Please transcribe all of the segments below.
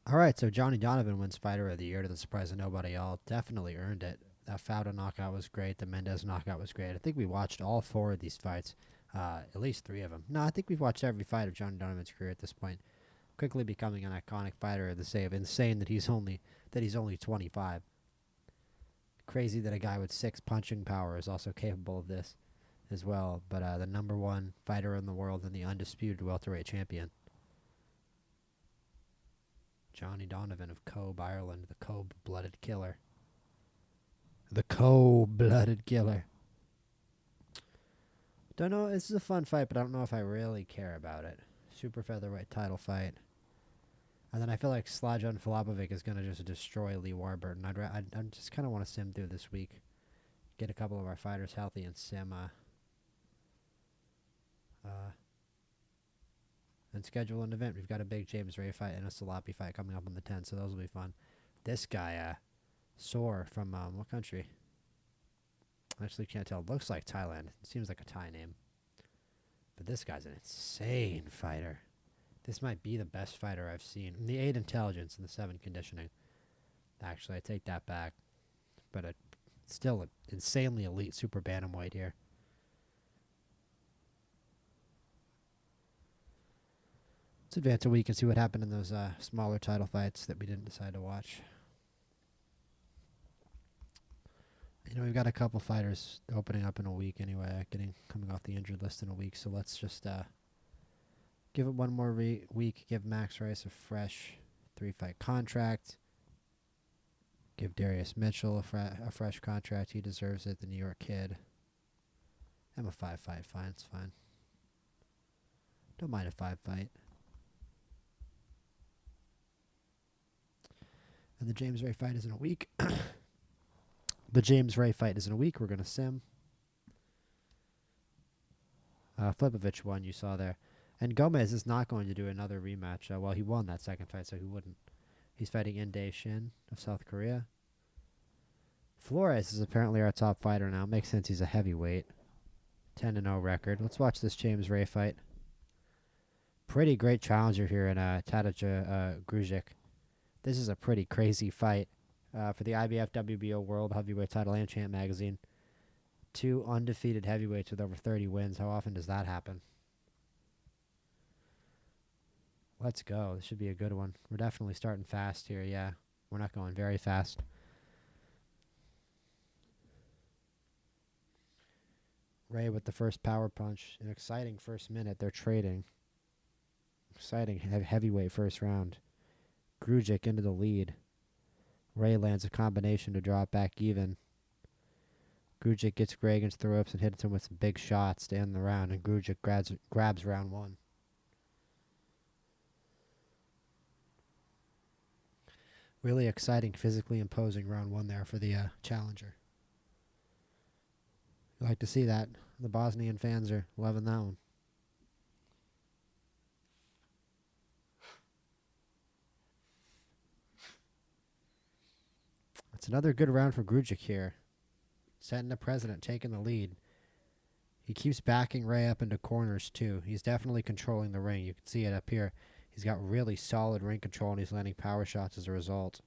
All right, so Johnny Donovan wins Fighter of the Year to the surprise of nobody. All definitely earned it. That Fauda knockout was great. The Mendez knockout was great. I think we watched all four of these fights, at least three of them. No, I think we've watched every fight of Johnny Donovan's career at this point. Quickly becoming an iconic fighter of the save. Insane that he's only 25. Crazy that a guy with 6 punching power is also capable of this as well. But the number one fighter in the world and the undisputed welterweight champion. Johnny Donovan of Cobh, Ireland, the cold-blooded killer. The cold-blooded killer. Don't know. This is a fun fight, but I don't know if I really care about it. Super featherweight title fight. And then I feel like Slajan Falabovic is going to just destroy Lee Warburton. I just kind of want to sim through this week. Get a couple of our fighters healthy and sim. And schedule an event. We've got a big James Ray fight and a Salapi fight coming up on the 10th, so those will be fun. This guy, Soar from what country? I actually can't tell. It looks like Thailand. It seems like a Thai name. But this guy's an insane fighter. This might be the best fighter I've seen. The 8 intelligence and the 7 conditioning. Actually, I take that back. But still an insanely elite super bantamweight here. Let's advance a week and see what happened in those smaller title fights that we didn't decide to watch. We've got a couple fighters opening up in a week anyway, coming off the injured list in a week. So let's just give it one more week. Give Max Rice a fresh 3-fight contract. Give Darius Mitchell a fresh contract. He deserves it. The New York kid. I'm a 5-fight fine. It's fine. Don't mind a 5-fight. And the James Ray fight is in a week. The James Ray fight is in a week. We're going to sim. Flipovich won, you saw there. And Gomez is not going to do another rematch. Well, he won that second fight, so he wouldn't. He's fighting Inde Shin of South Korea. Flores is apparently our top fighter now. Makes sense, he's a heavyweight. 10-0 record. Let's watch this James Ray fight. Pretty great challenger here in Tadej Grujic. This is a pretty crazy fight for the IBF WBO World Heavyweight Title and Champ Magazine. 2 undefeated heavyweights with over 30 wins. How often does that happen? Let's go. This should be a good one. We're definitely starting fast here, yeah. We're not going very fast. Ray with the first power punch. An exciting first minute. They're trading. Exciting heavyweight first round. Grujic into the lead. Ray lands a combination to draw it back even. Grujic gets Gray against the ropes and hits him with some big shots to end the round, and Grujic grabs round 1. Really exciting, physically imposing round 1 there for the challenger. You like to see that. The Bosnian fans are loving that one. It's another good round for Grujic here. Setting the precedent, taking the lead. He keeps backing Ray up into corners, too. He's definitely controlling the ring. You can see it up here. He's got really solid ring control, and he's landing power shots as a result.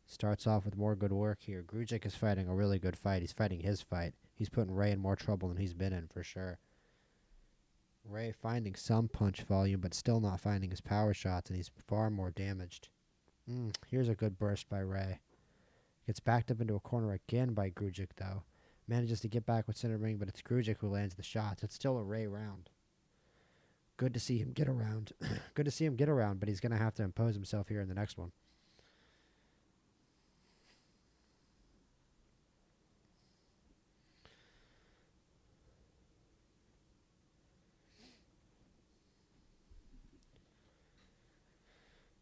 Starts off with more good work here. Grujic is fighting a really good fight. He's fighting his fight. He's putting Ray in more trouble than he's been in, for sure. Ray finding some punch volume, but still not finding his power shots, and he's far more damaged. Here's a good burst by Ray. Gets backed up into a corner again by Grujic, though. Manages to get back with center ring, but it's Grujic who lands the shots. It's still a Ray round. Good to see him get around. Good to see him get around, but he's going to have to impose himself here in the next one.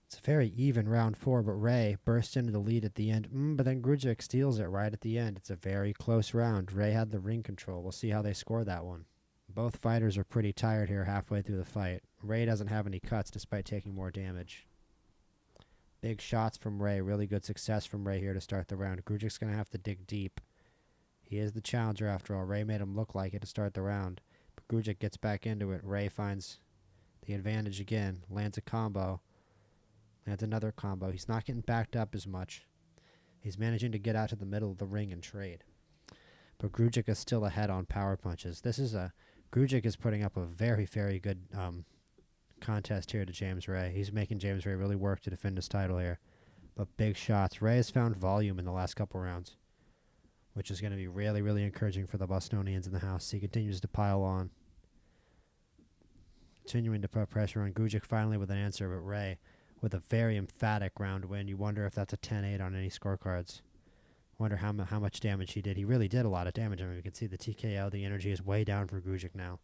It's a very even round 4, but Ray bursts into the lead at the end. But then Grujic steals it right at the end. It's a very close round. Ray had the ring control. We'll see how they score that one. Both fighters are pretty tired here halfway through the fight. Ray doesn't have any cuts despite taking more damage. Big shots from Ray. Really good success from Ray here to start the round. Grujic's going to have to dig deep. He is the challenger after all. Ray made him look like it to start the round. But Grujic gets back into it. Ray finds the advantage again. Lands a combo. Lands another combo. He's not getting backed up as much. He's managing to get out to the middle of the ring and trade. But Grujic is still ahead on power punches. Grujic is putting up a very, very good contest here to James Ray. He's making James Ray really work to defend his title here. But big shots. Ray has found volume in the last couple rounds, which is going to be really, really encouraging for the Bostonians in the house. He continues to pile on. Continuing to put pressure on Grujic finally with an answer, but Ray with a very emphatic round win. You wonder if that's a 10-8 on any scorecards. Wonder how much damage he did. He really did a lot of damage. I mean, you can see the TKO, the energy is way down for Grujic now.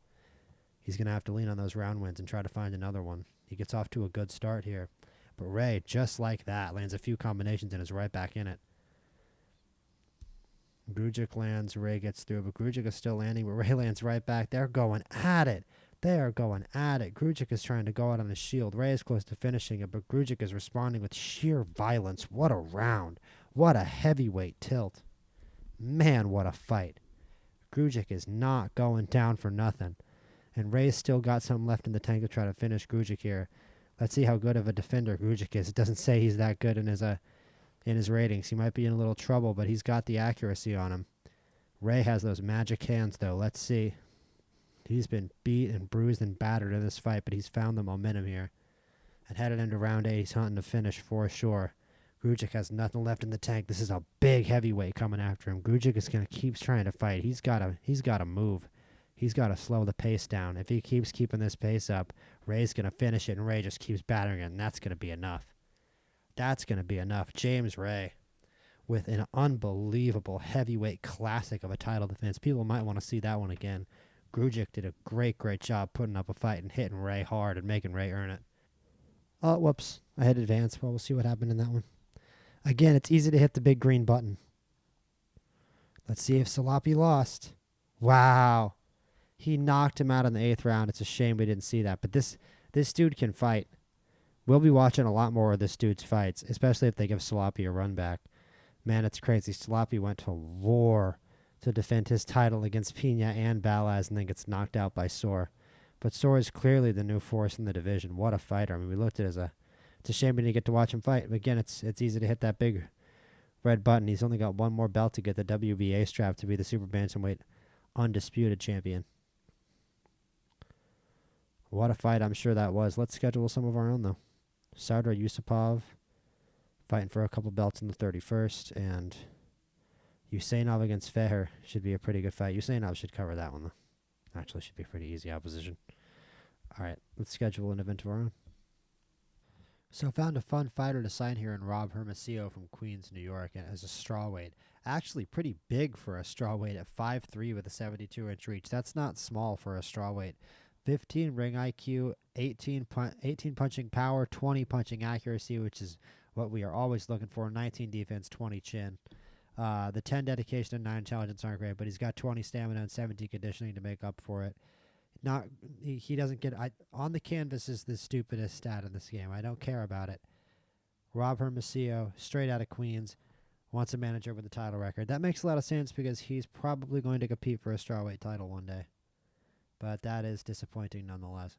He's going to have to lean on those round wins and try to find another one. He gets off to a good start here. But Ray, just like that, lands a few combinations and is right back in it. Grujic lands, Ray gets through, but Grujic is still landing, but Ray lands right back. They're going at it. They are going at it. Grujic is trying to go out on his shield. Ray is close to finishing it, but Grujic is responding with sheer violence. What a round. What a heavyweight tilt. Man, what a fight. Grujic is not going down for nothing. And Ray's still got something left in the tank to try to finish Grujic here. Let's see how good of a defender Grujic is. It doesn't say he's that good in his ratings. He might be in a little trouble, but he's got the accuracy on him. Ray has those magic hands, though. Let's see. He's been beat and bruised and battered in this fight, but he's found the momentum here. And headed into round 8, he's hunting to finish for sure. Grujic has nothing left in the tank. This is a big heavyweight coming after him. Grujic is going to keep trying to fight. He's got to move. He's got to slow the pace down. If he keeps keeping this pace up, Ray's going to finish it, and Ray just keeps battering it, and that's going to be enough. That's going to be enough. James Ray with an unbelievable heavyweight classic of a title defense. People might want to see that one again. Grujic did a great, great job putting up a fight and hitting Ray hard and making Ray earn it. Oh, whoops. I had advance. Well, we'll see what happened in that one. Again, it's easy to hit the big green button. Let's see if Salapi lost. Wow. He knocked him out in the 8th round. It's a shame we didn't see that. But this dude can fight. We'll be watching a lot more of this dude's fights, especially if they give Salapi a run back. Man, it's crazy. Salapi went to war to defend his title against Pena and Balaz and then gets knocked out by Soar. But Soar is clearly the new force in the division. What a fighter. I mean, we looked at it as it's a shame we didn't get to watch him fight. But again, it's easy to hit that big red button. He's only got one more belt to get the WBA strap to be the super bantamweight undisputed champion. What a fight I'm sure that was. Let's schedule some of our own, though. Sardar Yusupov fighting for a couple belts in the 31st, and Usainov against Feher should be a pretty good fight. Usainov should cover that one, though. Actually, should be pretty easy opposition. All right, let's schedule an event of our own. So found a fun fighter to sign here in Rob Hermosillo from Queens, New York, as a strawweight. Actually pretty big for a strawweight at 5'3" with a 72-inch reach. That's not small for a strawweight. 15 ring IQ, 18 punching power, 20 punching accuracy, which is what we are always looking for. 19 defense, 20 chin. The 10 dedication and 9 intelligence aren't great, but he's got 20 stamina and 17 conditioning to make up for it. He doesn't get on the canvas is the stupidest stat in this game. I don't care about it. Rob Hermosillo, straight out of Queens, wants a manager with a title record. That makes a lot of sense because he's probably going to compete for a strawweight title one day. But that is disappointing nonetheless.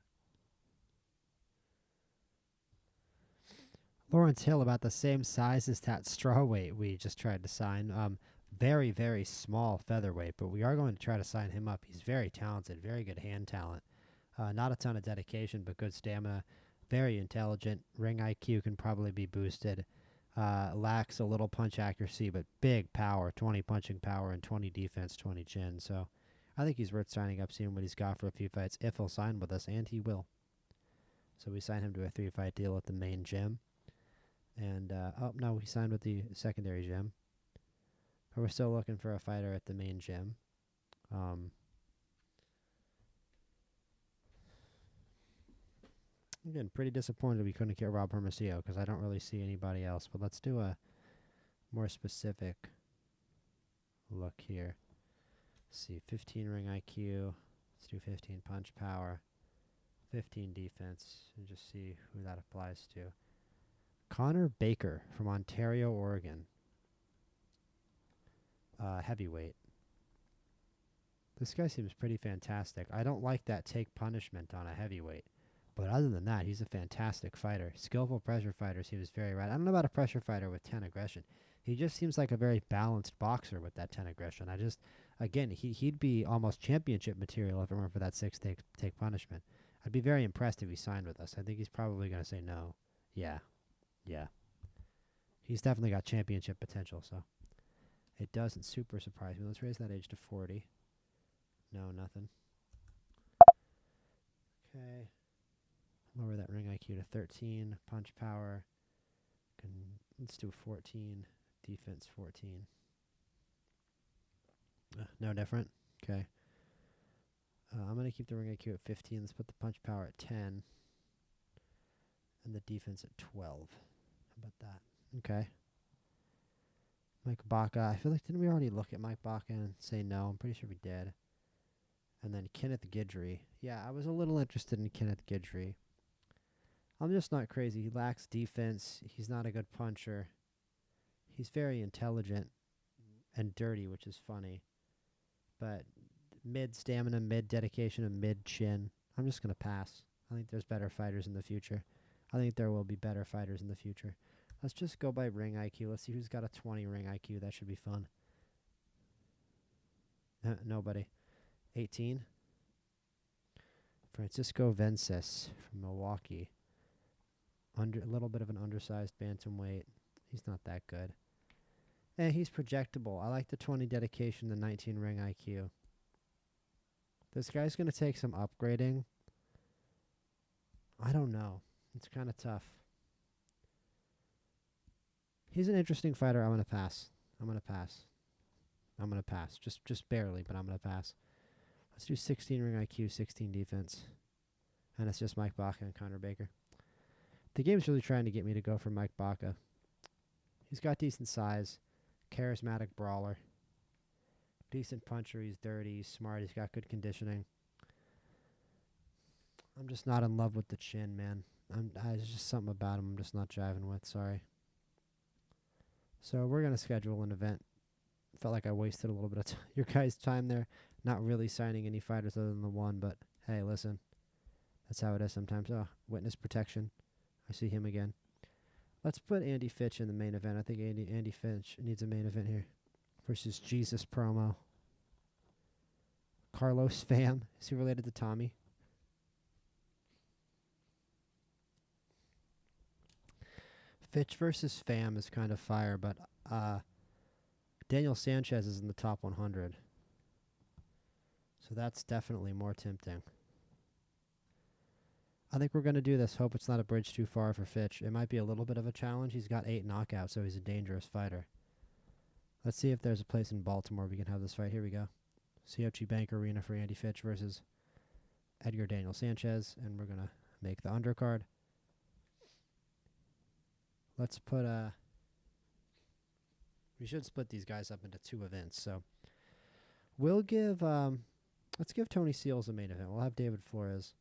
Lawrence Hill, about the same size as that strawweight we just tried to sign. Very, very small featherweight, but we are going to try to sign him up. He's very talented, very good hand talent. Not a ton of dedication, but good stamina. Very intelligent. Ring IQ can probably be boosted. Lacks a little punch accuracy, but big power. 20 punching power and 20 defense, 20 chin. So I think he's worth signing up, seeing what he's got for a few fights, if he'll sign with us, and he will. So we signed him to a 3-fight deal at the main gym. And, he signed with the secondary gym. But we're still looking for a fighter at the main gym. Again, pretty disappointed we couldn't get Rob Hermosillo because I don't really see anybody else. But let's do a more specific look here. Let's see, 15 ring IQ. Let's do 15 punch power. 15 defense. And just see who that applies to. Connor Baker from Ontario, Oregon. Heavyweight. This guy seems pretty fantastic. I don't like that take punishment on a heavyweight. But other than that, he's a fantastic fighter. Skillful pressure fighters, he was very right. I don't know about a pressure fighter with 10 aggression. He just seems like a very balanced boxer with that 10 aggression. Again, he'd be almost championship material if it weren't for that 6 take punishment. I'd be very impressed if he signed with us. I think he's probably going to say no. Yeah. He's definitely got championship potential, so it doesn't super surprise me. Let's raise that age to 40. No, nothing. Okay. Lower that ring IQ to 13. Punch power. Let's do 14. Defense 14. No different. Okay. I'm going to keep the ring IQ at 15. Let's put the punch power at 10. And the defense at 12. How about that? Okay. Mike Baca. I feel like, didn't we already look at Mike Baca and say no? I'm pretty sure we did. And then Kenneth Guidry. Yeah, I was a little interested in Kenneth Guidry. I'm just not crazy. He lacks defense. He's not a good puncher. He's very intelligent and dirty, which is funny. But mid stamina, mid dedication, and mid chin. I'm just going to pass. I think there's better fighters in the future. I think there will be better fighters in the future. Let's just go by ring IQ. Let's see who's got a 20 ring IQ. That should be fun. Nobody. 18. Francisco Vences from Milwaukee. A little bit of an undersized bantamweight. He's not that good. And he's projectable. I like the 20 dedication, the 19 ring IQ. This guy's going to take some upgrading. I don't know. It's kind of tough. He's an interesting fighter. I'm going to pass. Just barely, but I'm going to pass. Let's do 16 ring IQ, 16 defense. And it's just Mike Baca and Conor Baker. The game's really trying to get me to go for Mike Baca. He's got decent size. Charismatic brawler. Decent puncher. He's dirty. He's smart. He's got good conditioning. I'm just not in love with the chin, man. There's just something about him I'm just not jiving with. Sorry. So we're going to schedule an event. Felt like I wasted a little bit of your guys' time there. Not really signing any fighters other than the one, but hey, listen. That's how it is sometimes. Oh, witness protection. I see him again. Let's put Andy Fitch in the main event. I think Andy Fitch needs a main event here. Versus Jesus Promo. Carlos Pham. Is he related to Tommy? Fitch versus Pham is kind of fire, but Daniel Sanchez is in the top 100. So that's definitely more tempting. I think we're going to do this. Hope it's not a bridge too far for Fitch. It might be a little bit of a challenge. He's got 8 knockouts, so he's a dangerous fighter. Let's see if there's a place in Baltimore we can have this fight. Here we go. CFG Bank Arena for Andy Fitch versus Edgar Daniel Sanchez. And we're going to make the undercard. Let's put we should split these guys up into 2 events. So we'll give let's give Tony Seals a main event. We'll have David Flores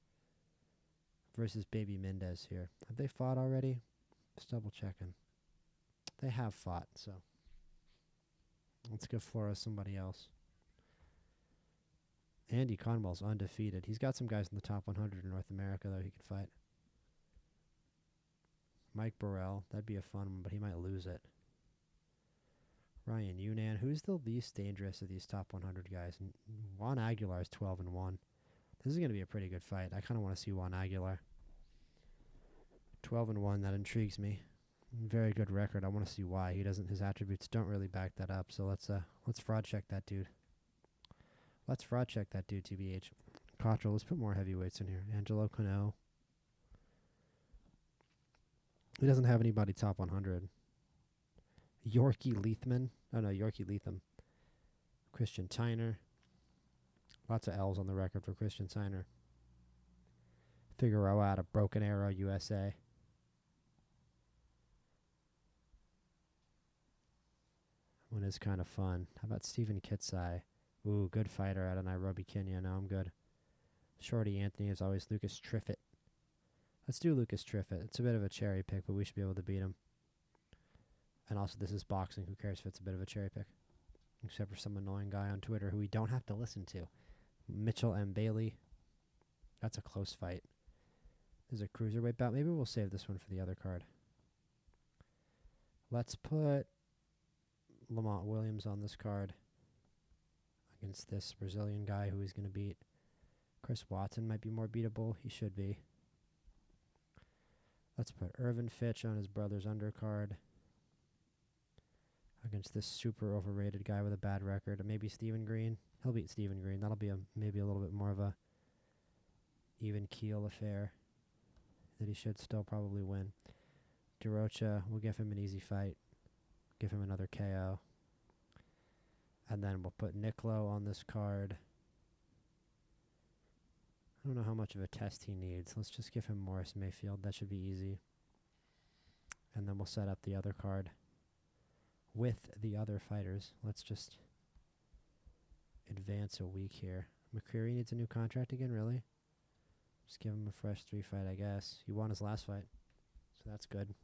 versus Baby Mendez here. Have they fought already? Just double checking. They have fought, so let's give Flores somebody else. Andy Conwell's undefeated. He's got some guys in the top 100 in North America, though, he could fight. Mike Burrell. That'd be a fun one, but he might lose it. Ryan Unan. Who's the least dangerous of these top 100 guys? Juan Aguilar is 12-1. This is going to be a pretty good fight. I kind of want to see Juan Aguilar. 12-1, that intrigues me. Very good record. I want to see why. His attributes don't really back that up. So let's fraud check that dude. TBH. Cottrell, let's put more heavyweights in here. Angelo Cano. He doesn't have anybody top 100. Yorkie Leathman. Oh, no, Yorkie Leatham. Christian Tyner. Lots of L's on the record for Christian Tyner. Figueroa out of Broken Arrow, USA. One is kind of fun. How about Stephen Kitsai? Ooh, good fighter out of Nairobi, Kenya. No, I'm good. Shorty Anthony is always Lucas Triffett. Let's do Lucas Triffett. It's a bit of a cherry pick, but we should be able to beat him. And also, this is boxing. Who cares if it's a bit of a cherry pick? Except for some annoying guy on Twitter who we don't have to listen to. Mitchell M. Bailey. That's a close fight. This is a cruiserweight bout. Maybe we'll save this one for the other card. Let's put Lamont Williams on this card against this Brazilian guy who he's going to beat. Chris Watson might be more beatable. He should be. Let's put Irvin Fitch on his brother's undercard against this super overrated guy with a bad record. Maybe Stephen Green. He'll beat Stephen Green. That'll be maybe a little bit more of a even keel affair that he should still probably win. DeRocha, we'll give him an easy fight. Give him another KO. And then we'll put Nicklo on this card. I don't know how much of a test he needs. Let's just give him Morris Mayfield. That should be easy. And then we'll set up the other card with the other fighters. Let's just advance a week here. McCreary needs a new contract again, really? Just give him a fresh 3 fight, I guess. He won his last fight, so that's good.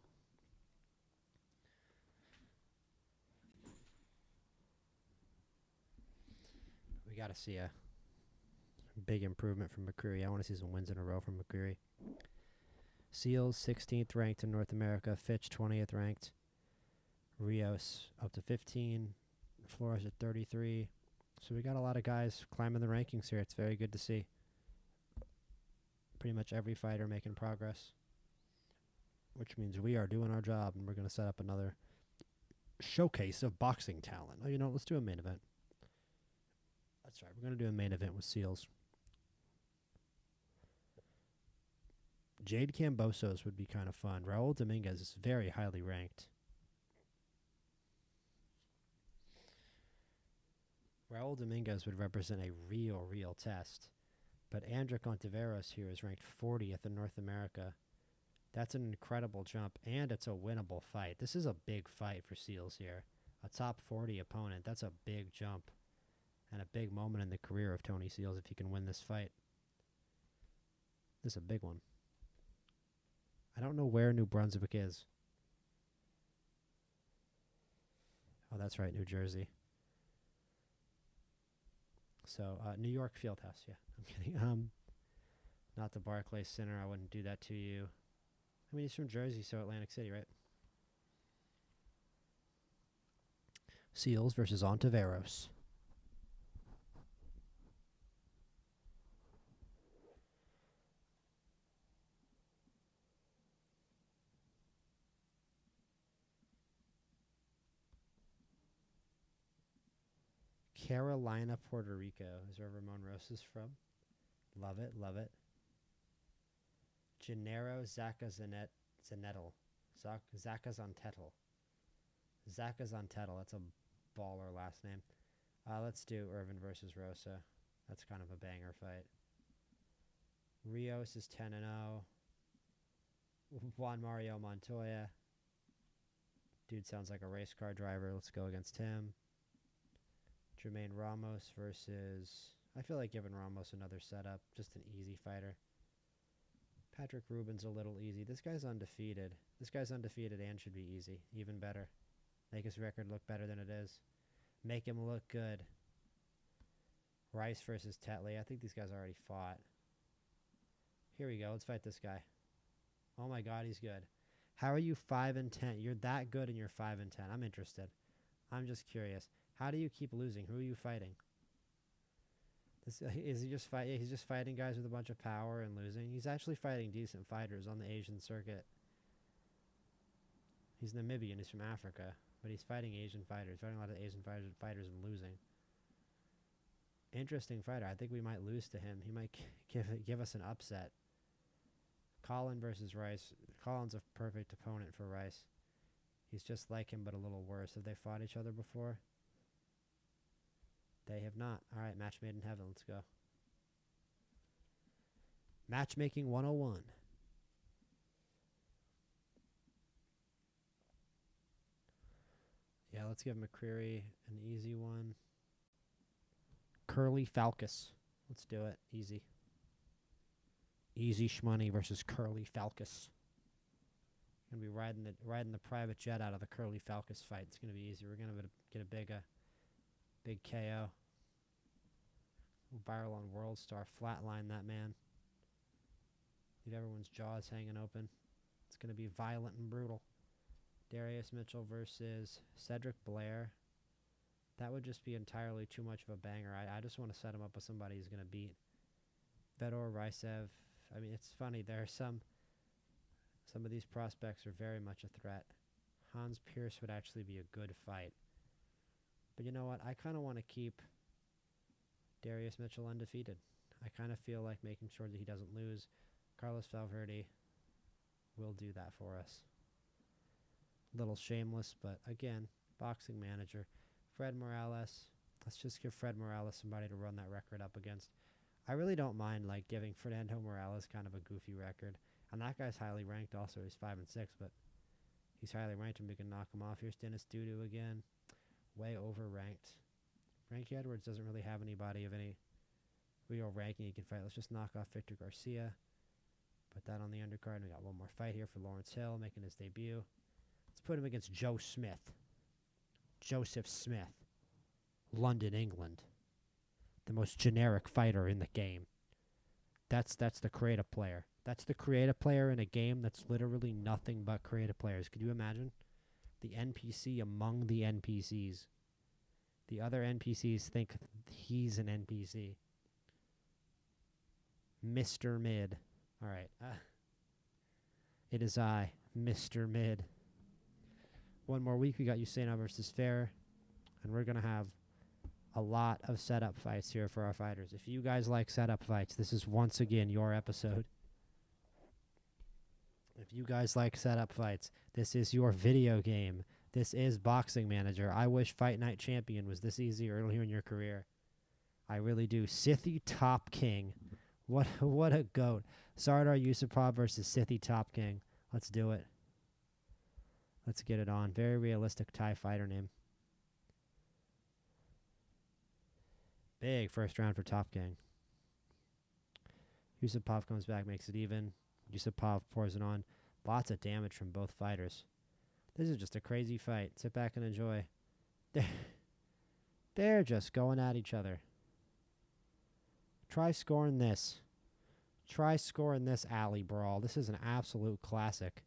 We got to see a big improvement from McCreary. I want to see some wins in a row from McCreary. Seals, 16th ranked in North America. Fitch, 20th ranked. Rios up to 15. Flores at 33. So we got a lot of guys climbing the rankings here. It's very good to see. Pretty much every fighter making progress, which means we are doing our job, and we're going to set up another showcase of boxing talent. Oh, you know, let's do a main event. That's right. We're going to do a main event with Seals. Jade Cambosos would be kind of fun. Raul Dominguez is very highly ranked. Raul Dominguez would represent a real test. But Andrick Ontiveros here is ranked 40th in North America. That's an incredible jump, and it's a winnable fight. This is a big fight for Seals here. A top 40 opponent. That's a big jump and a big moment in the career of Tony Seals if he can win this fight. This is a big one. I don't know where New Brunswick is. Oh, that's right, New Jersey. So, New York Fieldhouse, yeah. I'm kidding. Not the Barclays Center. I wouldn't do that to you. I mean, he's from Jersey, so Atlantic City, right? Seals versus Ontiveros. Carolina, Puerto Rico is where Ramon Rose is from. Love it, love it. Gennaro Zanettel. Zakazantetl. Zakazantetl. That's a baller last name. Let's do Irvin versus Rosa. That's kind of a banger fight. Rios is 10-0. Juan Mario Montoya. Dude sounds like a race car driver. Let's go against him. Jermaine Ramos versus... I feel like giving Ramos another setup. Just an easy fighter. Patrick Rubin's a little easy. This guy's undefeated. This guy's undefeated and should be easy. Even better. Make his record look better than it is. Make him look good. Rice versus Tetley. I think these guys already fought. Here we go. Let's fight this guy. Oh my god, he's good. How are you 5-10? You're that good and you're 5-10. I'm interested. I'm just curious. How do you keep losing? Who are you fighting? Is he just fight? Yeah, he's just fighting guys with a bunch of power and losing. He's actually fighting decent fighters on the Asian circuit. He's Namibian. He's from Africa, but he's fighting Asian fighters. Fighting a lot of Asian fighters and losing. Interesting fighter. I think we might lose to him. He might give us an upset. Collin versus Rice. Collin's a perfect opponent for Rice. He's just like him, but a little worse. Have they fought each other before? They have not. All right, match made in heaven. Let's go. Matchmaking 101. Yeah, let's give McCreary an easy one. Curly Falcus. Let's do it. Easy. Easy Shmoney versus Curly Falcus. Gonna be riding the private jet out of the Curly Falcus fight. It's gonna be easy. We're gonna get a big KO. Viral on World Star. Flatline that man. Leave everyone's jaws hanging open. It's going to be violent and brutal. Darius Mitchell versus Cedric Blair. That would just be entirely too much of a banger. I just want to set him up with somebody who's going to beat Fedor Risev. I mean, it's funny. There are some of these prospects are very much a threat. Hans Pierce would actually be a good fight. But you know what? I kind of want to keep Darius Mitchell undefeated. I kind of feel like making sure that he doesn't lose. Carlos Valverde will do that for us. Little shameless, but again, boxing manager. Fred Morales. Let's just give Fred Morales somebody to run that record up against. I really don't mind like giving Fernando Morales kind of a goofy record. And that guy's highly ranked also. He's 5-6, but he's highly ranked and we can knock him off. Here's Dennis Dudu again. Way over-ranked. Frankie Edwards doesn't really have anybody of any real ranking he can fight. Let's just knock off Victor Garcia. Put that on the undercard. And we got one more fight here for Lawrence Hill making his debut. Let's put him against Joe Smith. Joseph Smith. London, England. The most generic fighter in the game. That's the creative player. That's the creative player in a game that's literally nothing but creative players. Could you imagine? The NPC among the NPCs. The other NPCs think he's an NPC. Mr. Mid. All right. It is I, Mr. Mid. One more week, we got Usaina versus Fair. And we're going to have a lot of setup fights here for our fighters. If you guys like setup fights, this is once again your episode. If you guys like setup fights, this is your video game. This is Boxing Manager. I wish Fight Night Champion was this easy earlier in your career. I really do. Sithy Top King. What a goat. Sardar Yusupov versus Sithy Top King. Let's do it. Let's get it on. Very realistic Thai fighter name. Big first round for Top King. Yusupov comes back, makes it even. Yusupov pours it on. Lots of damage from both fighters. This is just a crazy fight. Sit back and enjoy. They're just going at each other. Try scoring this. Try scoring this alley brawl. This is an absolute classic.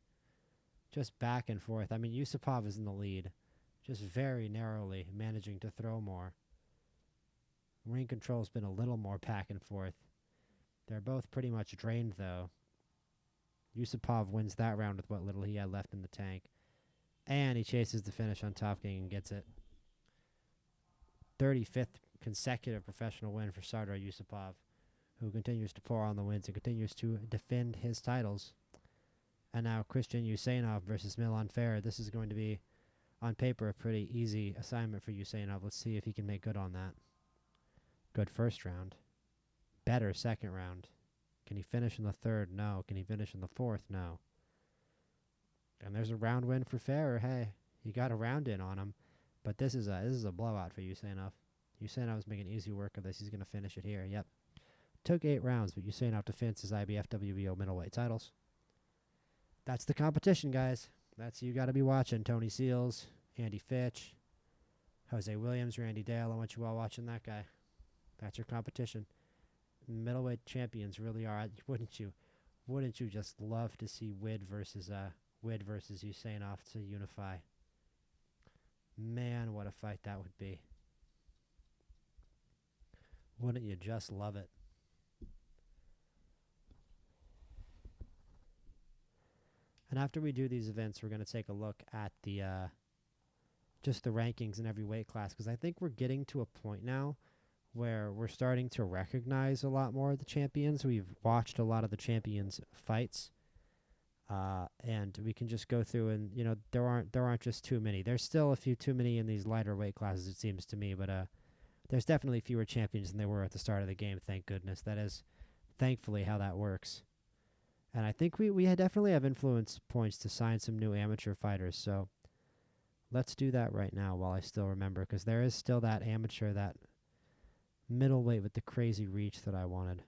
Just back and forth. I mean, Yusupov is in the lead. Just very narrowly managing to throw more. Ring control's been a little more back and forth. They're both pretty much drained, though. Yusupov wins that round with what little he had left in the tank. And he chases the finish on Top King and gets it. 35th consecutive professional win for Sardar Yusupov, who continues to pour on the wins and continues to defend his titles. And now Christian Usainov versus Milan Ferrer. This is going to be, on paper, a pretty easy assignment for Usainov. Let's see if he can make good on that. Good first round. Better second round. Can he finish in the third? No. Can he finish in the fourth? No. And there's a round win for Ferrer. Hey, he got a round in on him. But this is a blowout for Usainov. Usainov's making easy work of this. He's going to finish it here. Yep. Took 8 rounds, but Usainov defends his IBF WBO middleweight titles. That's the competition, guys. That's who you got to be watching. Tony Seals, Andy Fitch, Jose Williams, Randy Dale. I want you all watching that guy. That's your competition. Middleweight champions really are. Wouldn't you just love to see Wid versus Usainov to unify? Man, what a fight that would be. Wouldn't you just love it? And after we do these events, we're going to take a look at the just the rankings in every weight class, because I think we're getting to a point now where we're starting to recognize a lot more of the champions. We've watched a lot of the champions' fights, and we can just go through and, you know, there aren't just too many. There's still a few too many in these lighter weight classes, it seems to me, but there's definitely fewer champions than there were at the start of the game, thank goodness. That is thankfully how that works. And I think we definitely have influence points to sign some new amateur fighters, so let's do that right now while I still remember, because there is still that amateur, that middleweight with the crazy reach that I wanted.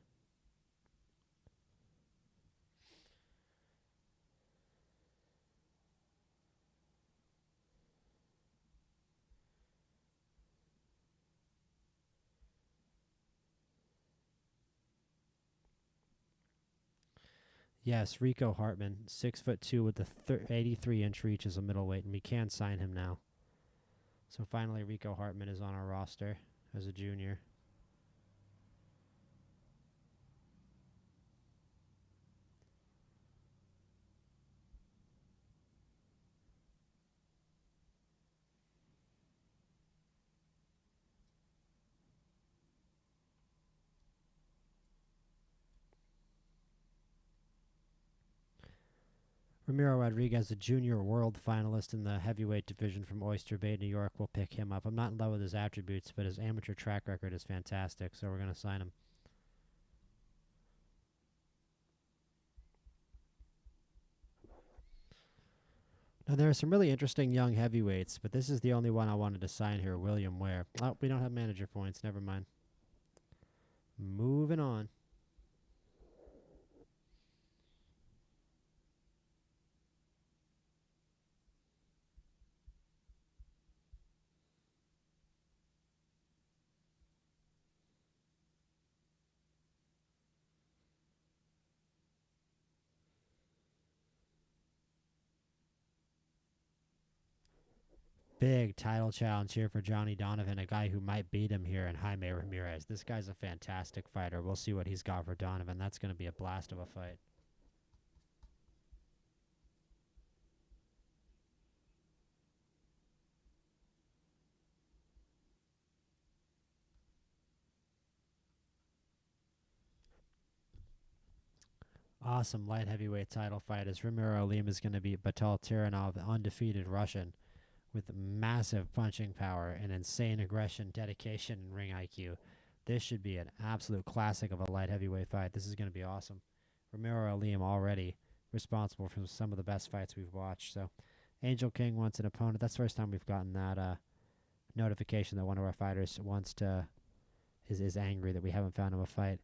Yes, Rico Hartman, 6'2" with the 83-inch reach as a middleweight, and we can sign him now. So finally, Rico Hartman is on our roster as a junior. Ramiro Rodriguez, a junior world finalist in the heavyweight division from Oyster Bay, New York. We'll pick him up. I'm not in love with his attributes, but his amateur track record is fantastic, so we're going to sign him. Now, there are some really interesting young heavyweights, but this is the only one I wanted to sign here, William Ware. Oh, we don't have manager points. Never mind. Moving on. Big title challenge here for Johnny Donovan, a guy who might beat him here in Jaime Ramirez. This guy's a fantastic fighter. We'll see what he's got for Donovan. That's going to be a blast of a fight. Awesome light heavyweight title fight as Ramiro Alim is going to beat Batal Tiranov, the undefeated Russian, with massive punching power and insane aggression, dedication, and ring IQ. This should be an absolute classic of a light heavyweight fight. This is going to be awesome. Ramiro Alim already responsible for some of the best fights we've watched. So Angel King wants an opponent. That's the first time we've gotten that notification that one of our fighters is angry that we haven't found him a fight.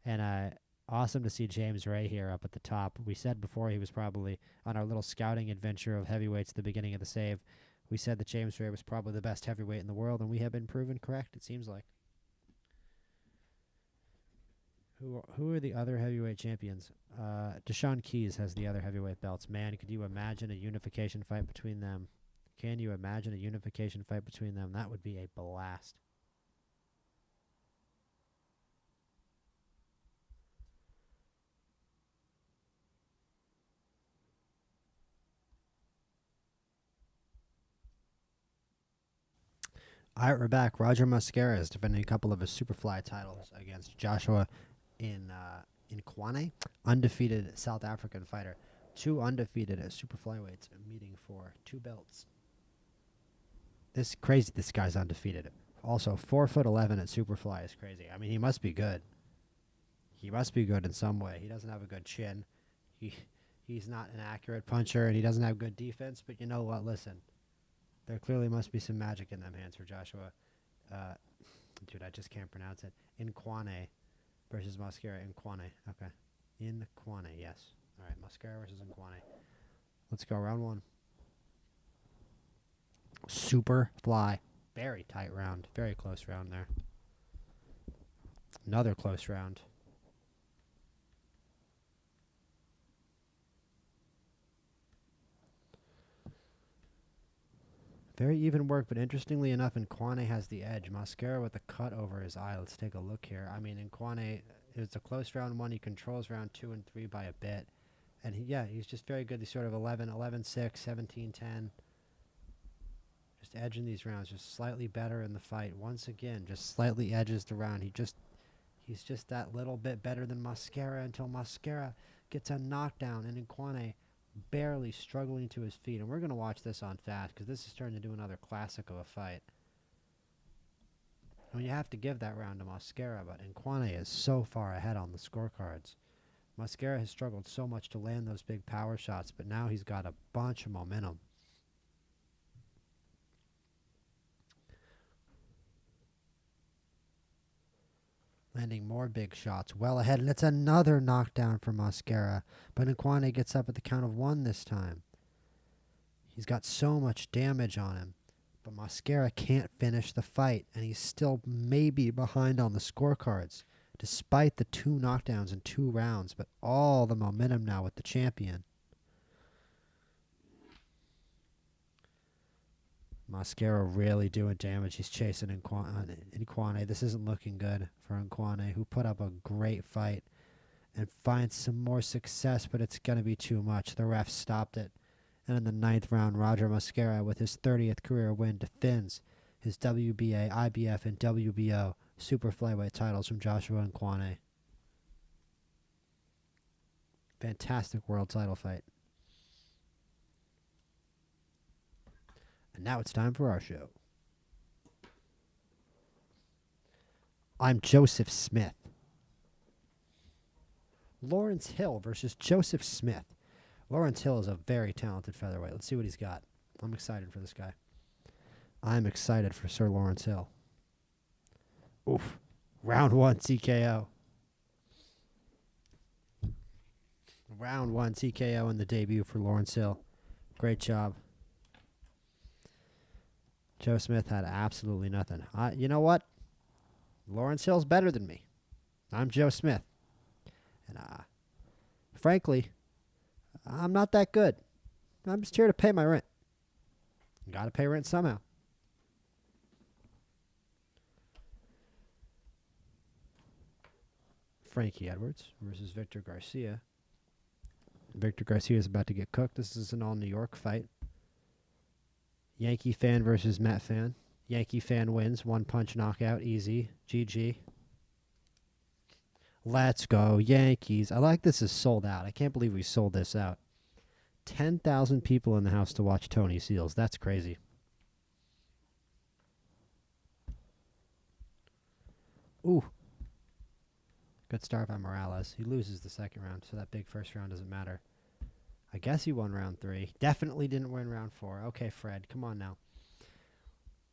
And awesome to see James Ray here up at the top. We said before he was probably on our little scouting adventure of heavyweights at the beginning of the save. We said that James Ray was probably the best heavyweight in the world, and we have been proven correct, it seems like. Who are the other heavyweight champions? Deshaun Keys has the other heavyweight belts. Man, could you imagine a unification fight between them? Can you imagine a unification fight between them? That would be a blast. All right, we're back. Roger Mascara is defending a couple of his Superfly titles against Joshua in Kwane, undefeated South African fighter. Two undefeated at Superflyweights meeting for two belts. This crazy. This guy's undefeated. Also, 4'11" at Superfly is crazy. I mean, he must be good. He must be good in some way. He doesn't have a good chin. He's not an accurate puncher, and he doesn't have good defense. But you know what? Listen. There clearly must be some magic in them hands for Joshua. Dude, I just can't pronounce it. Nkwane versus Mascara. Nkwane. Okay. Nkwane, yes. All right, Mascara versus Nkwane. Let's go, round one. Super fly. Very tight round. Very close round there. Another close round. Very even work, but interestingly enough, Nkwane has the edge. Mascara with a cut over his eye. Let's take a look here. I mean, Nkwane, it's a close round one. He controls round 2 and 3 by a bit. And he's just very good. He's sort of 11-6, 17-10. Just edging these rounds, just slightly better in the fight. Once again, just slightly edges the round. He's just that little bit better than Mascara until Mascara gets a knockdown, and Nkwane barely struggling to his feet. And we're going to watch this on fast because this is turning into another classic of a fight. I mean, you have to give that round to Mascara, but Nkwane is so far ahead on the scorecards. Mascara has struggled so much to land those big power shots, but now he's got a bunch of momentum. Landing more big shots well ahead, and it's another knockdown for Mascara. But Nkwane gets up at the count of 1 this time. He's got so much damage on him, but Mascara can't finish the fight, and he's still maybe behind on the scorecards. despite the 2 knockdowns in 2 rounds, but all the momentum now with the champion. Mosquera really doing damage. He's chasing Nquane. This isn't looking good for Nquane, who put up a great fight and finds some more success, but it's going to be too much. The ref stopped it. And in the 9th round, Roger Mosquera, with his 30th career win, defends his WBA, IBF, and WBO super flyweight titles from Joshua Nquane. Fantastic world title fight. And now it's time for our show. I'm Joseph Smith. Lawrence Hill versus Joseph Smith. Lawrence Hill is a very talented featherweight. Let's see what he's got. I'm excited for this guy. I'm excited for Sir Lawrence Hill. Oof. Round 1 TKO. Round 1 TKO in the debut for Lawrence Hill. Great job. Joe Smith had absolutely nothing. You know what? Lawrence Hill's better than me. I'm Joe Smith. And frankly, I'm not that good. I'm just here to pay my rent. Got to pay rent somehow. Frankie Edwards versus Victor Garcia. Victor Garcia is about to get cooked. This is an all-New York fight. Yankee fan versus Met fan. Yankee fan wins. 1-punch knockout. Easy. GG. Let's go, Yankees. I like this is sold out. I can't believe we sold this out. 10,000 people in the house to watch Tony Seals. That's crazy. Ooh. Good start by Morales. He loses the 2nd round, so that big 1st round doesn't matter. I guess he won round 3. Definitely didn't win round 4. Okay, Fred, come on now.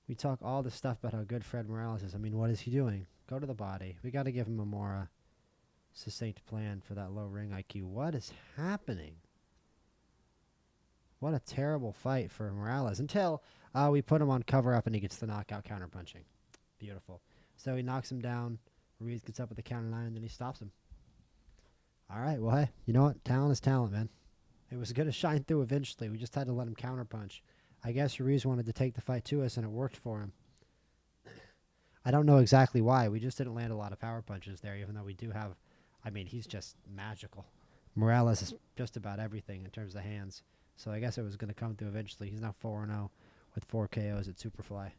We talk all this stuff about how good Fred Morales is. I mean, what is he doing? Go to the body. We got to give him a more succinct plan for that low ring IQ. What is happening? What a terrible fight for Morales until we put him on cover up and he gets the knockout counter punching. Beautiful. So he knocks him down. Ruiz gets up with the counter 9 and then he stops him. All right, well, hey, you know what? Talent is talent, man. It was going to shine through eventually. We just had to let him counter punch. I guess Ruiz wanted to take the fight to us and it worked for him. I don't know exactly why. We just didn't land a lot of power punches there, even though we do have, I mean, he's just magical. Morales is just about everything in terms of hands. So I guess it was going to come through eventually. He's now 4-0 with 4 KOs at Superfly.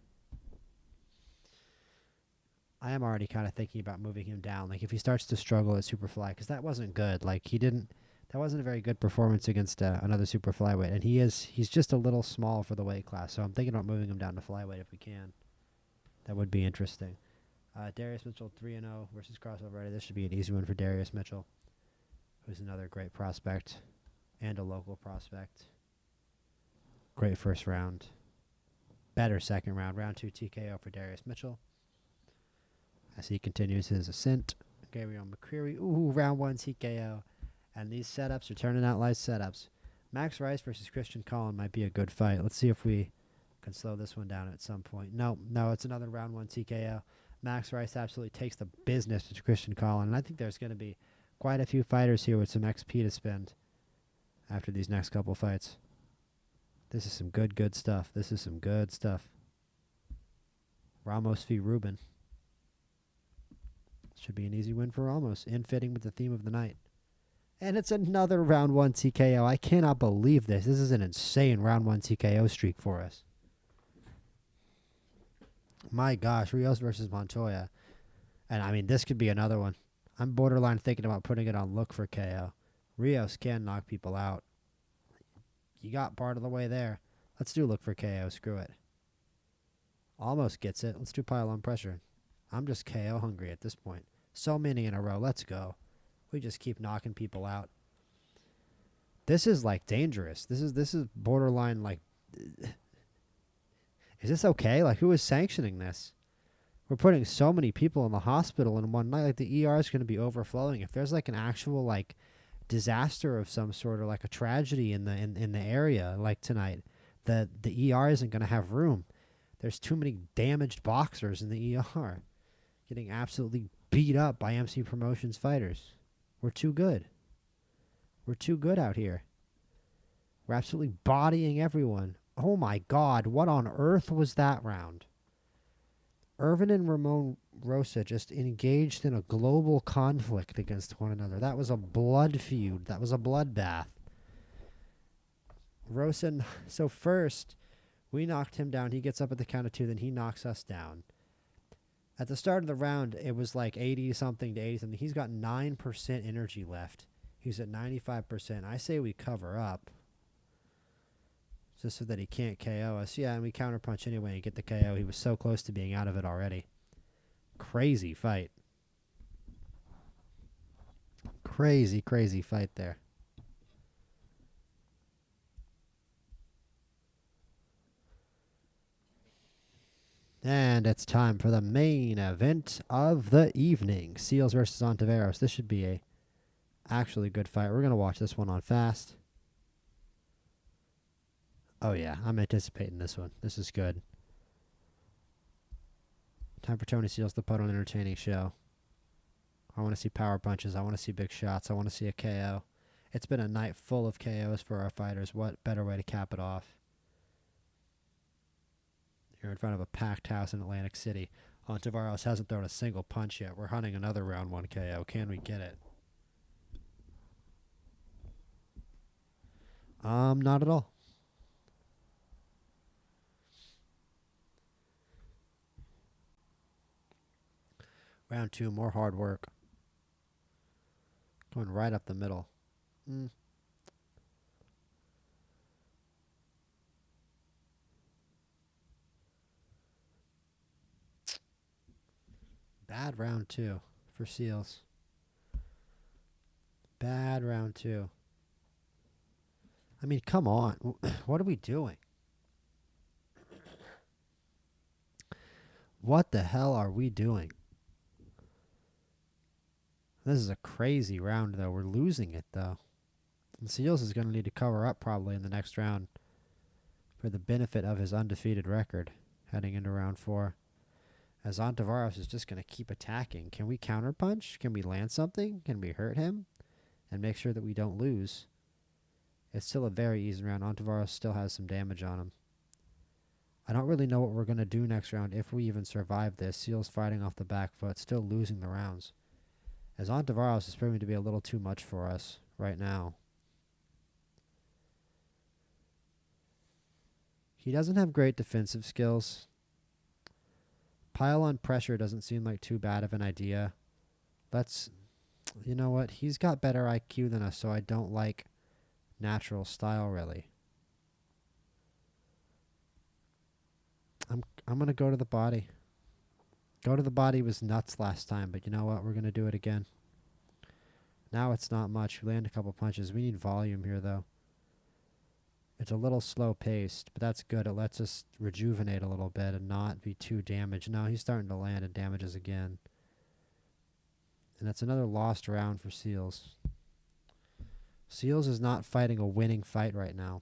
I am already kind of thinking about moving him down. Like, if he starts to struggle at Superfly, because that wasn't good. Like, that wasn't a very good performance against another super flyweight. And he's just a little small for the weight class. So I'm thinking about moving him down to flyweight if we can. That would be interesting. Darius Mitchell 3-0 versus Crossover Ready. This should be an easy one for Darius Mitchell, who's another great prospect and a local prospect. Great 1st round. Better 2nd round. Round 2 TKO for Darius Mitchell. As he continues his ascent. Gabriel McCreary. Ooh, round 1 TKO. And these setups are turning out like setups. Max Rice versus Christian Collin might be a good fight. Let's see if we can slow this one down at some point. No, it's another round 1 TKO. Max Rice absolutely takes the business to Christian Collin. And I think there's going to be quite a few fighters here with some XP to spend after these next couple fights. This is some good stuff. This is some good stuff. Ramos v. Rubin. Should be an easy win for Ramos, in fitting with the theme of the night. And it's another round 1 TKO. I cannot believe this. This is an insane round 1 TKO streak for us. My gosh, Rios versus Montoya. And I mean, this could be another one. I'm borderline thinking about putting it on look for KO. Rios can knock people out. You got part of the way there. Let's do look for KO. Screw it. Almost gets it. Let's do pile on pressure. I'm just KO hungry at this point. So many in a row. Let's go. We just keep knocking people out. This is like dangerous. This is borderline like. Is this okay? Like, who is sanctioning this? We're putting so many people in the hospital in one night. Like, the ER is going to be overflowing. If there's like an actual like disaster of some sort or like a tragedy in the area like tonight, the ER isn't going to have room. There's too many damaged boxers in the ER getting absolutely beat up by MC Promotions fighters. We're too good. We're too good out here. We're absolutely bodying everyone. Oh my God, what on earth was that round? Irvin and Ramon Rosa just engaged in a global conflict against one another. That was a blood feud. That was a bloodbath. Rosa, so first, we knocked him down. He gets up at the count of 2, then he knocks us down. At the start of the round, it was like 80-something to 80-something. He's got 9% energy left. He's at 95%. I say we cover up. Just so that he can't KO us. Yeah, and we counterpunch anyway and get the KO. He was so close to being out of it already. Crazy fight. Crazy, crazy fight there. And it's time for the main event of the evening. Seals versus Ontiveros. This should be a actually good fight. We're going to watch this one on fast. Oh, yeah. I'm anticipating this one. This is good. Time for Tony Seals to put on an entertaining show. I want to see power punches. I want to see big shots. I want to see a KO. It's been a night full of KOs for our fighters. What better way to cap it off? You're in front of a packed house in Atlantic City. Ontiveros hasn't thrown a single punch yet. We're hunting another round 1 KO. Can we get it? Not at all. Round 2, more hard work. Going right up the middle. Bad round 2 for Seals. Bad round 2. I mean, come on. What are we doing? What the hell are we doing? This is a crazy round, though. We're losing it, though. And Seals is going to need to cover up probably in the next round for the benefit of his undefeated record heading into round 4. As Ontiveros is just going to keep attacking. Can we counterpunch? Can we land something? Can we hurt him? And make sure that we don't lose. It's still a very easy round. Ontiveros still has some damage on him. I don't really know what we're going to do next round if we even survive this. Seals fighting off the back foot, still losing the rounds. As Ontiveros is proving to be a little too much for us right now. He doesn't have great defensive skills. Pile on pressure doesn't seem like too bad of an idea. You know what? He's got better IQ than us, so I don't like natural style, really. I'm going to go to the body. Go to the body was nuts last time, but you know what? We're going to do it again. Now it's not much. We land a couple punches. We need volume here, though. It's a little slow-paced, but that's good. It lets us rejuvenate a little bit and not be too damaged. No, he's starting to land and damages again. And that's another lost round for Seals. Seals is not fighting a winning fight right now.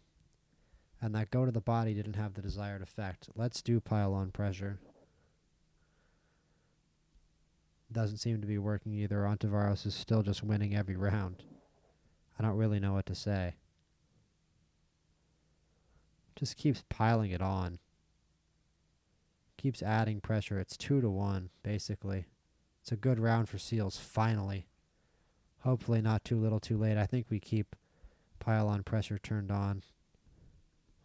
And that go to the body didn't have the desired effect. Let's do pile-on pressure. Doesn't seem to be working either. Ontiveros is still just winning every round. I don't really know what to say. Just keeps piling it on. Keeps adding pressure. It's 2-1, basically. It's a good round for Seals, finally. Hopefully not too little too late. I think we keep pile-on pressure turned on.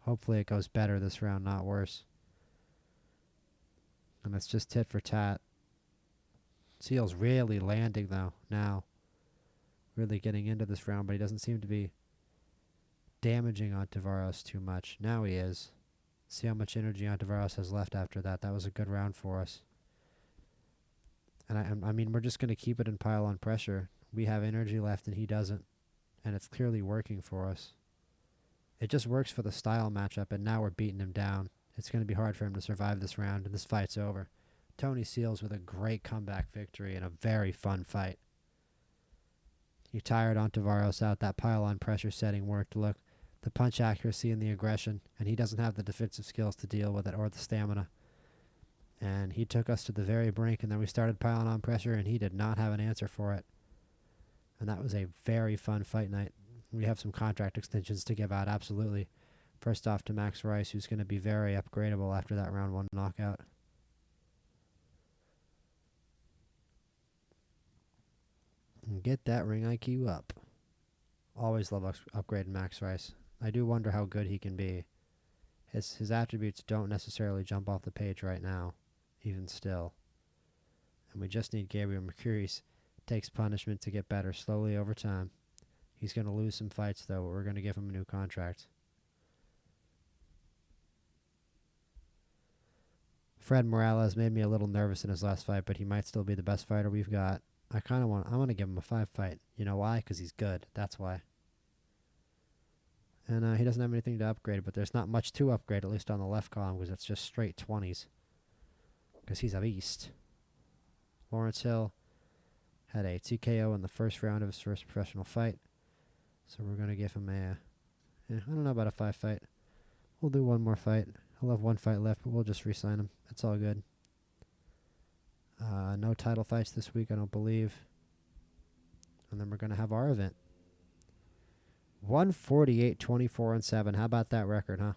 Hopefully it goes better this round, not worse. And it's just tit for tat. Seals really landing, though, now. Really getting into this round, but he doesn't seem to be damaging Ontiveros too much. Now he is. See how much energy Ontiveros has left after that. That was a good round for us. And I mean, we're just going to keep it in pile-on pressure. We have energy left and he doesn't. And it's clearly working for us. It just works for the style matchup, and now we're beating him down. It's going to be hard for him to survive this round, and this fight's over. Tony Seals with a great comeback victory and a very fun fight. He tired Ontiveros out. That pile-on pressure setting worked. Look, the punch accuracy and the aggression, and he doesn't have the defensive skills to deal with it or the stamina. And he took us to the very brink, and then we started piling on pressure, and he did not have an answer for it. And that was a very fun fight night. We have some contract extensions to give out, absolutely. First off to Max Rice, who's going to be very upgradable after that round 1 knockout. And get that ring IQ up. Always love upgrading Max Rice. I do wonder how good he can be. His attributes don't necessarily jump off the page right now, even still. And we just need Gabriel Mercurius takes punishment to get better slowly over time. He's going to lose some fights, though, but we're going to give him a new contract. Fred Morales made me a little nervous in his last fight, but he might still be the best fighter we've got. I want to give him a 5 fight. You know why? Because he's good. That's why. And he doesn't have anything to upgrade, but there's not much to upgrade, at least on the left column, because it's just straight 20s. Because he's a beast. Lawrence Hill had a TKO in the first round of his first professional fight. So we're going to give him a... I don't know about a 5 fight. We'll do 1 more fight. He'll have 1 fight left, but we'll just re-sign him. It's all good. No title fights this week, I don't believe. And then we're going to have our event. 148, 24, and 7. How about that record, huh?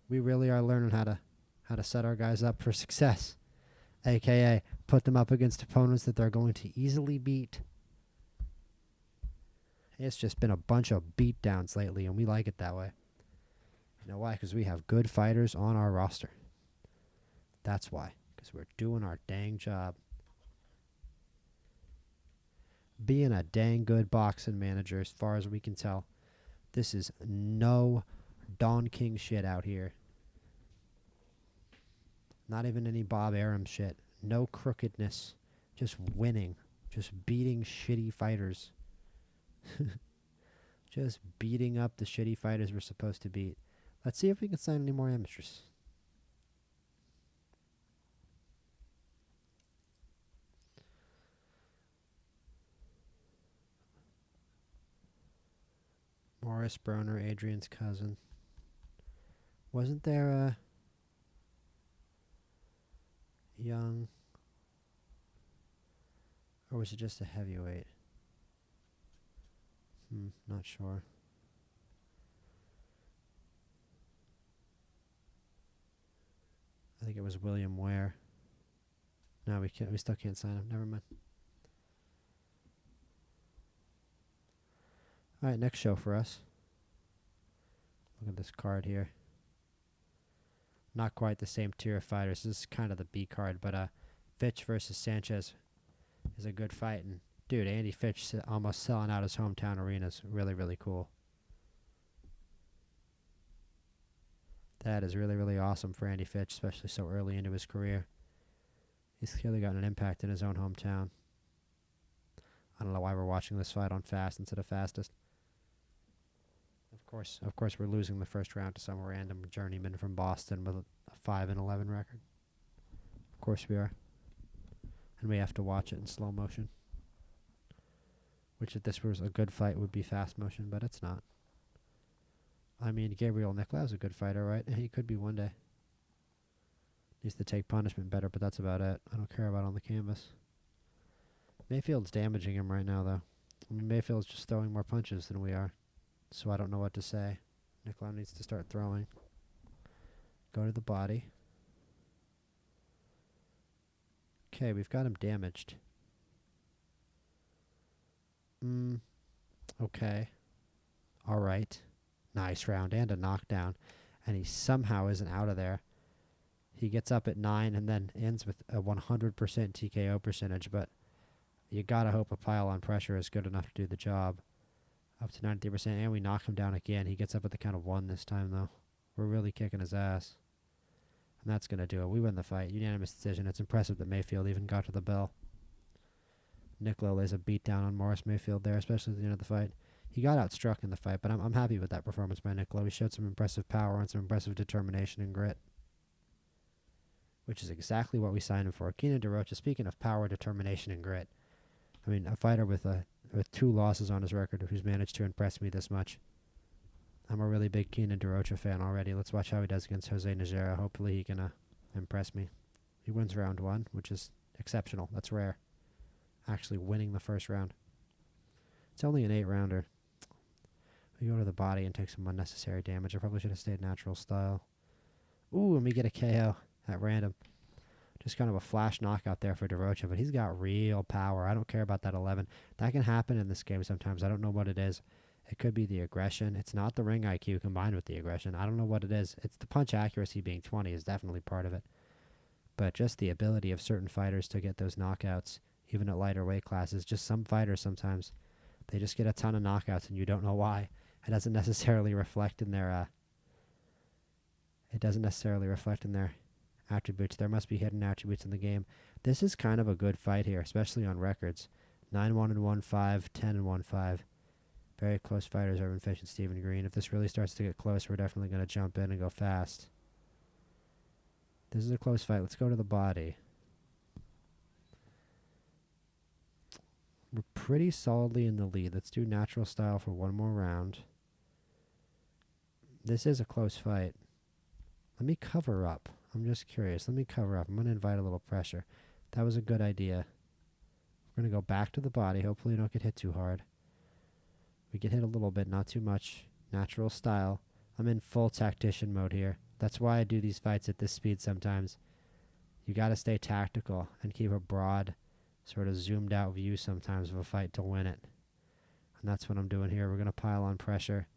We really are learning how to set our guys up for success. AKA, put them up against opponents that they're going to easily beat. It's just been a bunch of beatdowns lately, and we like it that way. You know why? Because we have good fighters on our roster. That's why. Because we're doing our dang job. Being a dang good boxing manager, as far as we can tell. This is no Don King shit out here. Not even any Bob Arum shit. No crookedness. Just winning. Just beating shitty fighters. Just beating up the shitty fighters we're supposed to beat. Let's see if we can sign any more amateurs. Morris Broner, Adrian's cousin. Wasn't there a young, or was it just a heavyweight? Not sure. I think it was William Ware. No, we still can't sign him. Never mind. All right, next show for us. Look at this card here. Not quite the same tier of fighters. This is kind of the B card, but Fitch versus Sanchez is a good fight. And dude, Andy Fitch almost selling out his hometown arena is really, really cool. That is really, really awesome for Andy Fitch, especially so early into his career. He's clearly gotten an impact in his own hometown. I don't know why we're watching this fight on Fast instead of Fastest. Of course, we're losing the first round to some random journeyman from Boston with a 5-11 record. Of course we are. And we have to watch it in slow motion. Which, if this was a good fight, would be fast motion, but it's not. I mean, Gabriel Nicolau's a good fighter, right? He could be one day. Needs to take punishment better, but that's about it. I don't care about on the canvas. Mayfield's damaging him right now, though. I mean, Mayfield's just throwing more punches than we are. So I don't know what to say. Nicolau needs to start throwing. Go to the body. Okay, we've got him damaged. Okay. All right. Nice round and a knockdown. And he somehow isn't out of there. He gets up at 9 and then ends with a 100% TKO percentage, but you gotta hope a pile on pressure is good enough to do the job. Up to 93%, and we knock him down again. He gets up at the count of 1 this time, though. We're really kicking his ass. And that's going to do it. We win the fight. Unanimous decision. It's impressive that Mayfield even got to the bell. Nicolau lays a beat down on Morris Mayfield there, especially at the end of the fight. He got outstruck in the fight, but I'm happy with that performance by Nicolau. He showed some impressive power and some impressive determination and grit, which is exactly what we signed him for. Keenan DeRocha, speaking of power, determination, and grit. I mean, a fighter with 2 losses on his record who's managed to impress me this much. I'm a really big Keenan DeRocha fan already. Let's watch how he does against Jose Najera. Hopefully he can impress me. He wins round 1, which is exceptional. That's rare. Actually winning the first round. It's only an 8-rounder. We go to the body and take some unnecessary damage. I probably should have stayed natural style. Ooh, and we get a KO at random. Just kind of a flash knockout there for DeRocha, but he's got real power. I don't care about that 11. That can happen in this game sometimes. I don't know what it is. It could be the aggression. It's not the ring IQ combined with the aggression. I don't know what it is. It's the punch accuracy being 20 is definitely part of it. But just the ability of certain fighters to get those knockouts, even at lighter weight classes. Just some fighters sometimes, they just get a ton of knockouts and you don't know why. It doesn't necessarily reflect in their attributes. There must be hidden attributes in the game. This is kind of a good fight here, especially on records. 9-1 and 1-5, 10 and 1-5. Very close fighters, Irvin Fitch and Stephen Green. If this really starts to get close, we're definitely going to jump in and go fast. This is a close fight. Let's go to the body. We're pretty solidly in the lead. Let's do natural style for one more round. This is a close fight. Let me cover up. I'm just curious. Let me cover up. I'm going to invite a little pressure. That was a good idea. We're going to go back to the body. Hopefully we don't get hit too hard. We get hit a little bit, not too much. Natural style. I'm in full tactician mode here. That's why I do these fights at this speed sometimes. You got to stay tactical and keep a broad, sort of zoomed out view sometimes of a fight to win it. And that's what I'm doing here. We're going to pile on pressure.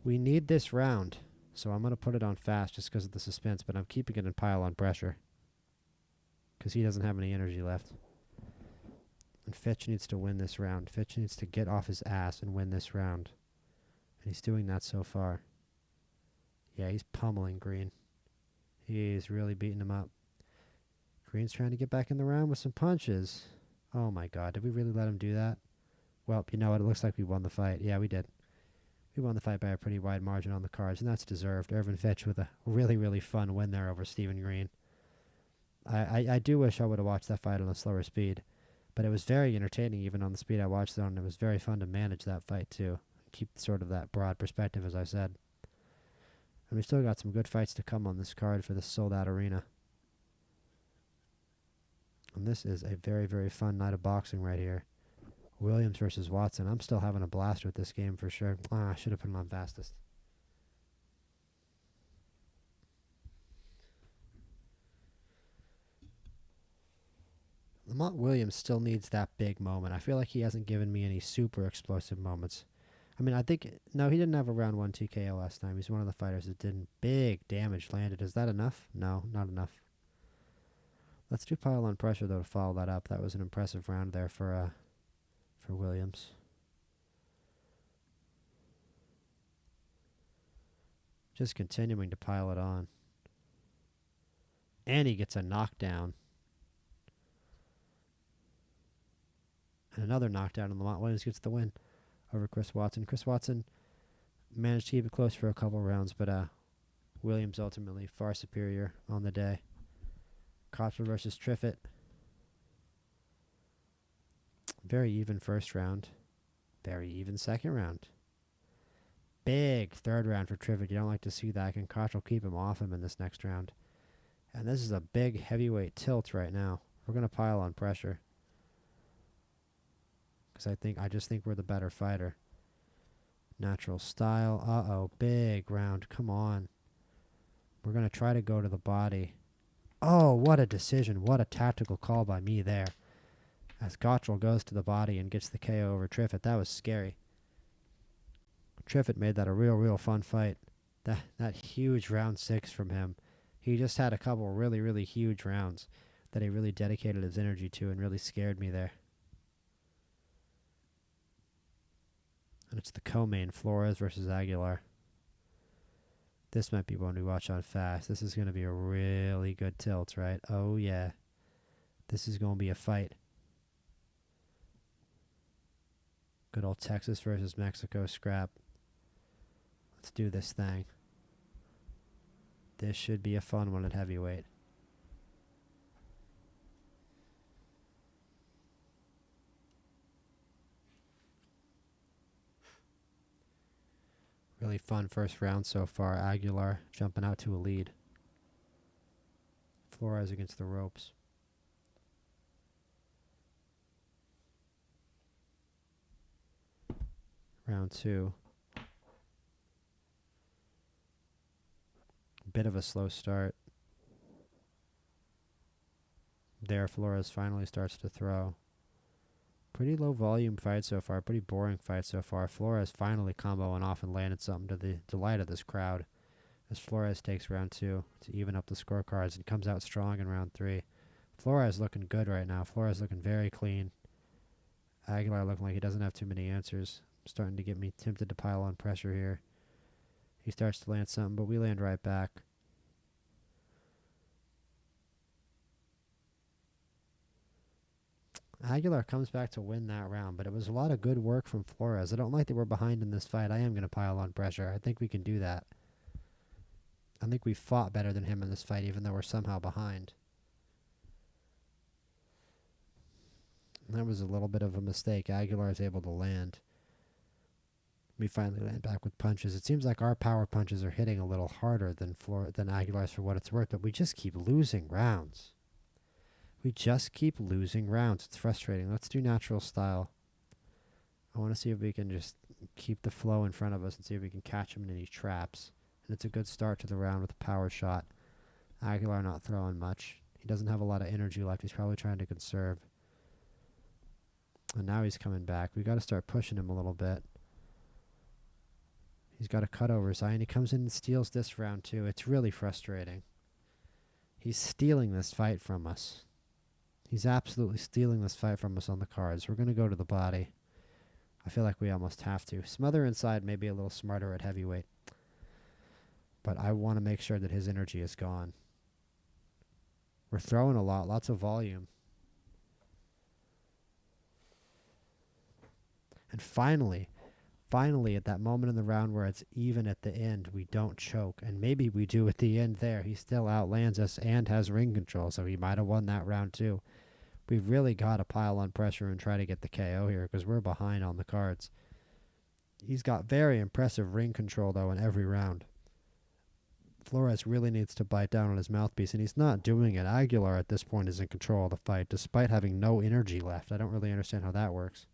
We need this round, so I'm going to put it on fast just because of the suspense, but I'm keeping it in pile on pressure because he doesn't have any energy left. And Fitch needs to win this round. Fitch needs to get off his ass and win this round. And he's doing that so far. Yeah, he's pummeling Green. He's really beating him up. Green's trying to get back in the round with some punches. Oh my god, did we really let him do that? Well, you know what? It looks like we won the fight. Yeah, we did. We won the fight by a pretty wide margin on the cards, and that's deserved. Irvin Fitch with a really, really fun win there over Stephen Green. I do wish I would have watched that fight on a slower speed, but it was very entertaining even on the speed I watched it on. It was very fun to manage that fight, too. Keep sort of that broad perspective, as I said. And we still got some good fights to come on this card for this sold-out arena. And this is a very, very fun night of boxing right here. Williams versus Watson. I'm still having a blast with this game for sure. I should have put him on fastest. Lamont Williams still needs that big moment. I feel like he hasn't given me any super explosive moments. I mean, I think... No, he didn't have a round 1 TKO last time. He's one of the fighters that didn't. Big damage landed. Is that enough? No, not enough. Let's do pile on pressure, though, to follow that up. That was an impressive round there for Williams. Just continuing to pile it on. And he gets a knockdown. And another knockdown, and Lamont Williams gets the win over Chris Watson. Chris Watson managed to keep it close for a couple rounds, but Williams ultimately far superior on the day. Cottrell versus Triffitt. Very even first round. Very even second round. Big third round for Triffitt. You don't like to see that. Can Cottrell keep him off him in this next round? And this is a big heavyweight tilt right now. We're going to pile on pressure. Because I just think we're the better fighter. Natural style. Uh-oh. Big round. Come on. We're going to try to go to the body. Oh, what a decision. What a tactical call by me there. As Cottrell goes to the body and gets the KO over Triffitt. That was scary. Triffitt made that a real fun fight. That huge round 6 from him. He just had a couple really, really huge rounds that he really dedicated his energy to and really scared me there. And it's the co-main, Flores versus Aguilar. This might be one we watch on fast. This is going to be a really good tilt, right? Oh, yeah. This is going to be a fight. Good old Texas versus Mexico scrap. Let's do this thing. This should be a fun one at heavyweight. Really fun first round so far. Aguilar jumping out to a lead. Flores against the ropes. Round 2. Bit of a slow start. There, Flores finally starts to throw. Pretty low volume fight so far. Pretty boring fight so far. Flores finally comboing off and landed something to the delight of this crowd. As Flores takes round 2 to even up the scorecards and comes out strong in round 3. Flores looking good right now. Flores looking very clean. Aguilar looking like he doesn't have too many answers. Starting to get me tempted to pile on pressure here. He starts to land something, but we land right back. Aguilar comes back to win that round, but it was a lot of good work from Flores. I don't like that we're behind in this fight. I am going to pile on pressure. I think we can do that. I think we fought better than him in this fight, even though we're somehow behind. And that was a little bit of a mistake. Aguilar is able to land. We finally land back with punches. It seems like our power punches are hitting a little harder than Aguilar's for what it's worth, but we just keep losing rounds. We just keep losing rounds. It's frustrating. Let's do natural style. I want to see if we can just keep the flow in front of us and see if we can catch him in any traps. And it's a good start to the round with a power shot. Aguilar not throwing much. He doesn't have a lot of energy left. He's probably trying to conserve. And now he's coming back. We got to start pushing him a little bit. He's got a cut over his eye, and he comes in and steals this round too. It's really frustrating. He's stealing this fight from us. He's absolutely stealing this fight from us on the cards. We're going to go to the body. I feel like we almost have to. Smother inside may be a little smarter at heavyweight. But I want to make sure that his energy is gone. We're throwing a lot. Lots of volume. And finally at that moment in the round where it's even at the end, we don't choke. And maybe we do at the end there. He still outlands us and has ring control, so he might have won that round too. We've really got to pile on pressure and try to get the KO here because we're behind on the cards. He's got very impressive ring control, though, in every round. Flores really needs to bite down on his mouthpiece, and he's not doing it. Aguilar at this point is in control of the fight, despite having no energy left. I don't really understand how that works.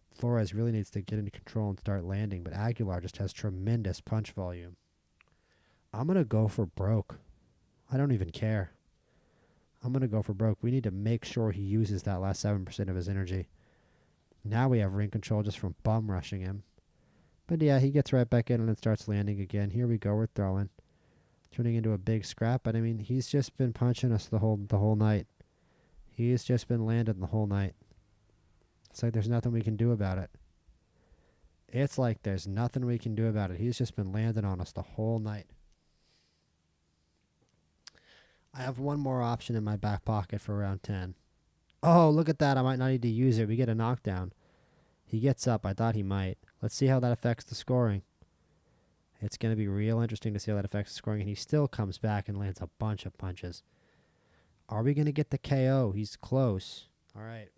Flores really needs to get into control and start landing, but Aguilar just has tremendous punch volume. I'm going to go for broke. I don't even care. I'm going to go for broke. We need to make sure he uses that last 7% of his energy. Now we have ring control just from bum rushing him. But yeah, he gets right back in and then starts landing again. Here we go. We're throwing. Turning into a big scrap. But I mean, he's just been punching us the whole night. He's just been landing the whole night. It's like there's nothing we can do about it. It's like there's nothing we can do about it. He's just been landing on us the whole night. I have one more option in my back pocket for round 10. Oh, look at that. I might not need to use it. We get a knockdown. He gets up. I thought he might. Let's see how that affects the scoring. It's going to be real interesting to see how that affects the scoring. And he still comes back and lands a bunch of punches. Are we going to get the KO? He's close. All right.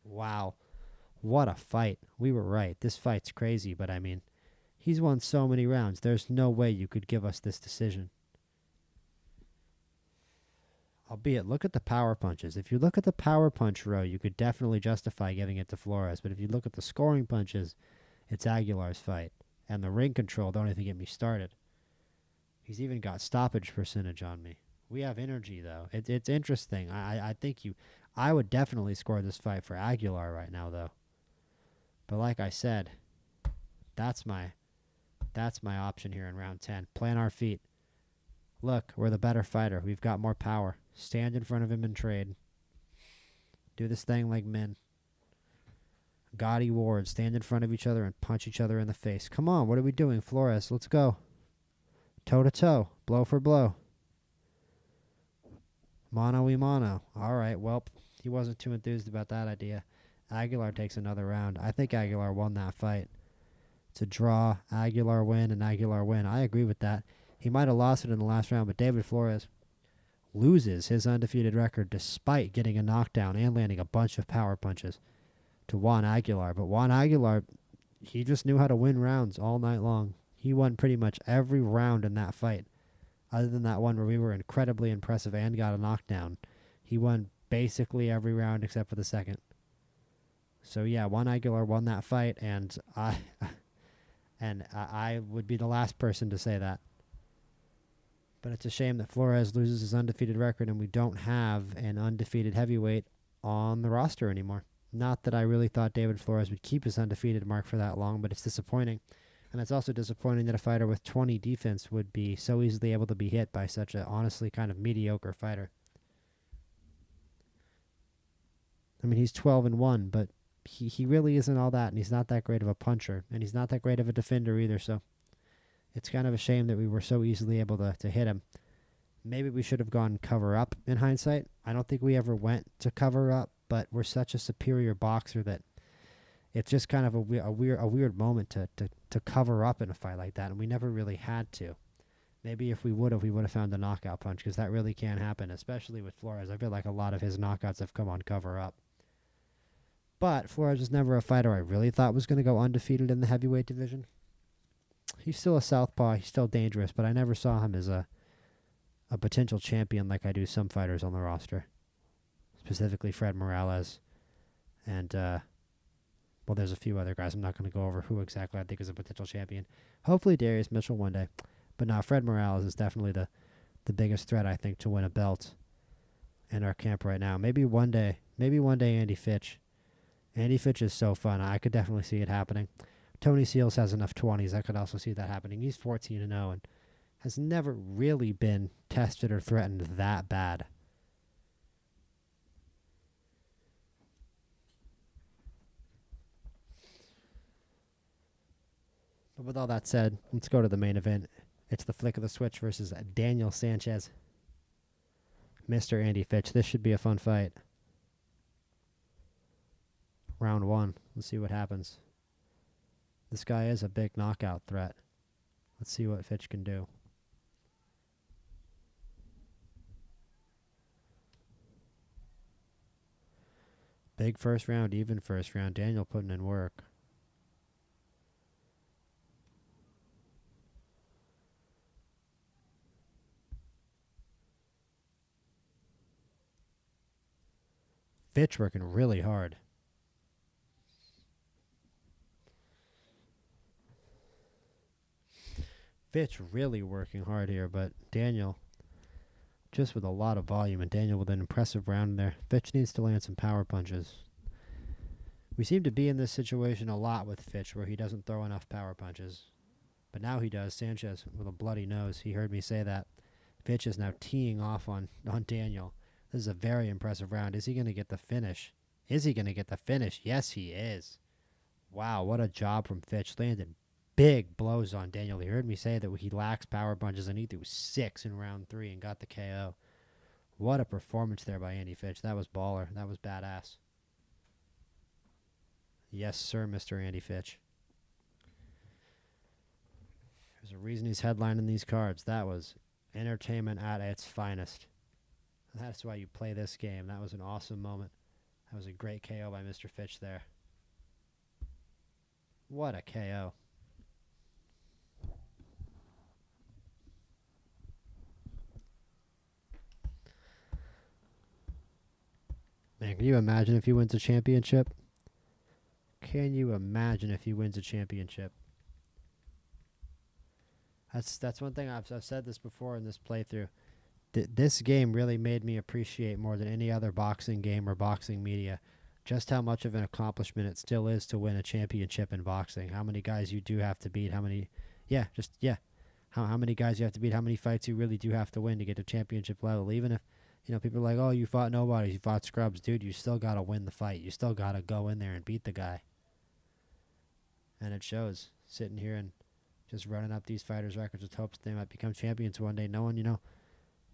Wow. What a fight. We were right. This fight's crazy, but I mean, he's won so many rounds. There's no way you could give us this decision. Albeit, look at the power punches. If you look at the power punch row, you could definitely justify giving it to Flores. But if you look at the scoring punches, it's Aguilar's fight. And the ring control, don't even get me started. He's even got stoppage percentage on me. We have energy, though. It's interesting. I think I would definitely score this fight for Aguilar right now, though. But like I said, that's my option here in round 10. Plant our feet. Look, we're the better fighter. We've got more power. Stand in front of him and trade. Do this thing like men. Gaudy wards. Stand in front of each other and punch each other in the face. Come on, what are we doing, Flores? Let's go. Toe to toe. Blow for blow. Mano y mano. All right, well, he wasn't too enthused about that idea. Aguilar takes another round. I think Aguilar won that fight. It's a draw. Aguilar win and Aguilar win. I agree with that. He might have lost it in the last round, but David Flores loses his undefeated record despite getting a knockdown and landing a bunch of power punches to Juan Aguilar. But Juan Aguilar he just knew how to win rounds all night long. He won pretty much every round in that fight. Other than that one where we were incredibly impressive and got a knockdown, he won basically every round except for the second. So yeah, Juan Aguilar won that fight, and I would be the last person to say that. But it's a shame that Flores loses his undefeated record, and we don't have an undefeated heavyweight on the roster anymore. Not that I really thought David Flores would keep his undefeated mark for that long, but it's disappointing. And it's also disappointing that a fighter with 20 defense would be so easily able to be hit by such a honestly kind of mediocre fighter. I mean, he's 12-1, but he really isn't all that, and he's not that great of a puncher, and he's not that great of a defender either, so it's kind of a shame that we were so easily able to hit him. Maybe we should have gone cover up in hindsight. I don't think we ever went to cover up, but we're such a superior boxer that it's just kind of a weird moment to cover up in a fight like that, and we never really had to. Maybe if we would have found a knockout punch, because that really can happen, especially with Flores. I feel like a lot of his knockouts have come on cover up. But Flores was never a fighter I really thought was going to go undefeated in the heavyweight division. He's still a southpaw. He's still dangerous, but I never saw him as a potential champion like I do some fighters on the roster, specifically Fred Morales. And, well, there's a few other guys. I'm not going to go over who exactly I think is a potential champion. Hopefully Darius Mitchell one day. But now Fred Morales is definitely the biggest threat, I think, to win a belt in our camp right now. Maybe one day Andy Fitch. Andy Fitch is so fun. I could definitely see it happening. Tony Seals has enough 20s. I could also see that happening. He's 14-0 and has never really been tested or threatened that bad. But with all that said, let's go to the main event. It's the Flick of the Switch versus Daniel Sanchez. Mr. Andy Fitch. This should be a fun fight. Round one. Let's see what happens. This guy is a big knockout threat. Let's see what Fitch can do. Big first round, even first round. Daniel putting in work. Fitch working really hard. Fitch really working hard here, but Daniel just with a lot of volume, and Daniel with an impressive round there. Fitch needs to land some power punches. We seem to be in this situation a lot with Fitch where he doesn't throw enough power punches. But now he does. Sanchez with a bloody nose. He heard me say that. Fitch is now teeing off on Daniel. This is a very impressive round. Is he going to get the finish? Is he going to get the finish? Yes, he is. Wow, what a job from Fitch. Landed big blows on Daniel. He heard me say that he lacks power punches, and he threw 6 in round 3 and got the KO. What a performance there by Andy Fitch. That was baller. That was badass. Yes, sir, Mr. Andy Fitch. There's a reason he's headlining these cards. That was entertainment at its finest. That's why you play this game. That was an awesome moment. That was a great KO by Mr. Fitch there. What a KO. Man, can you imagine if he wins a championship? Can you imagine if he wins a championship? That's one thing I've said this before in this playthrough. This game really made me appreciate more than any other boxing game or boxing media just how much of an accomplishment it still is to win a championship in boxing. How many guys you do have to beat, how many guys you have to beat, how many fights you really do have to win to get to championship level. Even if, people are like, oh, you fought nobody, you fought scrubs. Dude, you still got to win the fight. You still got to go in there and beat the guy. And it shows, sitting here and just running up these fighters' records with hopes they might become champions one day, knowing,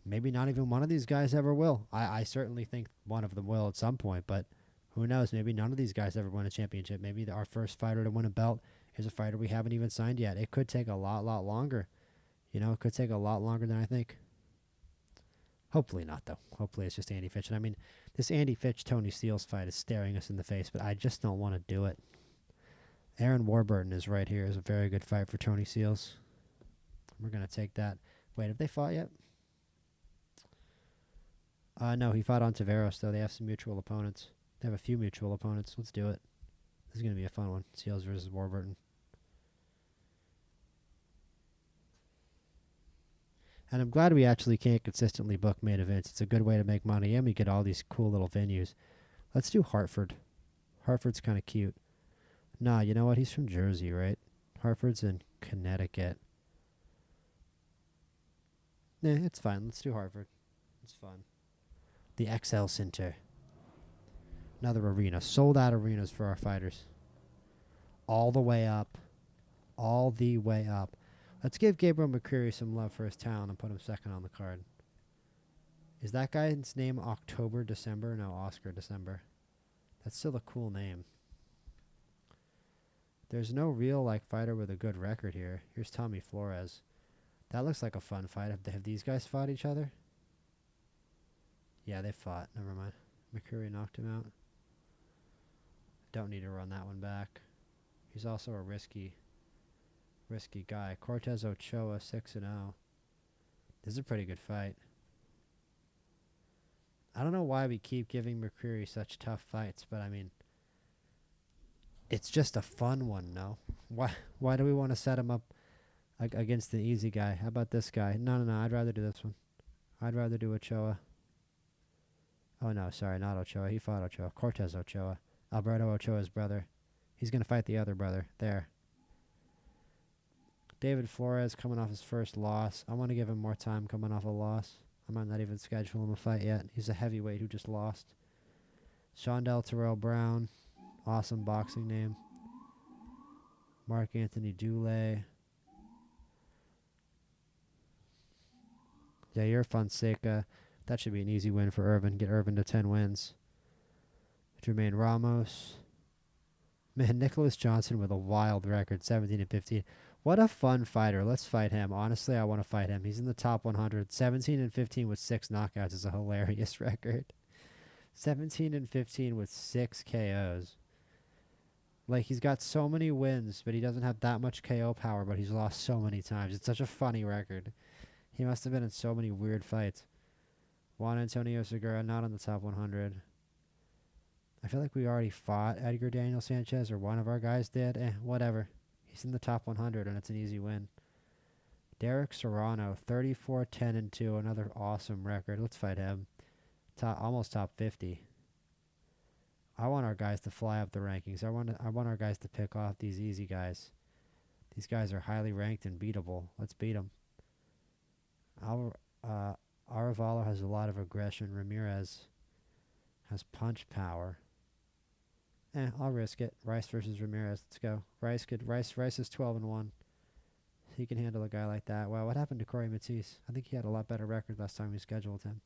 maybe not even one of these guys ever will. I certainly think one of them will at some point, but who knows? Maybe none of these guys ever win a championship. Maybe our first fighter to win a belt is a fighter we haven't even signed yet. It could take a lot longer. It could take a lot longer than I think. Hopefully not, though. Hopefully it's just Andy Fitch. And I mean, this Andy Fitch-Tony Seals fight is staring us in the face, but I just don't want to do it. Aaron Warburton is right here. Is a very good fight for Tony Seals. We're going to take that. Wait, have they fought yet? No, he fought Ontiveros, though. They have some mutual opponents. They have a few mutual opponents. Let's do it. This is going to be a fun one. Seals versus Warburton. And I'm glad we actually can't consistently book main events. It's a good way to make money, and we get all these cool little venues. Let's do Hartford. Hartford's kind of cute. Nah, you know what? He's from Jersey, right? Hartford's in Connecticut. Nah, it's fine. Let's do Hartford. It's fun. The XL Center. Another arena. Sold out arenas for our fighters. All the way up. All the way up. Let's give Gabriel McCreary some love for his talent and put him second on the card. Is that guy's name October December? No, Oscar December. That's still a cool name. There's no real fighter with a good record here. Here's Tommy Flores. That looks like a fun fight. Have these guys fought each other? Yeah, they fought. Never mind. McCreary knocked him out. Don't need to run that one back. He's also a risky guy. Cortez Ochoa, 6-0. This is a pretty good fight. I don't know why we keep giving McCreary such tough fights, but I mean, it's just a fun one, no? Why do we want to set him up against the easy guy? How about this guy? No, I'd rather do this one. I'd rather do Ochoa. Oh, no, sorry, not Ochoa. He fought Ochoa. Cortez Ochoa. Alberto Ochoa's brother. He's going to fight the other brother. There. David Flores coming off his first loss. I want to give him more time coming off a loss. I might not even schedule him a fight yet. He's a heavyweight who just lost. Shondell Terrell Brown. Awesome boxing name. Mark Anthony Dulé. Jair Fonseca. That should be an easy win for Irvin. Get Irvin to 10 wins. Jermaine Ramos. Man, Nicholas Johnson with a wild record, 17-15. What a fun fighter. Let's fight him. Honestly, I want to fight him. He's in the top 100. 17-15 with 6 knockouts is a hilarious record. 17-15 with 6 KOs. He's got so many wins, but he doesn't have that much KO power, but he's lost so many times. It's such a funny record. He must have been in so many weird fights. Juan Antonio Segura, not on the top 100. I feel like we already fought Edgar Daniel Sanchez, or one of our guys did. Whatever. He's in the top 100, and it's an easy win. Derek Serrano, 34-10-2, another awesome record. Let's fight him. Almost top 50. I want our guys to fly up the rankings. I want our guys to pick off these easy guys. These guys are highly ranked and beatable. Let's beat them. Aravalo has a lot of aggression. Ramirez has punch power. I'll risk it. Rice versus Ramirez. Let's go. Rice is 12-1. He can handle a guy like that. Wow, what happened to Corey Matisse? I think he had a lot better record last time we scheduled him.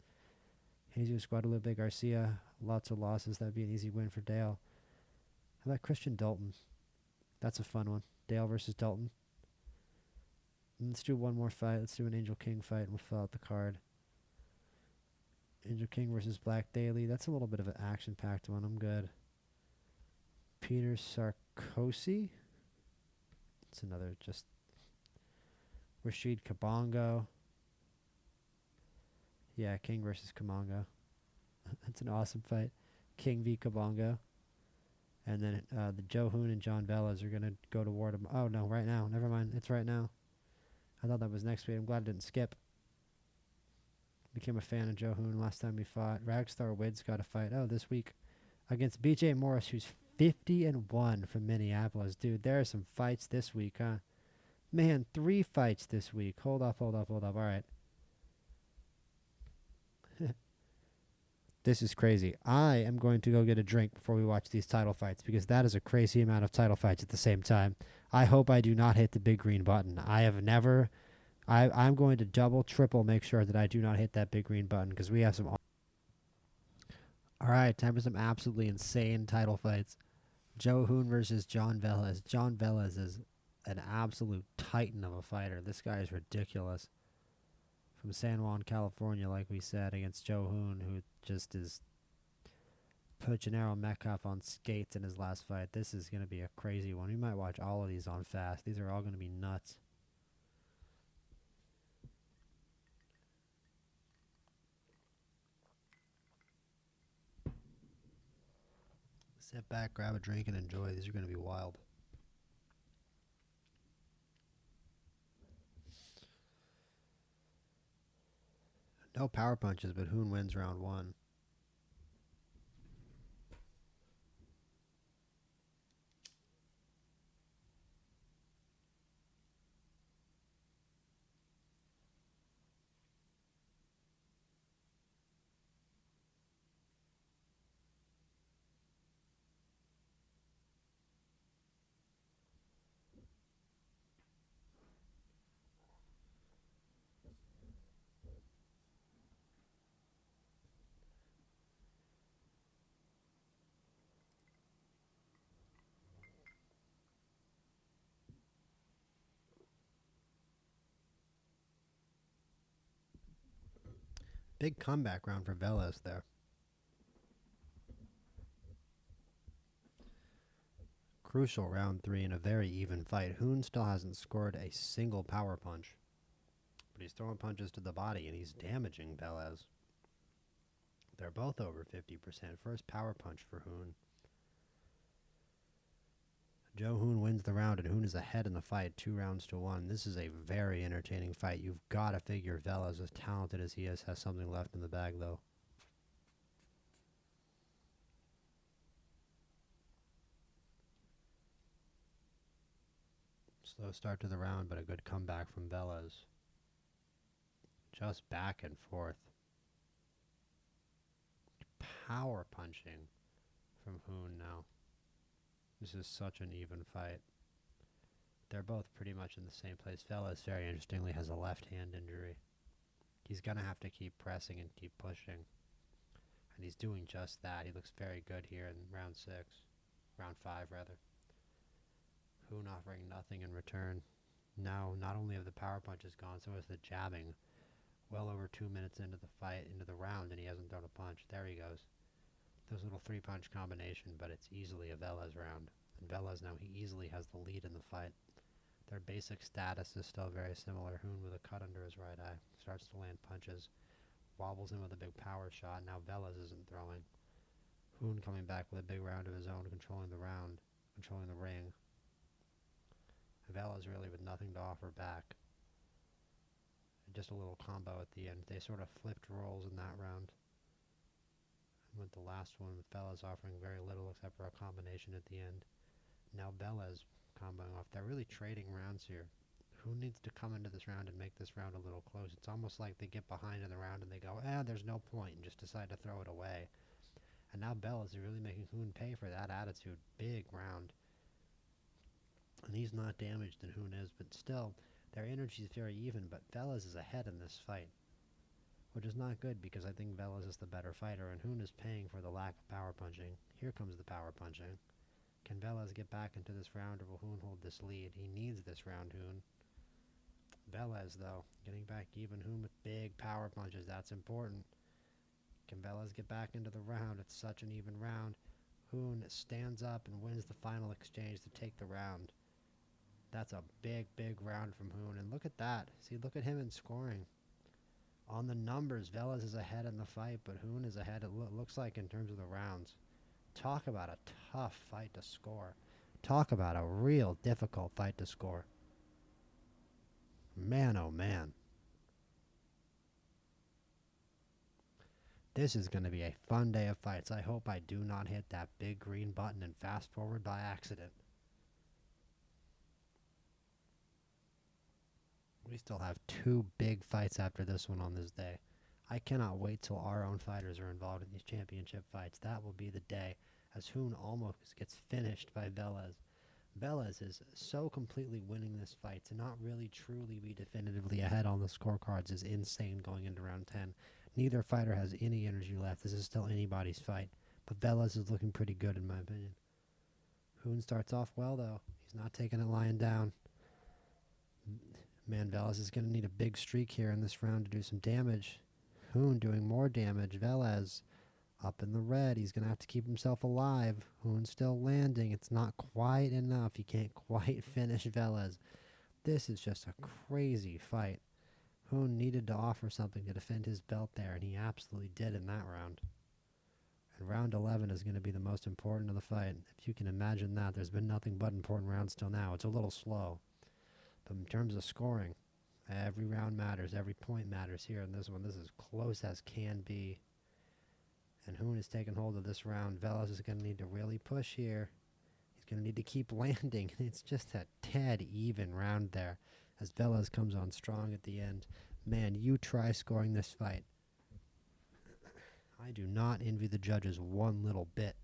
Jesus Guadalupe Garcia, lots of losses. That'd be an easy win for Dale. How about Christian Dalton? That's a fun one. Dale versus Dalton. Let's do one more fight. Let's do an Angel King fight, and we'll fill out the card. Angel King versus Black Daly. That's a little bit of an action-packed one. I'm good. Peter Sarkozy. It's another just... Rashid Kabongo. Yeah, King versus Kabongo. That's an awesome fight. King v. Kabongo. And then the Joe Hoon and John Bellas are going to go to war. Oh, no, right now. Never mind. It's right now. I thought that was next week. I'm glad it didn't skip. Became a fan of Joe Hoon last time we fought. Ragstar Wid's got a fight. Oh, this week. Against BJ Morris, who's 50-1 from Minneapolis. Dude, there are some fights this week, huh? Man, 3 fights this week. Hold up. All right. This is crazy. I am going to go get a drink before we watch these title fights because that is a crazy amount of title fights at the same time. I hope I do not hit the big green button. I'm going to double, triple make sure that I do not hit that big green button because we have some... All right, time for some absolutely insane title fights. Joe Hoon versus John Velez. John Velez is an absolute titan of a fighter. This guy is ridiculous. From San Juan, California, like we said, against Joe Hoon, who just is put Gennaro Metcalf on skates in his last fight. This is going to be a crazy one. We might watch all of these on fast. These are all going to be nuts. Sit back, grab a drink, and enjoy. These are going to be wild. No power punches, but Hoon wins round 1. Big comeback round for Velez there. Crucial round 3 in a very even fight. Hoon still hasn't scored a single power punch. But he's throwing punches to the body, and he's damaging Velez. They're both over 50%. First power punch for Hoon. Joe Hoon wins the round, and Hoon is ahead in the fight, 2-1. This is a very entertaining fight. You've got to figure Velez, as talented as he is, has something left in the bag, though. Slow start to the round, but a good comeback from Velez. Just back and forth. Power punching from Hoon now. This is such an even fight. They're both pretty much in the same place. Velez, very interestingly, has a left hand injury. He's going to have to keep pressing and keep pushing. And he's doing just that. He looks very good here in round 6. Round 5, rather. Hoon offering nothing in return. Now, not only have the power punches gone, so is the jabbing. Well over 2 minutes into the fight, into the round, and he hasn't thrown a punch. There he goes. Those little 3-punch combination, but it's easily a Velez round. And Velez now, he easily has the lead in the fight. Their basic status is still very similar. Hoon with a cut under his right eye. Starts to land punches. Wobbles in with a big power shot. Now Velez isn't throwing. Hoon coming back with a big round of his own, controlling the round. Controlling the ring. Velez really with nothing to offer back. Just a little combo at the end. They sort of flipped roles in that round. With the last one, with Velez offering very little except for a combination at the end. Now Velez comboing off. They're really trading rounds here. Who needs to come into this round and make this round a little close? It's almost like they get behind in the round and they go, there's no point, and just decide to throw it away. And now Velez is really making Hoon pay for that attitude. Big round. And he's not damaged than Hoon is, but still, their energy is very even, but Velez is ahead in this fight. Which is not good because I think Velez is the better fighter, and Hoon is paying for the lack of power punching. Here comes the power punching. Can Velez get back into this round, or will Hoon hold this lead? He needs this round, Hoon. Velez, though, getting back even. Hoon with big power punches. That's important. Can Velez get back into the round? It's such an even round. Hoon stands up and wins the final exchange to take the round. That's a big, big round from Hoon. And look at that. See, look at him in scoring. On the numbers, Velez is ahead in the fight, but Hoon is ahead, it looks like, in terms of the rounds. Talk about a tough fight to score. Talk about a real difficult fight to score. Man, oh man. This is going to be a fun day of fights. I hope I do not hit that big green button and fast forward by accident. We still have 2 big fights after this one on this day. I cannot wait till our own fighters are involved in these championship fights. That will be the day, as Hoon almost gets finished by Velez. Velez is so completely winning this fight. To not really truly be definitively ahead on the scorecards is insane going into round 10. Neither fighter has any energy left. This is still anybody's fight. But Velez is looking pretty good in my opinion. Hoon starts off well, though. He's not taking it lying down. Man, Velez is going to need a big streak here in this round to do some damage. Hoon doing more damage. Velez Up in the red. He's going to have to keep himself alive. Hoon's still landing. It's not quite enough. He can't quite finish Velez. This is just a crazy fight. Hoon needed to offer something to defend his belt there, and he absolutely did in that round. And round 11 is going to be the most important of the fight. If you can imagine that, there's been nothing but important rounds till now. It's a little slow. But in terms of scoring, every round matters. Every point matters here in this one. This is close as can be. And Hoon is taking hold of this round. Velez is going to need to really push here. He's going to need to keep landing. It's just a tad even round there as Velez comes on strong at the end. Man, you try scoring this fight. I do not envy the judges one little bit.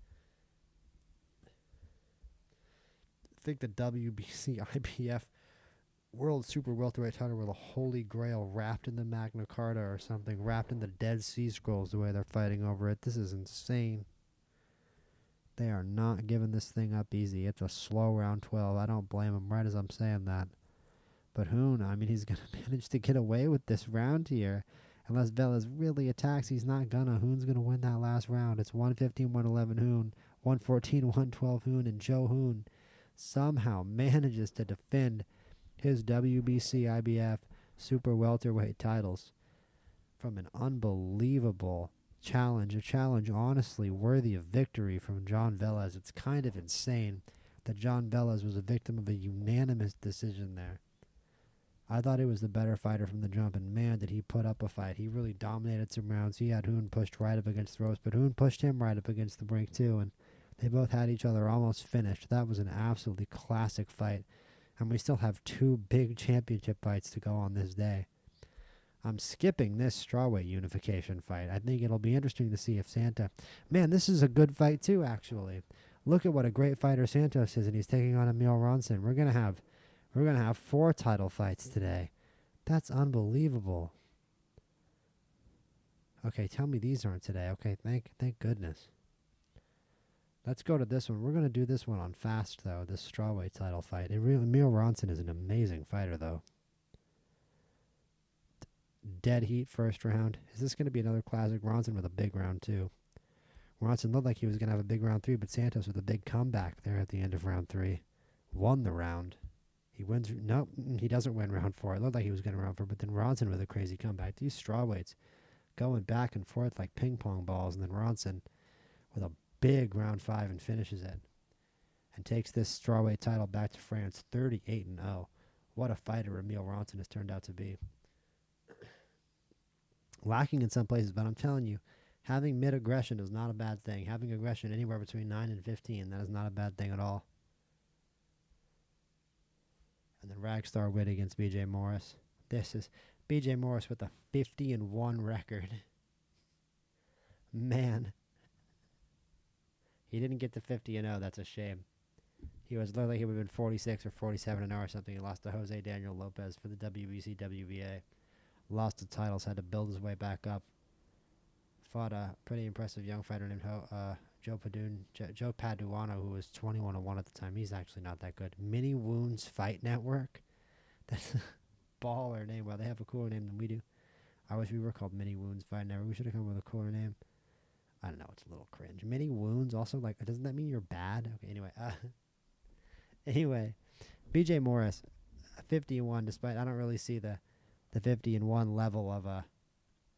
I think the WBC IBF World Super Welterweight title were the holy grail wrapped in the Magna Carta or something, wrapped in the Dead Sea Scrolls the way they're fighting over it. This is insane. They are not giving this thing up easy. It's a slow round 12. I don't blame them right as I'm saying that. But Hoon, I mean, he's going to manage to get away with this round here. Unless Velez really attacks, he's not gonna. Hoon's going to win that last round. It's 115-111 Hoon, 114-112 Hoon, and Joe Hoon somehow manages to defend his WBC IBF Super Welterweight titles from an unbelievable challenge. A challenge honestly worthy of victory from John Velez. It's kind of insane that John Velez was a victim of a unanimous decision there. I thought he was the better fighter from the jump, and man, did he put up a fight. He really dominated some rounds. He had Hoon pushed right up against the ropes, but Hoon pushed him right up against the brink too, and they both had each other almost finished. That was an absolutely classic fight, and we still have 2 big championship fights to go on this day. I'm skipping this strawweight unification fight. I think it'll be interesting to see if Santa... Man, this is a good fight too, actually. Look at what a great fighter Santos is, and he's taking on Emil Ronson. We're gonna have 4 title fights today. That's unbelievable. Okay, tell me these aren't today. Okay, thank goodness. Let's go to this one. We're going to do this one on fast, though, this strawweight title fight. Emil Ronson is an amazing fighter, though. Dead heat first round. Is this going to be another classic? Ronson with a big round 2. Ronson looked like he was going to have a big round 3, but Santos with a big comeback there at the end of round 3. Won the round. He wins. Nope, he doesn't win round 4. It looked like he was going to round 4, but then Ronson with a crazy comeback. These strawweights going back and forth like ping pong balls, and then Ronson with a big round 5 and finishes it and takes this strawweight title back to France 38-0. What a fighter Emil Ronson has turned out to be. Lacking in some places, but I'm telling you, having mid-aggression is not a bad thing. Having aggression anywhere between 9 and 15, that is not a bad thing at all. And then Ragstar Witt against BJ Morris. This is BJ Morris with a 50-1 record. Man. He didn't get to 50-0. That's a shame. He was literally, he would have been 46 or 47-0 or something. He lost to Jose Daniel Lopez for the WBC WBA. Lost the titles, had to build his way back up. Fought a pretty impressive young fighter named Joe Paduano, who was 21-1 at the time. He's actually not that good. Mini Wounds Fight Network. That's a baller name. Well, they have a cooler name than we do. I wish we were called Mini Wounds Fight Network. We should have come up with a cooler name. I don't know. It's a little cringe. Mini Wounds also, like, doesn't that mean you're bad? Okay, anyway. BJ Morris, 50-1, despite I don't really see the 50-1 level of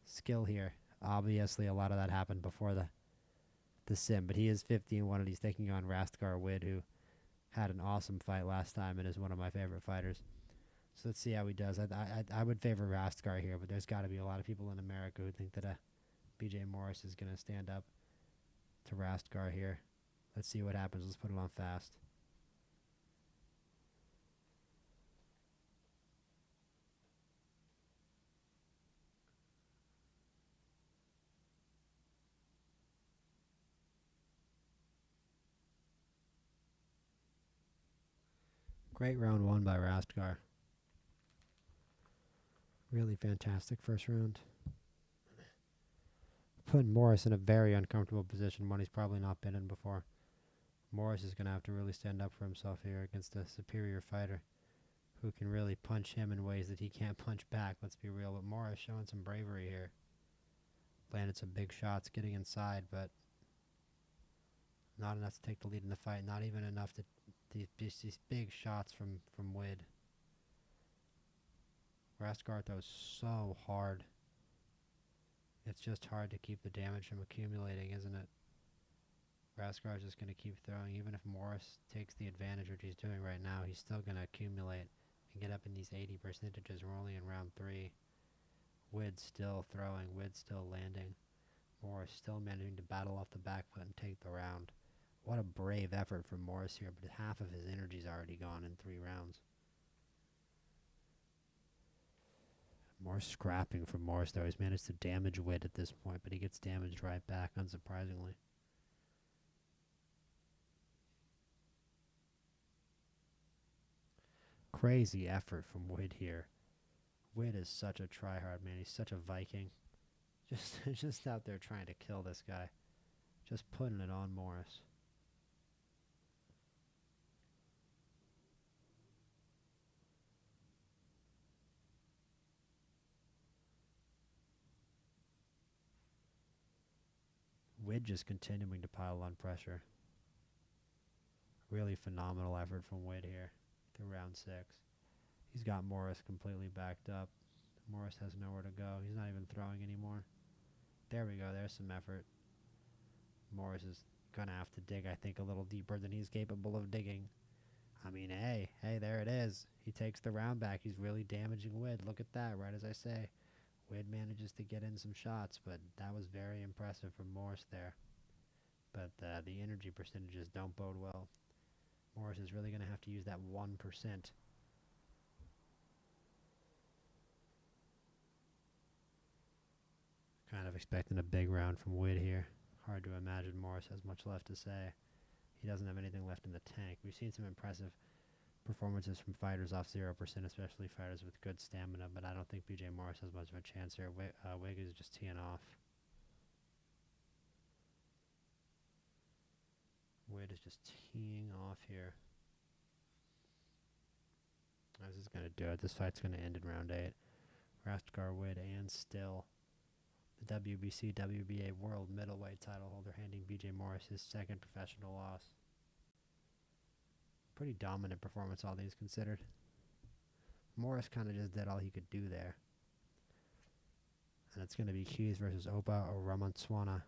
skill here. Obviously, a lot of that happened before the sim, but he is 50-1, and he's taking on Rastgar Witt, who had an awesome fight last time and is one of my favorite fighters. So let's see how he does. I would favor Rastgar here, but there's got to be a lot of people in America who think that BJ Morris is going to stand up to Rastgar here. Let's see what happens. Let's put it on fast. Great round 1 by Rastgar. Really fantastic first round. Putting Morris in a very uncomfortable position, one he's probably not been in before. Morris is going to have to really stand up for himself here against a superior fighter who can really punch him in ways that he can't punch back. Let's be real, but Morris showing some bravery here. Landed some big shots getting inside, but not enough to take the lead in the fight. Not even enough to these big shots from Wid. Rasgard throws so hard. It's just hard to keep the damage from accumulating, isn't it? Rasgard's just going to keep throwing. Even if Morris takes the advantage, which he's doing right now, he's still going to accumulate and get up in these 80 percentages. We're only in round 3. Wid's still throwing. Wid's still landing. Morris still managing to battle off the back foot and take the round. What a brave effort from Morris here, but half of his energy's already gone in 3 rounds. More scrapping from Morris, though. He's managed to damage Wid at this point, but he gets damaged right back, unsurprisingly. Crazy effort from Wid here. Wid is such a tryhard, man. He's such a Viking. Just out there trying to kill this guy. Just putting it on Morris. Wid just continuing to pile on pressure. Really phenomenal effort from Wid here through round 6. He's got Morris completely backed up. Morris has nowhere to go. He's not even throwing anymore. There we go. There's some effort. Morris is going to have to dig, I think, a little deeper than he's capable of digging. I mean, hey, there it is. He takes the round back. He's really damaging Wid. Look at that, right as I say. Wid manages to get in some shots, but that was very impressive from Morris there. But the energy percentages don't bode well. Morris is really going to have to use that 1%. Kind of expecting a big round from Wid here. Hard to imagine Morris has much left to say. He doesn't have anything left in the tank. We've seen some impressive performances from fighters off 0%, especially fighters with good stamina, but I don't think BJ Morris has much of a chance here. Wig is just teeing off. Wid is just teeing off here. This is going to do it. This fight's going to end in round 8. Rastkar, Wid, and Still. The WBC WBA World Middleweight title holder handing BJ Morris his 2nd professional loss. Pretty dominant performance, all these considered. Morris kind of just did all he could do there. And it's going to be Keys versus Opa or Ramanswana,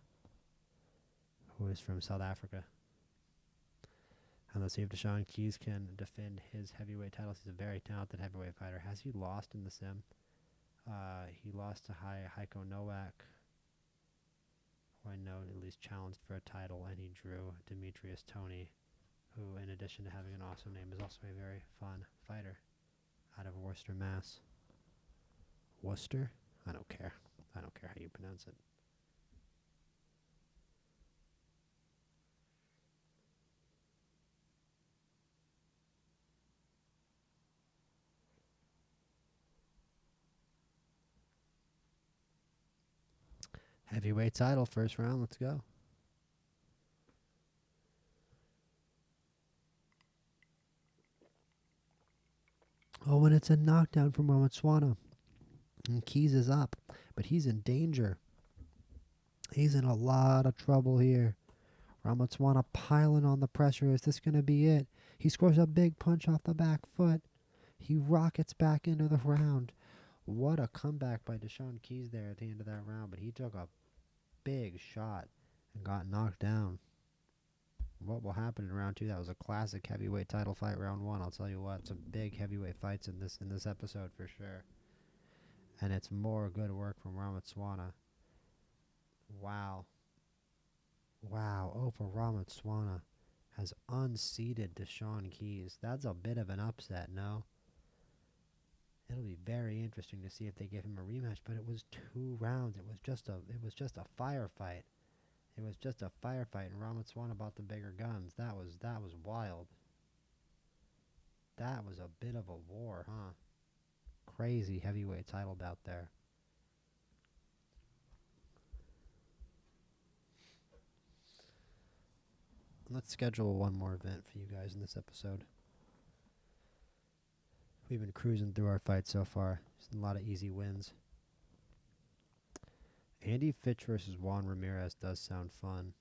who is from South Africa. And let's see if Deshaun Keys can defend his heavyweight titles. He's a very talented heavyweight fighter. Has he lost in the sim? He lost to Heiko Nowak, who I know at least challenged for a title, and he drew Demetrius Toney, who, in addition to having an awesome name, is also a very fun fighter out of Worcester, Mass. Worcester? I don't care. I don't care how you pronounce it. Heavyweight title, first round. Let's go. Oh, and it's a knockdown from Ramanswana. And Keys is up, but he's in danger. He's in a lot of trouble here. Ramanswana piling on the pressure. Is this going to be it? He scores a big punch off the back foot. He rockets back into the round. What a comeback by Deshaun Keys there at the end of that round, but he took a big shot and got knocked down. What will happen in round 2? That was a classic heavyweight title fight, round 1. I'll tell you what, some big heavyweight fights in this episode for sure. And it's more good work from Ramanswana. Wow. Opa Ramanswana has unseated Deshaun Keys. That's a bit of an upset, no? It'll be very interesting to see if they give him a rematch, but it was 2 rounds. It was just a firefight. It was just a firefight, and Ramanswana bought the bigger guns. That was wild. That was a bit of a war, huh? Crazy heavyweight title bout there. Let's schedule one more event for you guys in this episode. We've been cruising through our fights so far. Just a lot of easy wins. Andy Fitch versus Juan Ramirez does sound fun.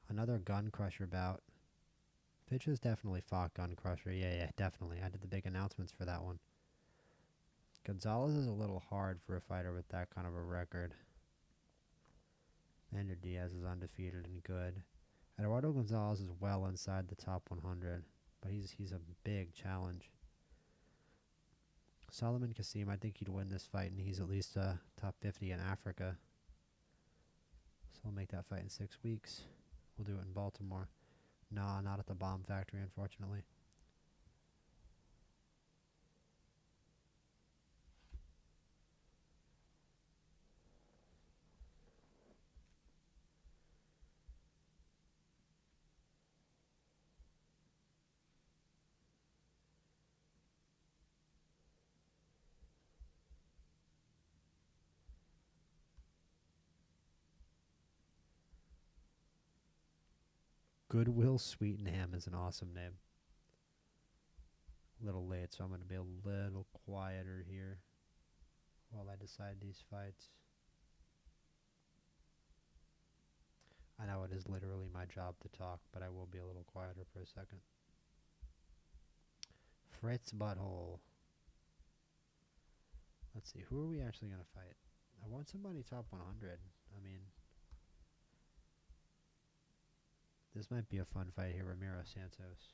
Another gun crusher bout. Fitch has definitely fought gun crusher. Yeah, definitely. I did the big announcements for that one. Gonzalez is a little hard for a fighter with that kind of a record. Ender Diaz is undefeated and good. Eduardo Gonzalez is well inside the top 100, but he's a big challenge. Solomon Kassim, I think he'd win this fight, and he's at least top 50 in Africa. So we'll make that fight in 6 weeks. We'll do it in Baltimore. Nah, not at the Bomb Factory, unfortunately. Goodwill Sweetenham is an awesome name. A little late, so I'm going to be a little quieter here while I decide these fights. I know it is literally my job to talk, but I will be a little quieter for a second. Fritz Butthole. Let's see, who are we actually going to fight? I want somebody top 100. I mean, this might be a fun fight here. Ramirez Santos.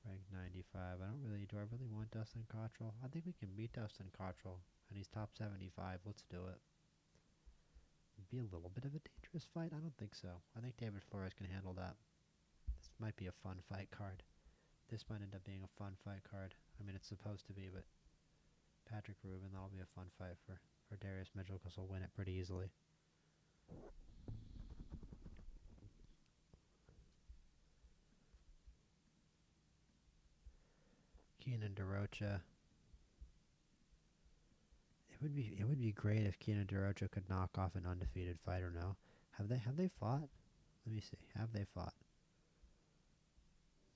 Ranked 95. Do I really want Dustin Cottrell? I think we can beat Dustin Cottrell, and he's top 75. Let's do it. It'd be a little bit of a dangerous fight? I don't think so. I think David Flores can handle that. This might be a fun fight card. This might end up being a fun fight card. I mean, it's supposed to be, but Patrick Rubin, that'll be a fun fight for Darius Mitchell because he'll win it pretty easily. Keenan DeRocha. It would be great if Keenan DeRocha could knock off an undefeated fighter now. Have they fought? Let me see. Have they fought?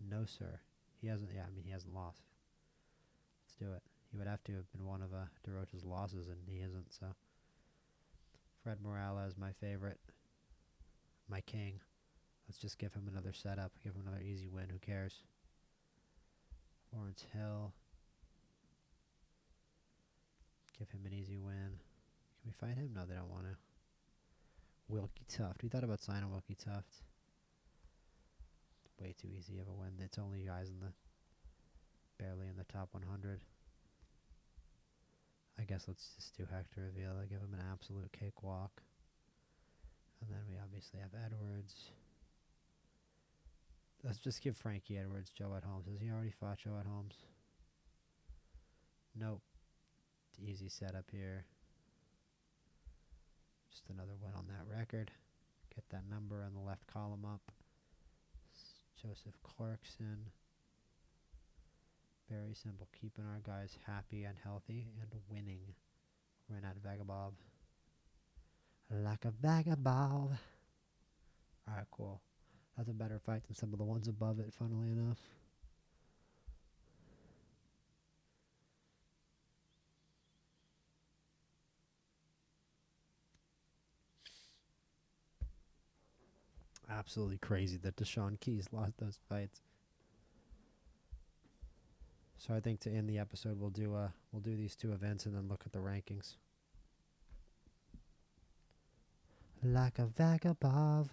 No, sir. He hasn't. Yeah, I mean he hasn't lost. Let's do it. He would have to have been one of DeRocha's losses, and he isn't. So Fred Morales, my favorite, my king. Let's just give him another setup. Give him another easy win. Who cares? Lawrence Hill. Give him an easy win. Can we fight him? No, they don't want to. Wilkie Tuft. We thought about signing Wilkie Tuft. Way too easy of a win. It's only guys barely in the top 100. I guess let's just do Hector Avila. Give him an absolute cakewalk. And then we obviously have Edwards. Let's just give Frankie Edwards Joe at Holmes. Has he already fought Joe at Holmes? Nope. Easy setup here. Just another win on that record. Get that number on the left column up. Joseph Clarkson. Very simple. Keeping our guys happy and healthy and winning. Renat Vagabov. Like a vagabond. Alright, cool. That's a better fight than some of the ones above it, funnily enough. Absolutely crazy that Deshaun Keys lost those fights. So I think to end the episode, we'll do these two events and then look at the rankings. Like a vagabond.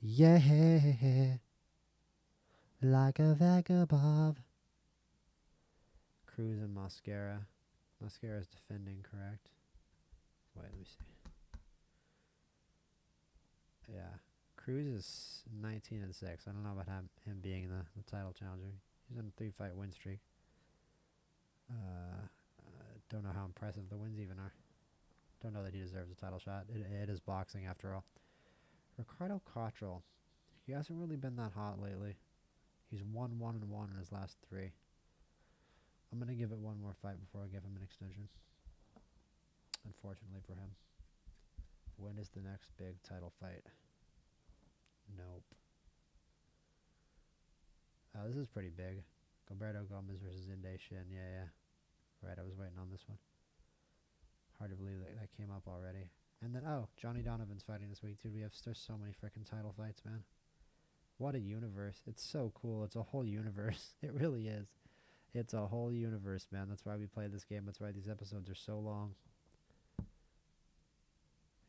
Yeah. Like a vagabond. Cruz and Mascara. Mascara's defending, correct? Wait, let me see. Yeah. Cruz is 19 and 6. I don't know about him being the title challenger. He's on a 3-fight win streak. Don't know how impressive the wins even are. Don't know that he deserves a title shot. It is boxing after all. Ricardo Cottrell. He hasn't really been that hot lately. He's won 1-1 in his last 3. I'm going to give it one more fight before I give him an extension. Unfortunately for him. When is the next big title fight? Nope. Oh, this is pretty big. Gilberto Gomez versus Inde Shin. Yeah. Right, I was waiting on this one. Hard to believe that came up already. And then, oh, Johnny Donovan's fighting this week, too. There's so many freaking title fights, man. What a universe. It's so cool. It's a whole universe. It really is. It's a whole universe, man. That's why we play this game. That's why these episodes are so long.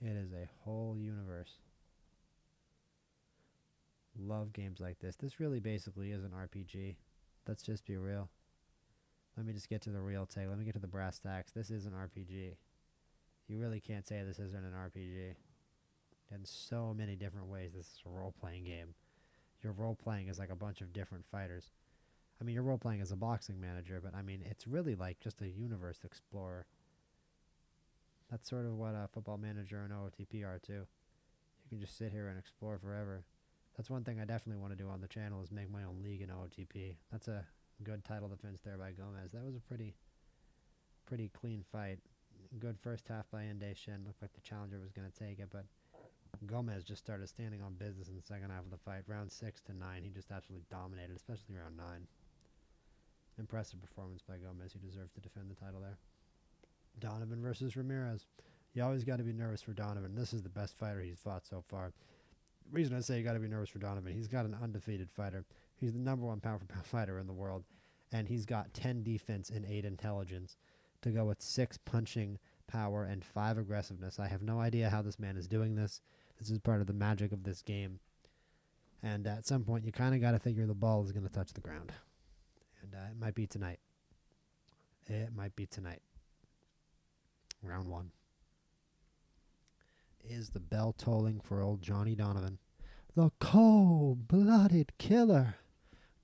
It is a whole universe. Love games like this. This really basically is an RPG. Let's just be real. Let me just get to the real take. Let me get to the brass tacks. This is an RPG. You really can't say this isn't an RPG. In so many different ways, this is a role-playing game. Your role-playing is like a bunch of different fighters. I mean, you're role-playing as a boxing manager, but I mean, it's really like just a universe explorer. That's sort of what a football manager and OOTP are, too. You can just sit here and explore forever. That's one thing I definitely want to do on the channel is make my own league in OOTP. That's a good title defense there by Gomez. That was a pretty clean fight. Good first half by Inde Shin. Looked like the challenger was going to take it, but Gomez just started standing on business in the second half of the fight. Round 6 to 9, he just absolutely dominated, especially round 9. Impressive performance by Gomez. He deserves to defend the title there. Donovan versus Ramirez. You always got to be nervous for Donovan. This is the best fighter he's fought so far. The reason I say you got to be nervous for Donovan, he's got an undefeated fighter. He's the #1 pound-for-pound fighter in the world, and he's got 10 defense and 8 intelligence to go with 6 punching power and 5 aggressiveness. I have no idea how this man is doing this. This is part of the magic of this game. And at some point, you kind of got to figure the ball is going to touch the ground. And it might be tonight. It might be tonight. Round 1. Is the bell tolling for old Johnny Donovan? The cold-blooded killer,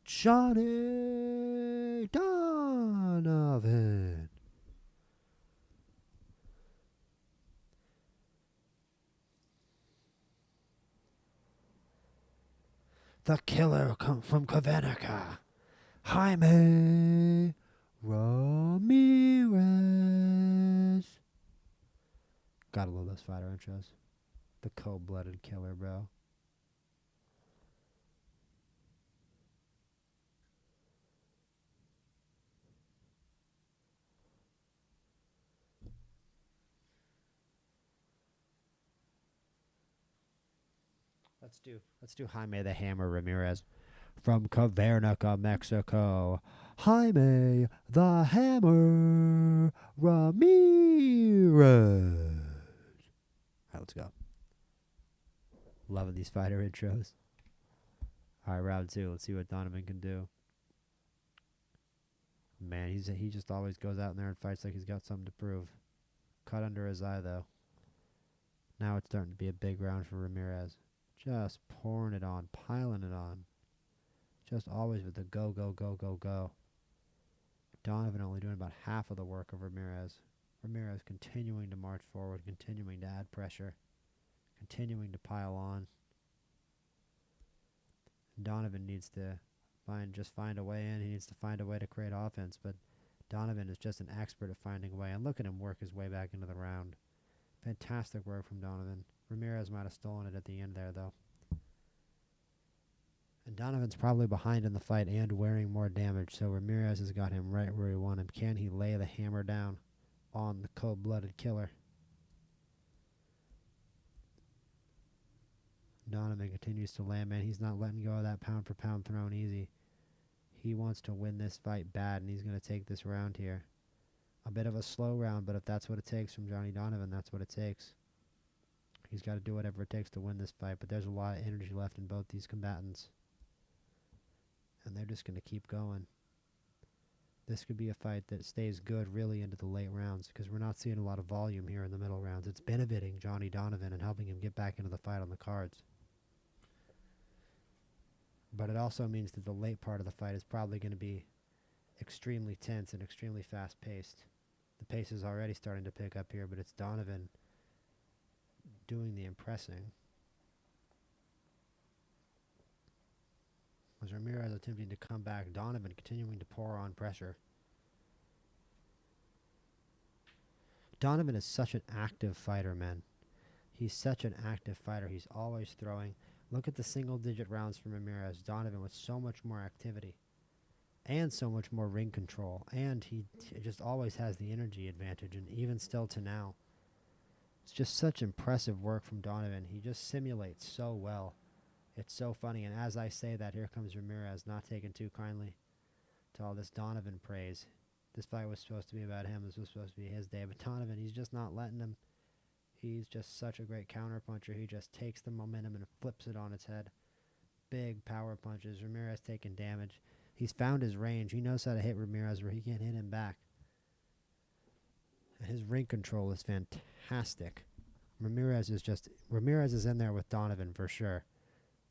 Johnny Donovan. The killer come from Kavanica, Jaime Ramirez. Gotta love those fighter intros. The cold-blooded killer, bro. Let's do Jaime the Hammer Ramirez from Cuernavaca, Mexico. Jaime the Hammer Ramirez. All right, let's go. Loving these fighter intros. All right, round 2. Let's see what Donovan can do. Man, he just always goes out in there and fights like he's got something to prove. Cut under his eye, though. Now it's starting to be a big round for Ramirez. Just pouring it on, piling it on. Just always with the go, go, go, go, go. Donovan only doing about half of the work of Ramirez. Ramirez continuing to march forward, continuing to add pressure, continuing to pile on. Donovan needs to find a way in. He needs to find a way to create offense, but Donovan is just an expert at finding a way. And look at him work his way back into the round. Fantastic work from Donovan. Ramirez might have stolen it at the end there, though. And Donovan's probably behind in the fight and wearing more damage, so Ramirez has got him right where he wanted him. Can he lay the hammer down on the cold-blooded killer? Donovan continues to land, man. He's not letting go of that pound-for-pound throne easy. He wants to win this fight bad, and he's going to take this round here. A bit of a slow round, but if that's what it takes from Johnny Donovan, that's what it takes. He's got to do whatever it takes to win this fight, but there's a lot of energy left in both these combatants. And they're just going to keep going. This could be a fight that stays good really into the late rounds because we're not seeing a lot of volume here in the middle rounds. It's benefiting Johnny Donovan and helping him get back into the fight on the cards. But it also means that the late part of the fight is probably going to be extremely tense and extremely fast-paced. The pace is already starting to pick up here, but it's Donovan doing the impressing. As Ramirez attempting to come back, Donovan continuing to pour on pressure. Donovan is such an active fighter, man. He's such an active fighter. He's always throwing. Look at the single-digit rounds from Ramirez. Donovan with so much more activity. and so much more ring control. And he just always has the energy advantage, and even still to now. It's just such impressive work from Donovan. He just simulates so well. It's so funny. And as I say that, here comes Ramirez, not taking too kindly to all this Donovan praise. This fight was supposed to be about him. This was supposed to be his day. But Donovan, he's just not letting him. He's just such a great counterpuncher. He just takes the momentum and flips it on its head. Big power punches. Ramirez taking damage. He's found his range. He knows how to hit Ramirez where he can't hit him back. And his ring control is fantastic. Ramirez is in there with Donovan for sure.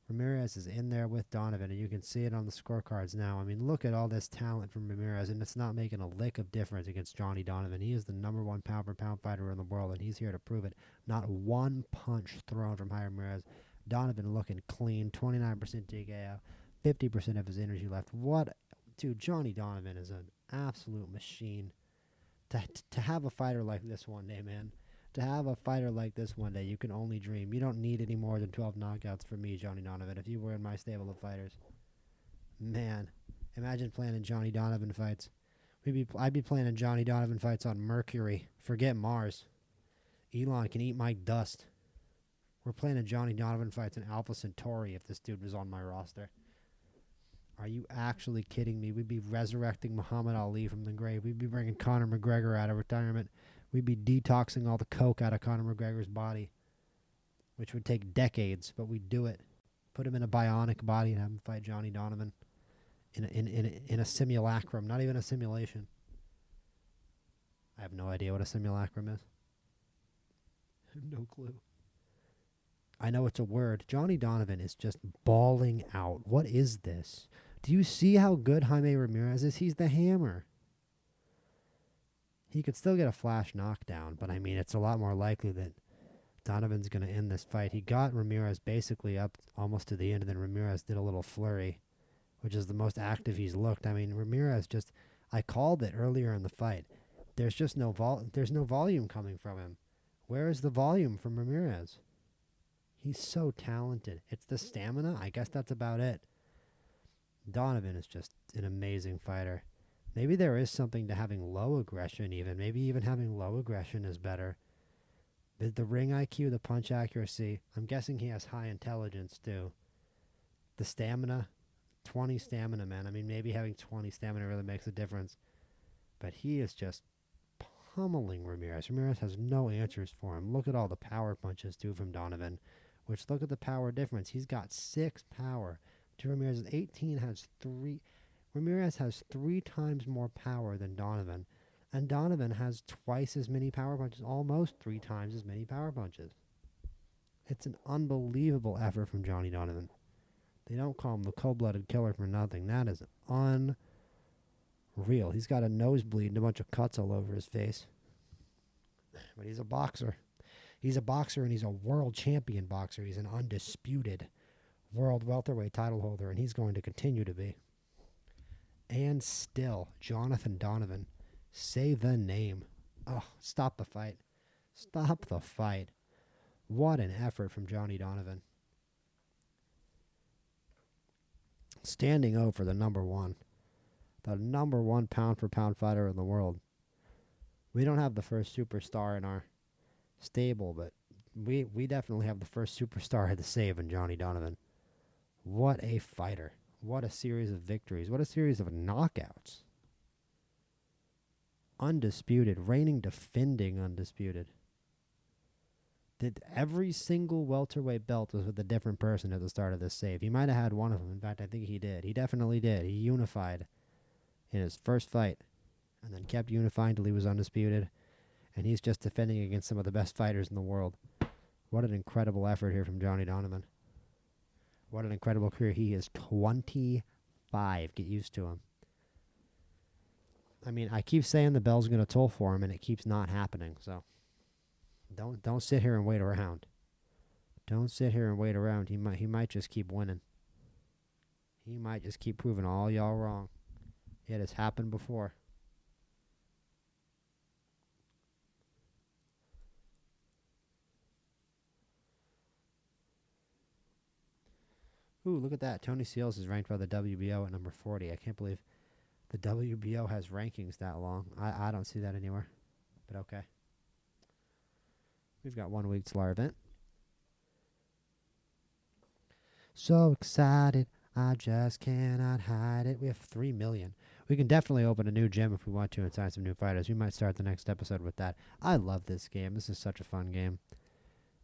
Ramirez is in there with Donovan, and you can see it on the scorecards now. I mean, look at all this talent from Ramirez, and it's not making a lick of difference against Johnny Donovan. He is the #1 pound-for-pound fighter in the world, and he's here to prove it. Not one punch thrown from Ramirez. Donovan looking clean, 29% TKO, 50% of his energy left. Dude, Johnny Donovan is an absolute machine. To have a fighter like this one day, man. To have a fighter like this one day, you can only dream. You don't need any more than 12 knockouts for me, Johnny Donovan, if you were in my stable of fighters. Man, imagine playing in Johnny Donovan fights. I'd be playing in Johnny Donovan fights on Mercury. Forget Mars. Elon can eat my dust. We're playing in Johnny Donovan fights in Alpha Centauri if this dude was on my roster. Are you actually kidding me? We'd be resurrecting Muhammad Ali from the grave. We'd be bringing Conor McGregor out of retirement. We'd be detoxing all the coke out of Conor McGregor's body, which would take decades, but we'd do it. Put him in a bionic body and have him fight Johnny Donovan in a simulacrum, not even a simulation. I have no idea what a simulacrum is. I have no clue. I know it's a word. Johnny Donovan is just bawling out. What is this? Do you see how good Jaime Ramirez is? He's the hammer. He could still get a flash knockdown, but I mean, it's a lot more likely that Donovan's going to end this fight. He got Ramirez basically up almost to the end, and then Ramirez did a little flurry, which is the most active he's looked. I mean, Ramirez just, I called it earlier in the fight. There's just no volume coming from him. Where is the volume from Ramirez? He's so talented. It's the stamina. I guess that's about it. Donovan is just an amazing fighter. Maybe there is something to having low aggression even. Maybe even having low aggression is better. The ring IQ, the punch accuracy. I'm guessing he has high intelligence too. The stamina, 20 stamina, man. I mean, maybe having 20 stamina really makes a difference. But he is just pummeling Ramirez. Ramirez has no answers for him. Look at all the power punches too from Donovan. Which, look at the power difference. He's got 6 power. To Ramirez's 18 has 3. Ramirez has 3 times more power than Donovan. And Donovan has twice as many power punches. Almost 3 times as many power punches. It's an unbelievable effort from Johnny Donovan. They don't call him the cold-blooded killer for nothing. That is unreal. He's got a nosebleed and a bunch of cuts all over his face. But he's a boxer. He's a boxer, and he's a world champion boxer. He's an undisputed world welterweight title holder, and he's going to continue to be. And still, Jonathan Donovan, say the name. Oh, stop the fight. Stop the fight. What an effort from Johnny Donovan. Standing O for the #1. The #1 pound-for-pound fighter in the world. We don't have the first superstar in our stable, but we definitely have the first superstar at the save in Johnny Donovan. What a fighter. What a series of victories. What a series of knockouts. Undisputed. Reigning, defending undisputed. Every single welterweight belt was with a different person at the start of this save. He might have had one of them. In fact, I think he did. He definitely did. He unified in his first fight and then kept unifying till he was undisputed. And he's just defending against some of the best fighters in the world. What an incredible effort here from Johnny Donovan. What an incredible career. He is 25. Get used to him. I mean, I keep saying the bell's going to toll for him, and it keeps not happening. So don't sit here and wait around. Don't sit here and wait around. He might just keep winning. He might just keep proving all y'all wrong. It has happened before. Ooh, look at that. Tony Seals is ranked by the WBO at number 40. I can't believe The WBO has rankings that long. I don't see that anywhere. But okay. We've got 1 week till our event. So excited. I just cannot hide it. We have 3 million. We can definitely open a new gym if we want to and sign some new fighters. We might start the next episode with that. I love this game. This is such a fun game.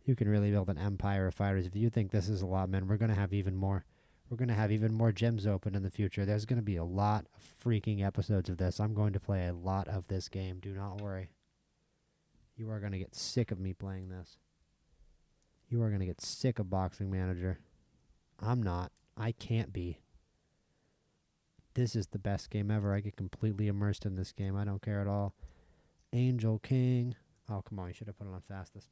You can really build an empire of fighters. If you think this is a lot, man, we're going to have even more. We're going to have even more gyms open in the future. There's going to be a lot of freaking episodes of this. I'm going to play a lot of this game. Do not worry. You are going to get sick of me playing this. You are going to get sick of Boxing Manager. I'm not. I can't be. This is the best game ever. I get completely immersed in this game. I don't care at all. Angel King. Oh, come on. You should have put it on fastest.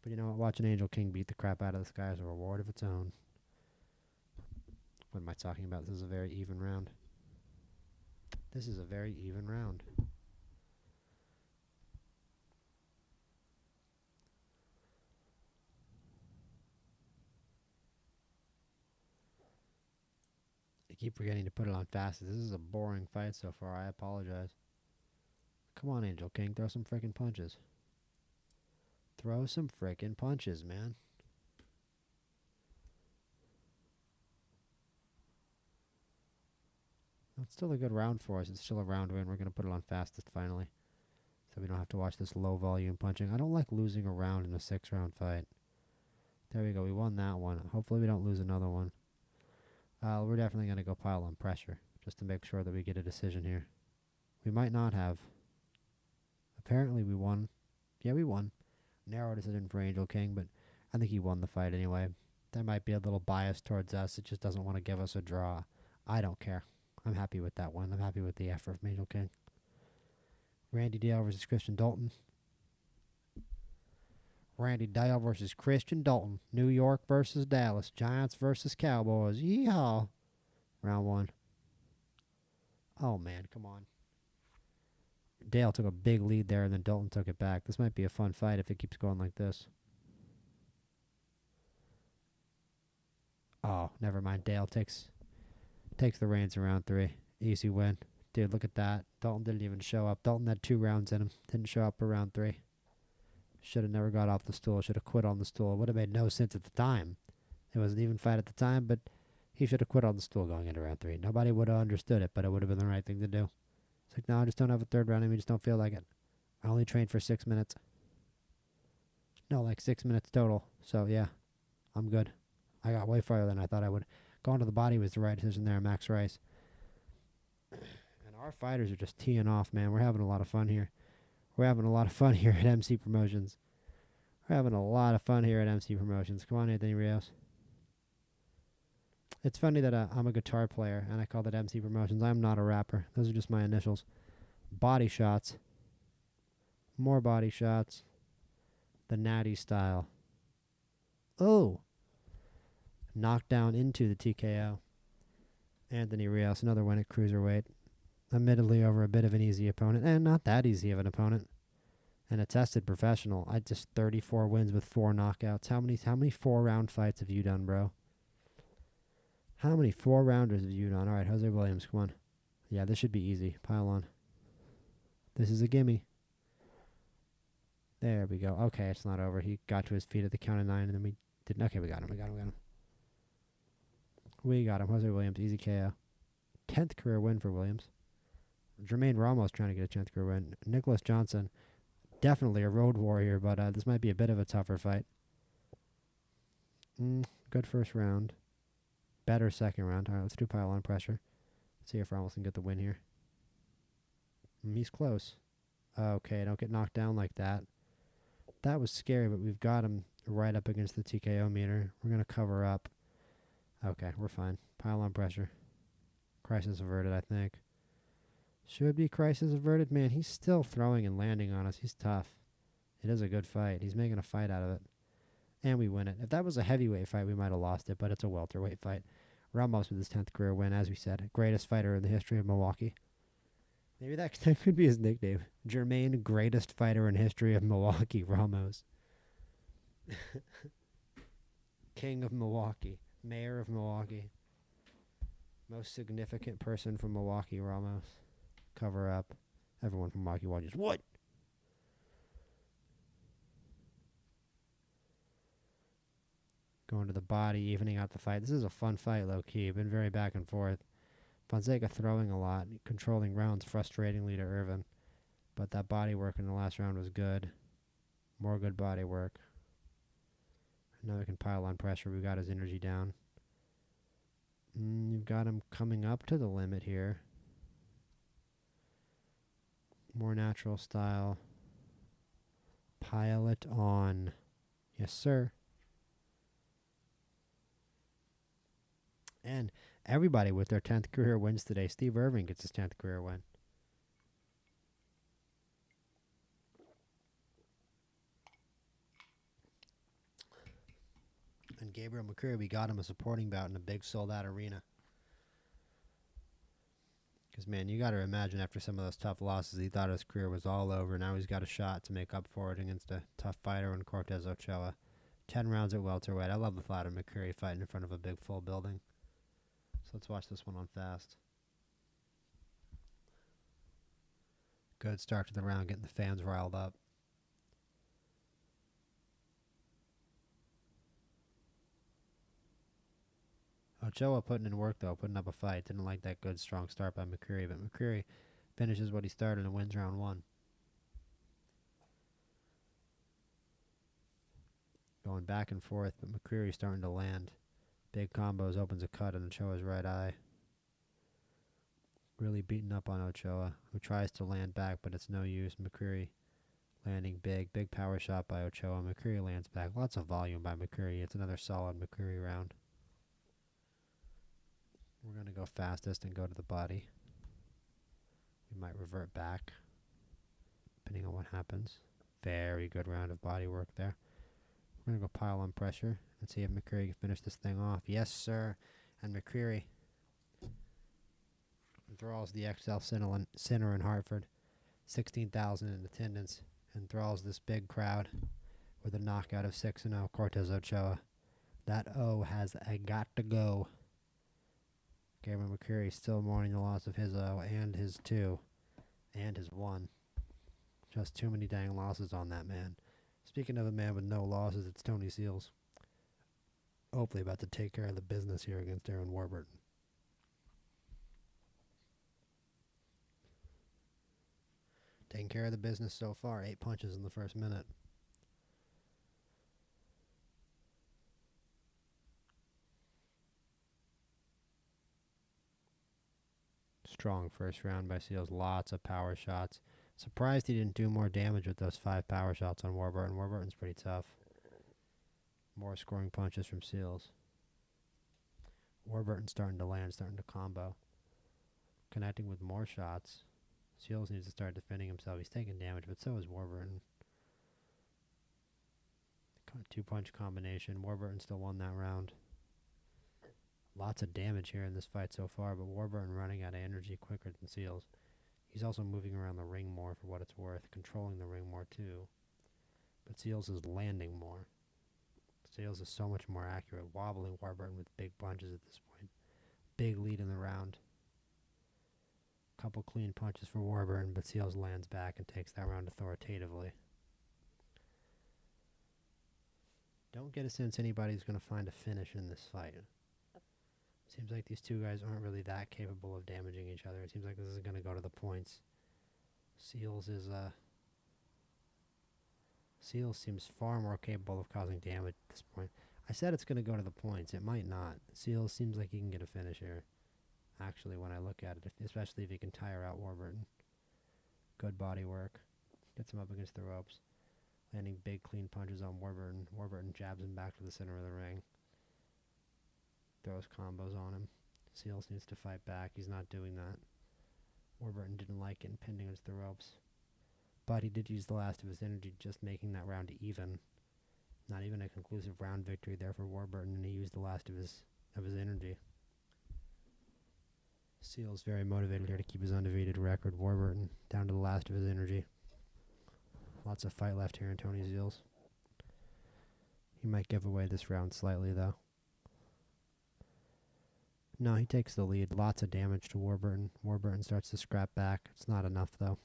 But you know what? Watching Angel King beat the crap out of this guy is a reward of its own. What am I talking about? This is a very even round. This is a very even round. I keep forgetting to put it on fastest. This is a boring fight so far. I apologize. Come on, Angel King. Throw some freaking punches. Throw some freaking punches, man. It's still a good round for us. It's still a round win. We're going to put it on fastest finally. So we don't have to watch this low volume punching. I don't like losing a round in a 6-round fight. There we go. We won that one. Hopefully we don't lose another one. We're definitely going to go pile on pressure just to make sure that we get a decision here. We might not have. Apparently we won. Yeah, we won. Narrow decision for Angel King, but I think he won the fight anyway. There might be a little bias towards us. It just doesn't want to give us a draw. I don't care. I'm happy with that one. I'm happy with the effort from Angel King. Randy Dale versus Christian Dalton. Randy Dale versus Christian Dalton. New York versus Dallas. Giants versus Cowboys. Yeehaw. Round 1. Oh, man. Come on. Dale took a big lead there, and then Dalton took it back. This might be a fun fight if it keeps going like this. Oh, never mind. Dale takes the reins in round 3. Easy win. Dude, look at that. Dalton didn't even show up. Dalton had 2 rounds in him. Didn't show up for round 3. Should have never got off the stool. Should have quit on the stool. It would have made no sense at the time. It was an even fight at the time, but he should have quit on the stool going into round 3. Nobody would have understood it, but it would have been the right thing to do. It's like, no, I just don't have a 3rd round. I just don't feel like it. I only trained for 6 minutes. No, like 6 minutes total. So, yeah, I'm good. I got way farther than I thought I would. Going to the body was the right decision there, Max Rice. And our fighters are just teeing off, man. We're having a lot of fun here. We're having a lot of fun here at MC Promotions. We're having a lot of fun here at MC Promotions. Come on, Anthony Rios. It's funny that I'm a guitar player, and I call it MC Promotions. I'm not a rapper. Those are just my initials. Body shots. More body shots. The natty style. Oh. Knocked down into the TKO. Anthony Rios, another win at cruiserweight. Admittedly over a bit of an easy opponent, and not that easy of an opponent. And a tested professional. I just 34 wins with 4 knockouts. How many 4-round fights have you done, bro? How many 4-rounders have you done? All right, Jose Williams, come on. Yeah, this should be easy. Pile on. This is a gimme. There we go. Okay, it's not over. He got to his feet at the count of 9, and then we didn't. Okay, we got him. We got him. We got him. Jose Williams, easy KO. 10th career win for Williams. Jermaine Ramos trying to get a 10th career win. Nicholas Johnson, definitely a road warrior, but this might be a bit of a tougher fight. Good first round. Better second round. All right, let's do pile on pressure. See if Ramos can get the win here. He's close. Okay, don't get knocked down like that. That was scary, but we've got him right up against the TKO meter. We're going to cover up. Okay, we're fine. Pile on pressure. Crisis averted, I think. Should be crisis averted. Man, he's still throwing and landing on us. He's tough. It is a good fight. He's making a fight out of it. And we win it. If that was a heavyweight fight, we might have lost it, but it's a welterweight fight. Ramos with his 10th career win, as we said. Greatest fighter in the history of Milwaukee. Maybe that could be his nickname. Jermaine, greatest fighter in history of Milwaukee, Ramos. King of Milwaukee. Mayor of Milwaukee. Most significant person from Milwaukee, Ramos. Cover up. Everyone from Milwaukee watches. What? Going to the body, evening out the fight. This is a fun fight, low-key. Been very back and forth. Fonseca throwing a lot, controlling rounds frustratingly to Irvin. But that body work in the last round was good. More good body work. Now we can pile on pressure. We got his energy down. You've got him coming up to the limit here. More natural style. Pile it on. Yes, sir. And everybody with their 10th career wins today. Steve Irving gets his 10th career win. And Gabriel McCreary, we got him a supporting bout in a big sold-out arena. Because, man, you got to imagine after some of those tough losses, he thought his career was all over. Now he's got a shot to make up for it against a tough fighter in Cortez Ochoa. 10 rounds at welterweight. I love the thought of McCreary fighting in front of a big full building. So let's watch this one on fast. Good start to the round, getting the fans riled up. Ochoa putting in work, though, putting up a fight. Didn't like that good, strong start by McCreary, but McCreary finishes what he started and wins round 1. Going back and forth, but McCreary starting to land. Big combos, opens a cut on Ochoa's right eye. Really beating up on Ochoa, who tries to land back, but it's no use. McCreary landing big. Big power shot by Ochoa. McCreary lands back. Lots of volume by McCreary. It's another solid McCreary round. We're going to go fastest and go to the body. We might revert back, depending on what happens. Very good round of body work there. We're going to go pile on pressure and see if McCreary can finish this thing off. Yes, sir. And McCreary enthralls the XL Center in Hartford. 16,000 in attendance. Enthralls this big crowd with a knockout of 6-0 Cortez Ochoa. That O has a got to go. Gabriel McCreary still mourning the loss of his O and his 2 and his 1. Just too many dang losses on that man. Speaking of a man with no losses, it's Tony Seals. Hopefully about to take care of the business here against Aaron Warburton. Taking care of the business so far. 8 punches in the first minute. Strong first round by Seals. Lots of power shots. Surprised he didn't do more damage with those 5 power shots on Warburton. Warburton's pretty tough. More scoring punches from Seals. Warburton starting to land, starting to combo. Connecting with more shots. Seals needs to start defending himself. He's taking damage, but so is Warburton. 2-punch combination. Warburton still won that round. Lots of damage here in this fight so far, but Warburton running out of energy quicker than Seals. He's also moving around the ring more for what it's worth, controlling the ring more too. But Seals is landing more. Seals is so much more accurate, wobbling Warburton with big punches at this point. Big lead in the round. Couple clean punches for Warburton, but Seals lands back and takes that round authoritatively. Don't get a sense anybody's going to find a finish in this fight. Seems like these two guys aren't really that capable of damaging each other. It seems like this is going to go to the points. Seals seems far more capable of causing damage at this point. I said it's going to go to the points. It might not. Seals seems like he can get a finish here. Actually, when I look at it, especially if he can tire out Warburton. Good body work. Gets him up against the ropes. Landing big, clean punches on Warburton. Warburton jabs him back to the center of the ring. Throws combos on him. Seals needs to fight back. He's not doing that. Warburton didn't like getting pinned against the ropes. But he did use the last of his energy, just making that round even. Not even a conclusive round victory there for Warburton, and he used the last of his energy. Seals very motivated here to keep his undefeated record. Warburton down to the last of his energy. Lots of fight left here in Tony Seals. He might give away this round slightly, though. No, he takes the lead. Lots of damage to Warburton. Warburton starts to scrap back. It's not enough, though.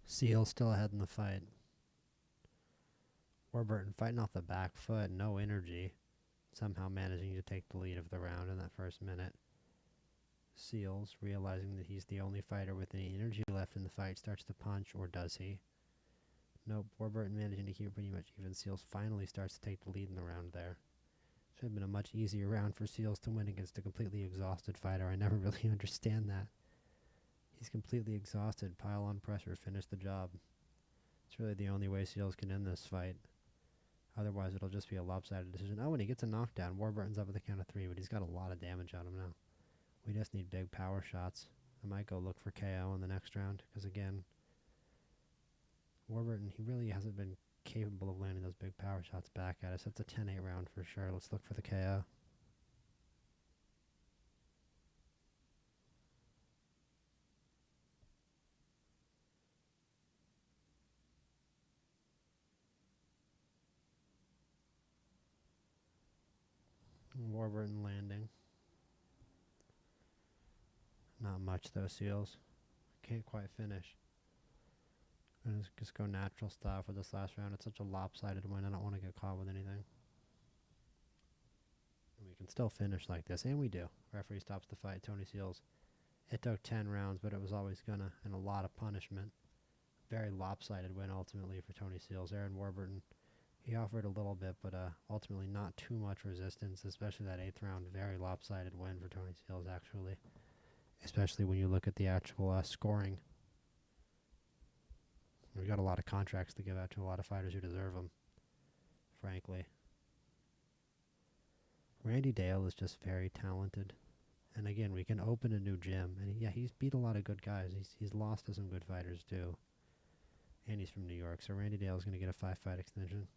Seal still ahead in the fight. Warburton fighting off the back foot, no energy. Somehow managing to take the lead of the round in that first minute. Seals, realizing that he's the only fighter with any energy left in the fight, starts to punch, or does he? Nope, Warburton managing to keep it pretty much even. Seals finally starts to take the lead in the round there. Should have been a much easier round for Seals to win against a completely exhausted fighter. I never really understand that. He's completely exhausted. Pile on pressure. Finish the job. It's really the only way Seals can end this fight. Otherwise, it'll just be a lopsided decision. Oh, and he gets a knockdown. Warburton's up at the count of 3, but he's got a lot of damage on him now. We just need big power shots. I might go look for KO in the next round, because again, Warburton, he really hasn't been capable of landing those big power shots back at us. That's a 10-8 round for sure. Let's look for the KO. Warburton landing. Not much though, Seals. Can't quite finish. I'm gonna just go natural style for this last round. It's such a lopsided win. I don't want to get caught with anything. And we can still finish like this, and we do. Referee stops the fight. Tony Seals. It took 10 rounds, but it was always gonna, and a lot of punishment. Very lopsided win ultimately for Tony Seals. Aaron Warburton, he offered a little bit, but ultimately not too much resistance, especially that 8th round. Very lopsided win for Tony Seals, actually. Especially when you look at the actual scoring. We've got a lot of contracts to give out to a lot of fighters who deserve them, frankly. Randy Dale is just very talented. And again, we can open a new gym. And yeah, he's beat a lot of good guys. He's lost to some good fighters too. And he's from New York, so Randy Dale is going to get a 5-fight extension.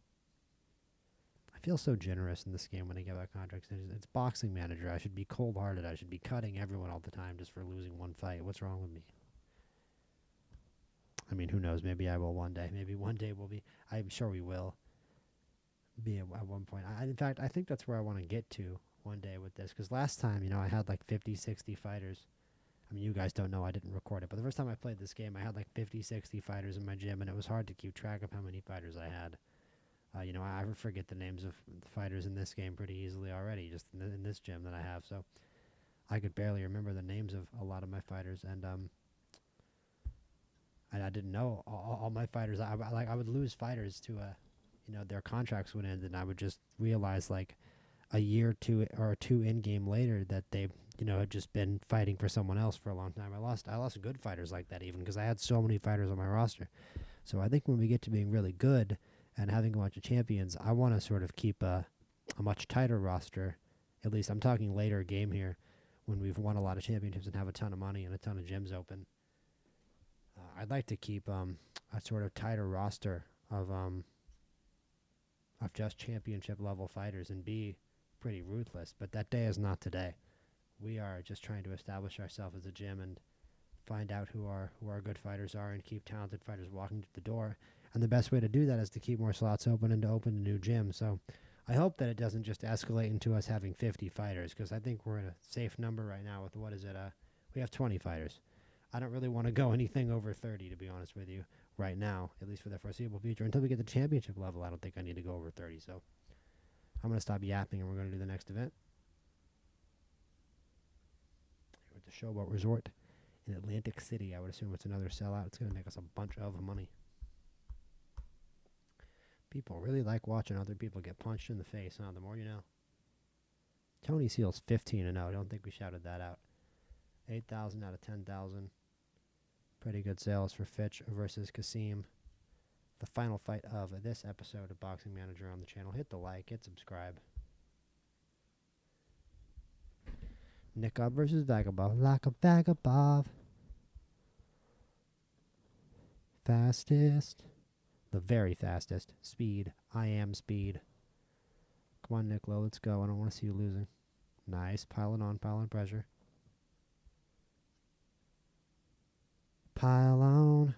I feel so generous in this game when I give out contract extensions. It's boxing manager. I should be cold-hearted. I should be cutting everyone all the time just for losing one fight. What's wrong with me? I mean, who knows? Maybe I will one day. Maybe one day we'll be. I'm sure we will be at one point. In fact, I think that's where I want to get to one day with this. Because last time, I had like 50, 60 fighters. I mean, you guys don't know. I didn't record it. But the first time I played this game, I had like 50, 60 fighters in my gym. And it was hard to keep track of how many fighters I had. I forget the names of the fighters in this game pretty easily already, just in this gym that I have. So I could barely remember the names of a lot of my fighters. And I didn't know all my fighters. I would lose fighters to their contracts would end, and I would just realize like a year or two in game later that they had just been fighting for someone else for a long time. I lost good fighters like that even because I had so many fighters on my roster. So I think when we get to being really good and having a bunch of champions, I want to sort of keep a much tighter roster. At least I'm talking later game here when we've won a lot of championships and have a ton of money and a ton of gyms open. I'd like to keep a sort of tighter roster of just championship level fighters and be pretty ruthless. But that day is not today. We are just trying to establish ourselves as a gym and find out who our good fighters are and keep talented fighters walking through the door. And the best way to do that is to keep more slots open and to open a new gym. So I hope that it doesn't just escalate into us having 50 fighters, because I think we're at a safe number right now with, we have 20 fighters. I don't really want to go anything over 30, to be honest with you, right now, at least for the foreseeable future. Until we get the championship level, I don't think I need to go over 30. So I'm going to stop yapping, and we're going to do the next event. We're at the Showboat Resort in Atlantic City. I would assume it's another sellout. It's going to make us a bunch of money. People really like watching other people get punched in the face, huh? The more you know. Tony Seals 15-0. I don't think we shouted that out. 8,000 out of 10,000. Pretty good sales for Fitch versus Kassim. The final fight of this episode of Boxing Manager on the channel. Hit the like, hit subscribe. Nika versus Vagabov. Like a Vagabov. Fastest. The very fastest. Speed. I am speed. Come on, Nicola, let's go. I don't want to see you losing. Nice. Piling on pressure. Pile on.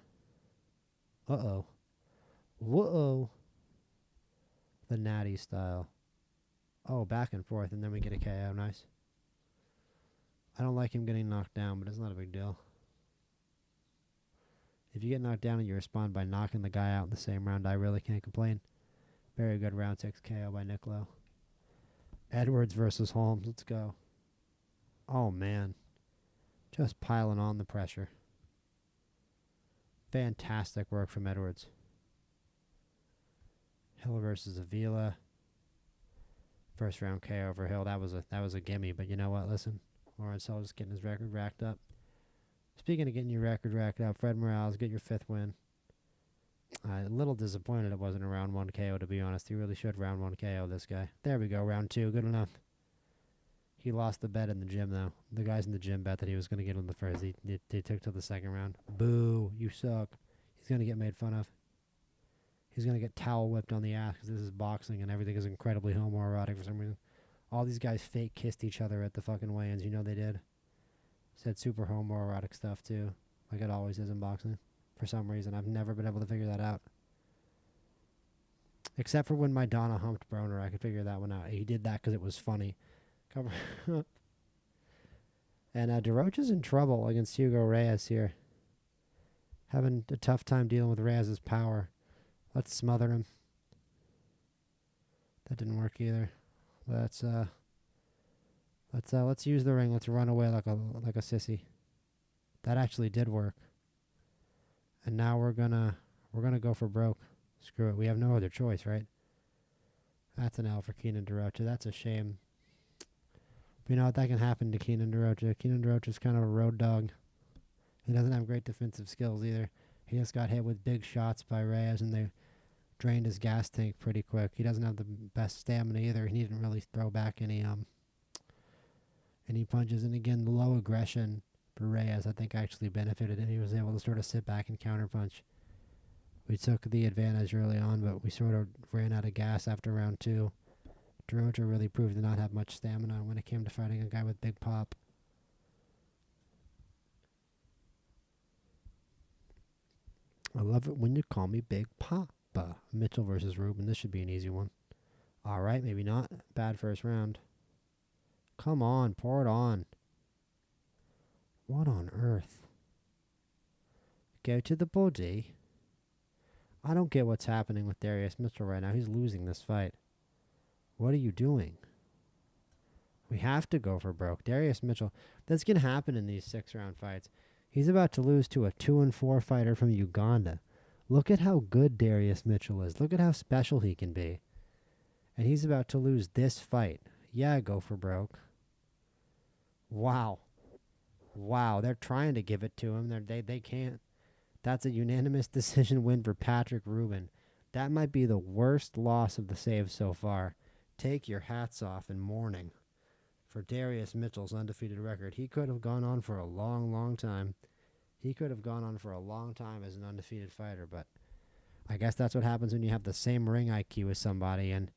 Uh-oh. Whoa. The natty style. Oh, back and forth, and then we get a KO. Nice. I don't like him getting knocked down, but it's not a big deal. If you get knocked down and you respond by knocking the guy out in the same round, I really can't complain. Very good round 6 KO by Nicolo. Edwards versus Holmes. Let's go. Oh, man. Just piling on the pressure. Fantastic work from Edwards. Hill versus Avila. First round KO over Hill. That was a gimme, but you know what? Listen. Lawrence Hill just getting his record racked up. Speaking of getting your record racked up, Fred Morales, get your 5th win. A little disappointed it wasn't a round 1 KO, to be honest. He really should round 1 KO this guy. There we go, round 2. Good enough. He lost the bet in the gym, though. The guys in the gym bet that he was going to get him the first. They took to the 2nd round. Boo, you suck. He's going to get made fun of. He's going to get towel whipped on the ass because this is boxing and everything is incredibly homoerotic for some reason. All these guys fake kissed each other at the fucking weigh-ins. You know they did. Said super homoerotic stuff, too. Like it always is in boxing. For some reason. I've never been able to figure that out. Except for when my Donna humped Broner. I could figure that one out. He did that because it was funny. Cover up. And DeRocha's in trouble against Hugo Reyes here. Having a tough time dealing with Reyes' power. Let's smother him. That didn't work either. Let's use the ring. Let's run away like a sissy. That actually did work. And now we're gonna go for broke. Screw it. We have no other choice, right? That's an L for Keenan DeRocha. That's a shame. But you know what? That can happen to Keenan DeRocha. Keenan DeRocha's kind of a road dog. He doesn't have great defensive skills either. He just got hit with big shots by Reyes, and they drained his gas tank pretty quick. He doesn't have the best stamina either. He didn't really throw back any punches. And again, the low aggression for Reyes, I think, actually benefited him. He was able to sort of sit back and counterpunch. We took the advantage early on, but we sort of ran out of gas after round 2. DeRocha really proved to not have much stamina when it came to fighting a guy with big pop. I love it when you call me Big Papa. Mitchell versus Rubin. This should be an easy one. All right, maybe not. Bad first round. Come on, pour it on. What on earth? Go to the body. I don't get what's happening with Darius Mitchell right now. He's losing this fight. What are you doing? We have to go for broke. Darius Mitchell. That's going to happen in these 6-round fights. He's about to lose to a 2-4 fighter from Uganda. Look at how good Darius Mitchell is. Look at how special he can be. And he's about to lose this fight. Yeah, go for broke. Wow. Wow, they're trying to give it to him. They can't. That's a unanimous decision win for Patrick Rubin. That might be the worst loss of the save so far. Take your hats off in mourning for Darius Mitchell's undefeated record. He could have gone on for a long, long time. He could have gone on for a long time as an undefeated fighter, but I guess that's what happens when you have the same ring IQ as somebody, and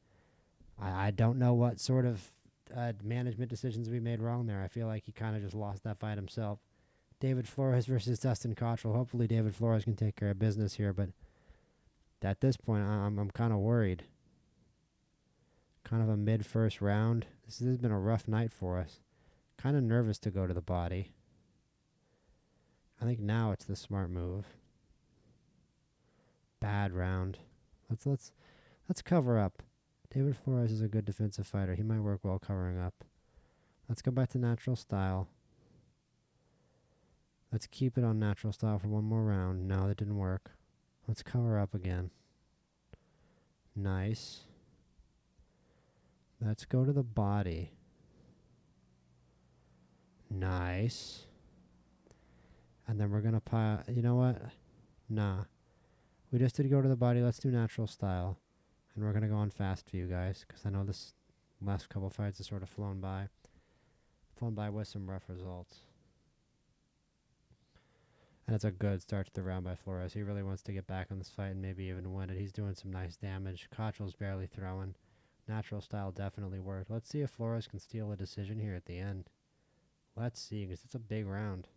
I don't know what sort of management decisions we made wrong there. I feel like he kind of just lost that fight himself. David Flores versus Dustin Cottrell. Hopefully David Flores can take care of business here, but at this point I'm kind of worried. Kind of a mid-first round. This has been a rough night for us. Kind of nervous to go to the body. I think now it's the smart move. Bad round. Let's cover up. David Flores is a good defensive fighter. He might work well covering up. Let's go back to natural style. Let's keep it on natural style for one more round. No, that didn't work. Let's cover up again. Nice. Let's go to the body. Nice. And then we're going to pile... You know what? Nah. We just did go to the body. Let's do natural style. And we're going to go on fast for you guys, because I know this last couple fights have sort of flown by. Flown by with some rough results. And it's a good start to the round by Flores. He really wants to get back on this fight and maybe even win it. He's doing some nice damage. Cottrell's barely throwing. Natural style definitely worked. Let's see if Flores can steal a decision here at the end. Let's see, because it's a big round.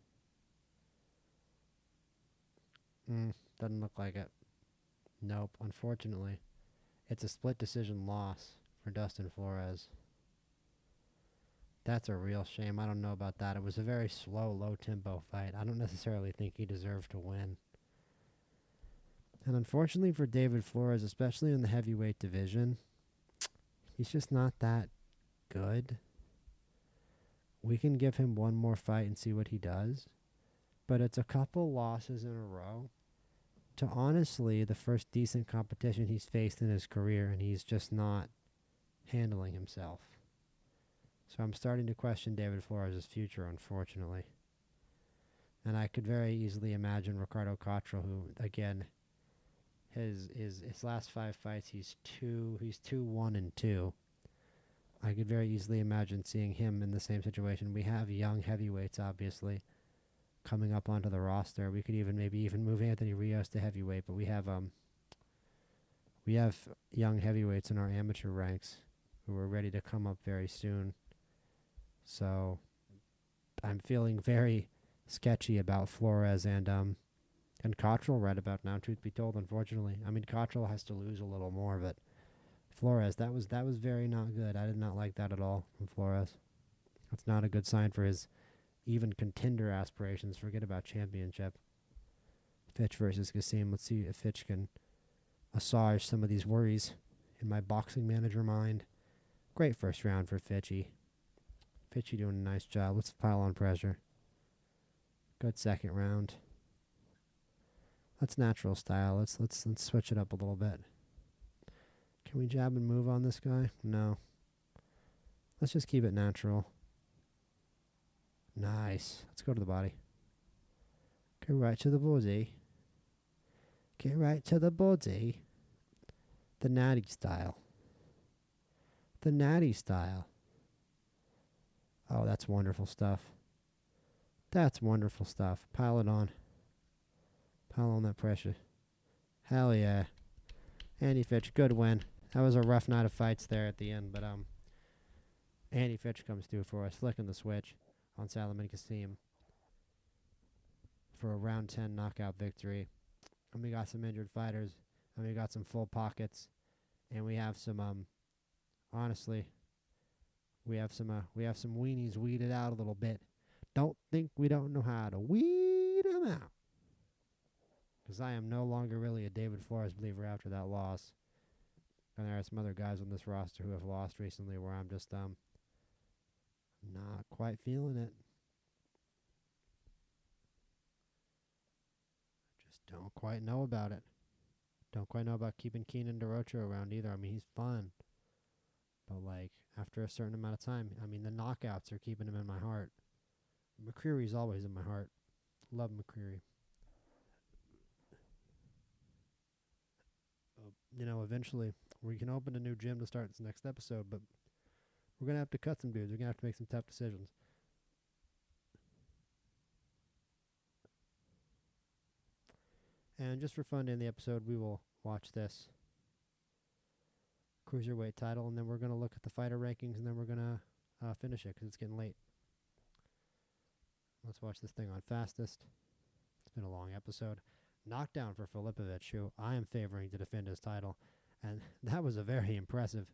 Doesn't look like it. Nope, unfortunately. It's a split decision loss for Dustin Flores. That's a real shame. I don't know about that. It was a very slow, low-tempo fight. I don't necessarily think he deserved to win. And unfortunately for David Flores, especially in the heavyweight division, he's just not that good. We can give him one more fight and see what he does. But it's a couple losses in a row to honestly the first decent competition he's faced in his career, and he's just not handling himself. So I'm starting to question David Flores' future, unfortunately. And I could very easily imagine Ricardo Cottrell, who, again, his last 5 fights, he's 2-1-2. I could very easily imagine seeing him in the same situation. We have young heavyweights, obviously, coming up onto the roster. We could maybe even move Anthony Rios to heavyweight, but we have young heavyweights in our amateur ranks who are ready to come up very soon. So I'm feeling very sketchy about Flores and Cottrell right about now, truth be told, unfortunately. I mean, Cottrell has to lose a little more, but Flores, that was very not good. I did not like that at all from Flores. That's not a good sign for his even contender aspirations. Forget about championship. Fitch versus Kassim. Let's see if Fitch can assuage some of these worries in my boxing manager mind. Great first round for Fitchy. Fitchy doing a nice job. Let's pile on pressure. Good second round. Let's natural style. Let's switch it up a little bit. Can we jab and move on this guy? No. Let's just keep it natural. Nice. Let's go to the body. Get right to the body. Get right to the body. The natty style. The natty style. Oh, that's wonderful stuff. That's wonderful stuff. Pile it on. Pile on that pressure. Hell yeah. Andy Fitch, good win. That was a rough night of fights there at the end, but Andy Fitch comes through for us, flicking the switch on Simmin Kassim for a round 10 knockout victory. And we got some injured fighters, and we got some full pockets, and we have some honestly, we have some weenies weeded out a little bit. Don't think we don't know how to weed them out. Because I am no longer really a David Flores believer after that loss. And there are some other guys on this roster who have lost recently where I'm just not quite feeling it. Just don't quite know about it. Don't quite know about keeping Keenan DeRocha around either. I mean, he's fun. But, like, after a certain amount of time, I mean, the knockouts are keeping him in my heart. McCreary's always in my heart. Love McCreary. Eventually we can open a new gym to start this next episode, but we're going to have to cut some dudes. We're going to have to make some tough decisions. And just for fun in the episode, we will watch this cruiserweight title, and then we're going to look at the fighter rankings, and then we're going to finish it because it's getting late. Let's watch this thing on fastest. It's been a long episode. Knockdown for Filipovic, who I am favoring to defend his title. And that was a very impressive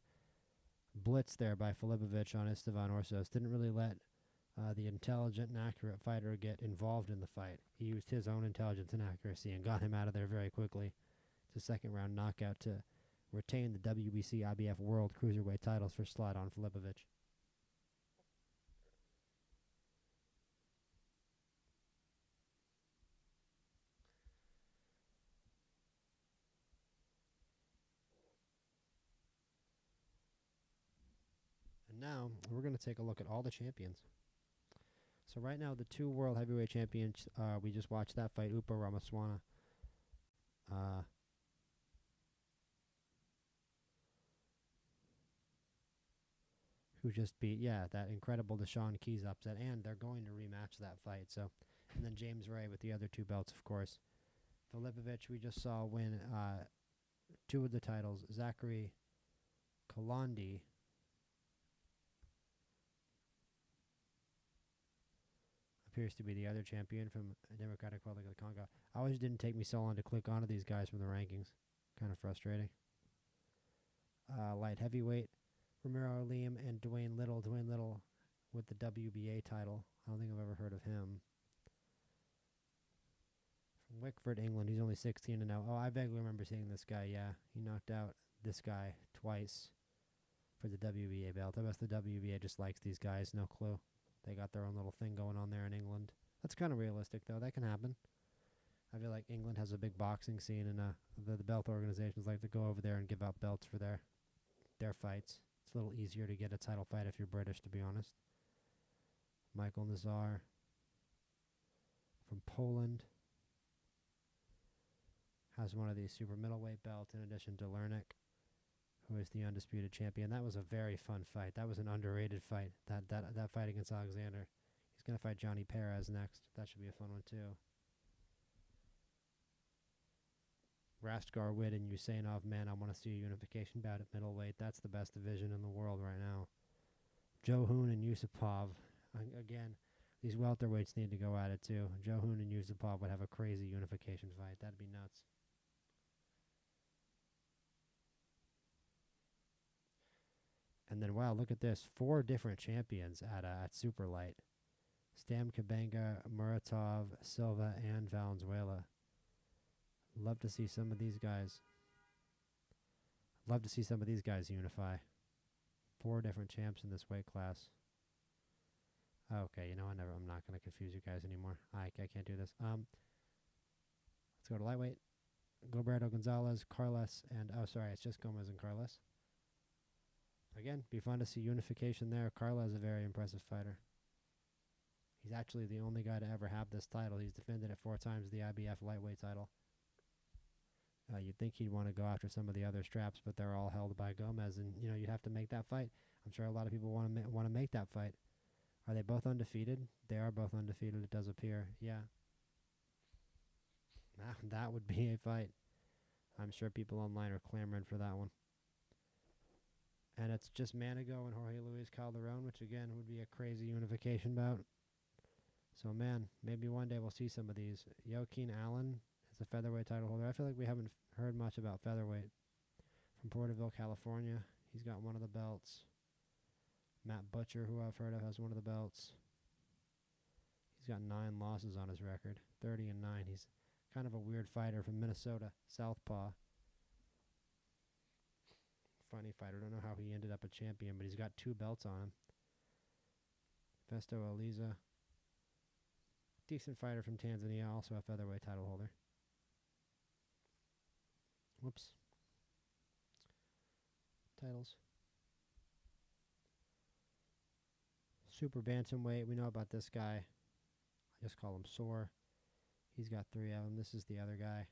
blitz there by Filipovic on Estevan Orsos. Didn't really let the intelligent and accurate fighter get involved in the fight. He used his own intelligence and accuracy and got him out of there very quickly. It's a second round knockout to retain the WBC IBF World Cruiserweight titles for Zlatan Filipovic. Now, we're going to take a look at all the champions. So right now, the 2 world heavyweight champions, we just watched that fight, Upa Ramaswamy. Who just beat, that incredible Deshaun Keys upset, and they're going to rematch that fight. So And then James Ray with the other 2 belts, of course. Filipovic, we just saw win 2 of the titles. Zachary Kalandi appears to be the other champion from Democratic Republic of the Congo. I always didn't take me so long to click onto these guys from the rankings. Kind of frustrating. Light heavyweight, Ramiro Liam and Dwayne Little. Dwayne Little with the WBA title. I don't think I've ever heard of him. From Wickford, England. He's only 16 and 0. Oh, I vaguely remember seeing this guy. Yeah, he knocked out this guy twice for the WBA belt. I guess the WBA just likes these guys. No clue. They got their own little thing going on there in England. That's kind of realistic, though. That can happen. I feel like England has a big boxing scene, and the belt organizations like to go over there and give out belts for their fights. It's a little easier to get a title fight if you're British, to be honest. Michael Nazar from Poland has one of these super middleweight belts in addition to Lernick, who is the undisputed champion. That was a very fun fight. That was an underrated fight. That fight against Alexander. He's going to fight Johnny Perez next. That should be a fun one, too. Rastgar Witt and Usainov, man, I want to see a unification bout at middleweight. That's the best division in the world right now. Joe Hoon and Yusupov. Again, these welterweights need to go at it, too. Joe Hoon and Yusupov would have a crazy unification fight. That'd be nuts. And then, wow, look at this. 4 different champions at super light. Stam Kabenga, Muratov, Silva, and Valenzuela. Love to see some of these guys. Love to see some of these guys unify. 4 different champs in this weight class. Okay, you know, I'm not going to confuse you guys anymore. I can't do this. Let's go to lightweight. Gilberto Gonzalez, Carles, and it's just Gomez and Carles. Again, be fun to see unification there. Carles is a very impressive fighter. He's actually the only guy to ever have this title. He's defended it 4 times, the IBF lightweight title. You'd think he'd want to go after some of the other straps, but they're all held by Gomez, and you have to make that fight. I'm sure a lot of people want to make that fight. Are they both undefeated? They are both undefeated, it does appear. Yeah. That would be a fight. I'm sure people online are clamoring for that one. And it's just Manigo and Jorge Luis Calderon, which again would be a crazy unification bout. So man, maybe one day we'll see some of these. Joaquin Allen is a featherweight title holder. I feel like we haven't heard much about featherweight. From Porterville, California, he's got one of the belts. Matt Butcher, who I've heard of, has one of the belts. He's got 9 losses on his record, 30-9. He's kind of a weird fighter from Minnesota, southpaw. Funny fighter. Don't know how he ended up a champion, but he's got 2 belts on him. Festo Eliza, decent fighter from Tanzania, also a featherweight title holder. Whoops. Titles. Super bantamweight. We know about this guy. I just call him Sore. He's got 3 of them. This is the other guy.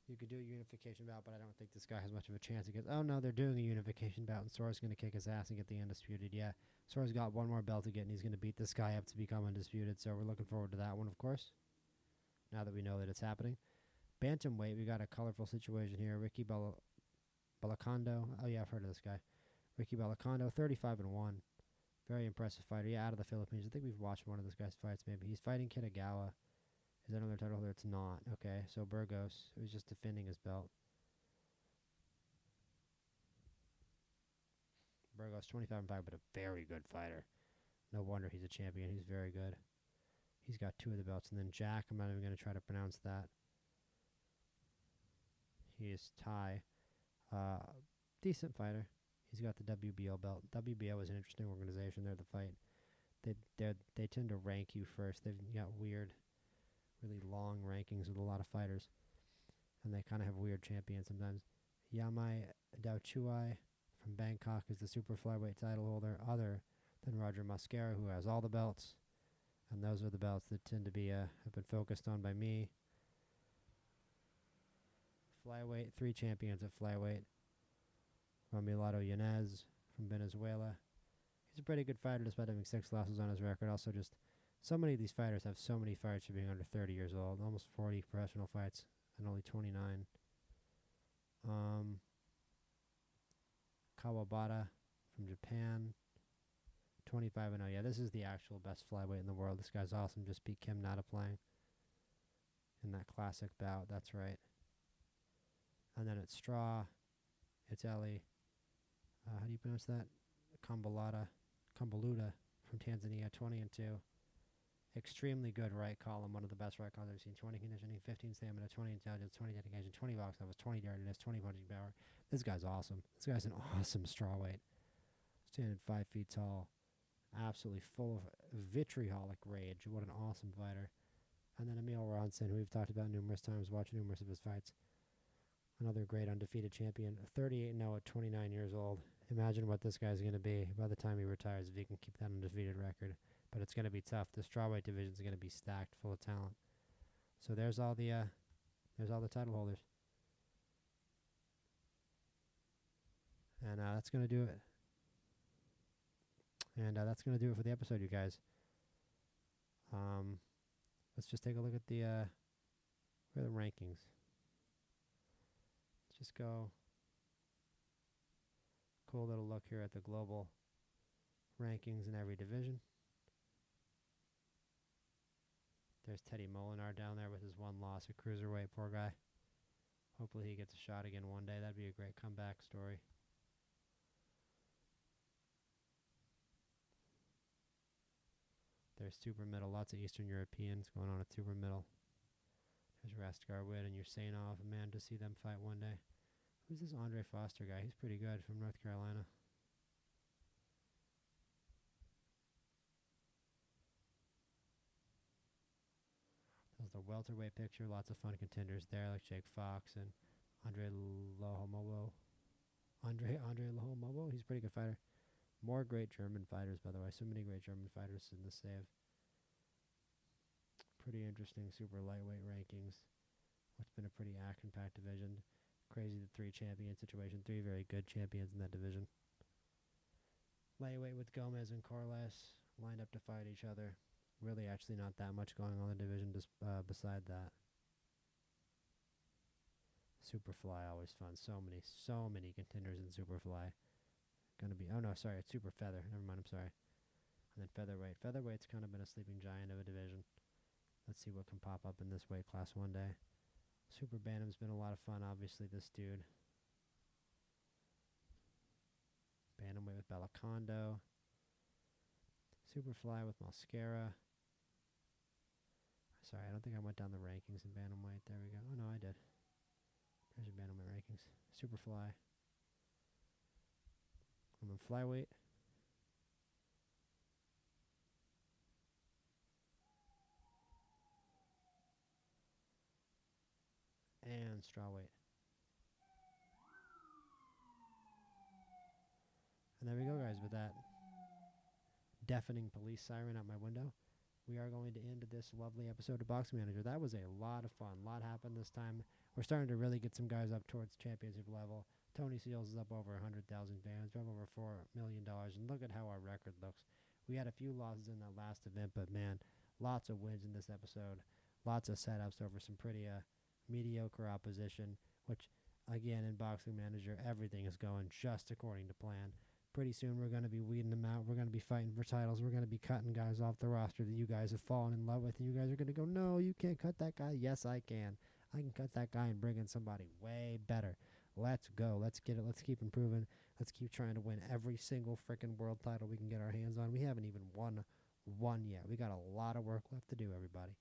You could do a unification bout, but I don't think this guy has much of a chance against... Oh, no, they're doing a unification bout, and Sore's going to kick his ass and get the undisputed. Yeah, Sore's got 1 more belt to get, and he's going to beat this guy up to become undisputed, so we're looking forward to that one, of course, now that we know that it's happening. Bantamweight, we got a colorful situation here. Ricky Balacondo. Oh, yeah, I've heard of this guy. Ricky Balacondo, 35-1. Very impressive fighter. Yeah, out of the Philippines. I think we've watched one of this guy's fights, maybe. He's fighting Kitagawa. Is that another title holder? It's not. Okay, so Burgos, who's just defending his belt. Burgos, 25-5, but a very good fighter. No wonder he's a champion. He's very good. He's got 2 of the belts. And then Jack, I'm not even going to try to pronounce that. He is Thai. Decent fighter. He's got the WBO belt. WBO is an interesting organization. They're the fight. They tend to rank you first. They've got weird, really long rankings with a lot of fighters. And they kind of have weird champions sometimes. Yamai Daochuai from Bangkok is the super flyweight title holder, other than Roger Mosquera, who has all the belts. And those are the belts that tend to be have been focused on by me. Flyweight, 3 champions at flyweight. Ramilado Yanez from Venezuela. He's a pretty good fighter despite having 6 losses on his record. Also just So many of these fighters have so many fights for being under 30 years old. Almost 40 professional fights and only 29. Kawabata from Japan, 25-0. Yeah, this is the actual best flyweight in the world. This guy's awesome. Just beat Kim Nata playing in that classic bout. That's right. And then it's Straw. It's Ellie. How do you pronounce that? Kambaluda from Tanzania, 20-2. Extremely good right column, one of the best right columns I've seen. 20 conditioning, 15 stamina, 20 intelligence, 20 dedication, 20 box office, 20 dardiness, 20 punching power. This guy's awesome. This guy's an awesome strawweight. Standing 5 feet tall. Absolutely full of vitriolic rage. What an awesome fighter. And then Emil Ronson, who we've talked about numerous times, watched numerous of his fights. Another great undefeated champion. 38-0 at 29 years old. Imagine what this guy's going to be by the time he retires if he can keep that undefeated record. But it's going to be tough. The strawweight division is going to be stacked full of talent. So there's all the title holders. And that's going to do it. And that's going to do it for the episode, you guys. Let's just take a look at the where are the rankings. Let's just go. Cool little look here at the global rankings in every division. There's Teddy Molinar down there with his one loss at cruiserweight. Poor guy. Hopefully he gets a shot again one day. That'd be a great comeback story. There's super middle. Lots of Eastern Europeans going on at super middle. There's Rastkar Witt and Ursanov. Man, to see them fight one day. Who's this Andre Foster guy? He's pretty good from North Carolina. There's the welterweight picture. Lots of fun contenders there, like Jake Fox and Andre Lohomowo. Andre Lohomowo. He's a pretty good fighter. More great German fighters, by the way. So many great German fighters in the save. Pretty interesting super lightweight rankings. What's been a pretty action-packed division. Crazy the 3 champion situation. 3 very good champions in that division. Lightweight with Gomez and Corliss lined up to fight each other. Really actually not that much going on in the division just beside that. Superfly, always fun. So many contenders in Superfly. Gonna be, oh no, sorry, it's Super Feather. Never mind, I'm sorry. And then Featherweight. Featherweight's kind of been a sleeping giant of a division. Let's see what can pop up in this weight class one day. Super Bantam's been a lot of fun, obviously, this dude. Bantamweight with Belacondo. Superfly with Mascara. Sorry, I don't think I went down the rankings in Bantamweight. There we go. Oh, no, I did. There's your Bantamweight rankings. Superfly. And then Flyweight. And Strawweight. And there we go, guys, with that deafening police siren out my window. We are going to end this lovely episode of Boxing Manager. That was a lot of fun. A lot happened this time. We're starting to really get some guys up towards championship level. Tony Seals is up over 100,000 fans. We're up over $4 million. And look at how our record looks. We had a few losses in that last event, but man, lots of wins in this episode. Lots of setups over some pretty mediocre opposition, which, again, in Boxing Manager, everything is going just according to plan. Pretty soon we're going to be weeding them out. We're going to be fighting for titles. We're going to be cutting guys off the roster that you guys have fallen in love with. And you guys are going to go, no, you can't cut that guy. Yes, I can. I can cut that guy and bring in somebody way better. Let's go. Let's get it. Let's keep improving. Let's keep trying to win every single freaking world title we can get our hands on. We haven't even won one yet. We got a lot of work left to do, everybody.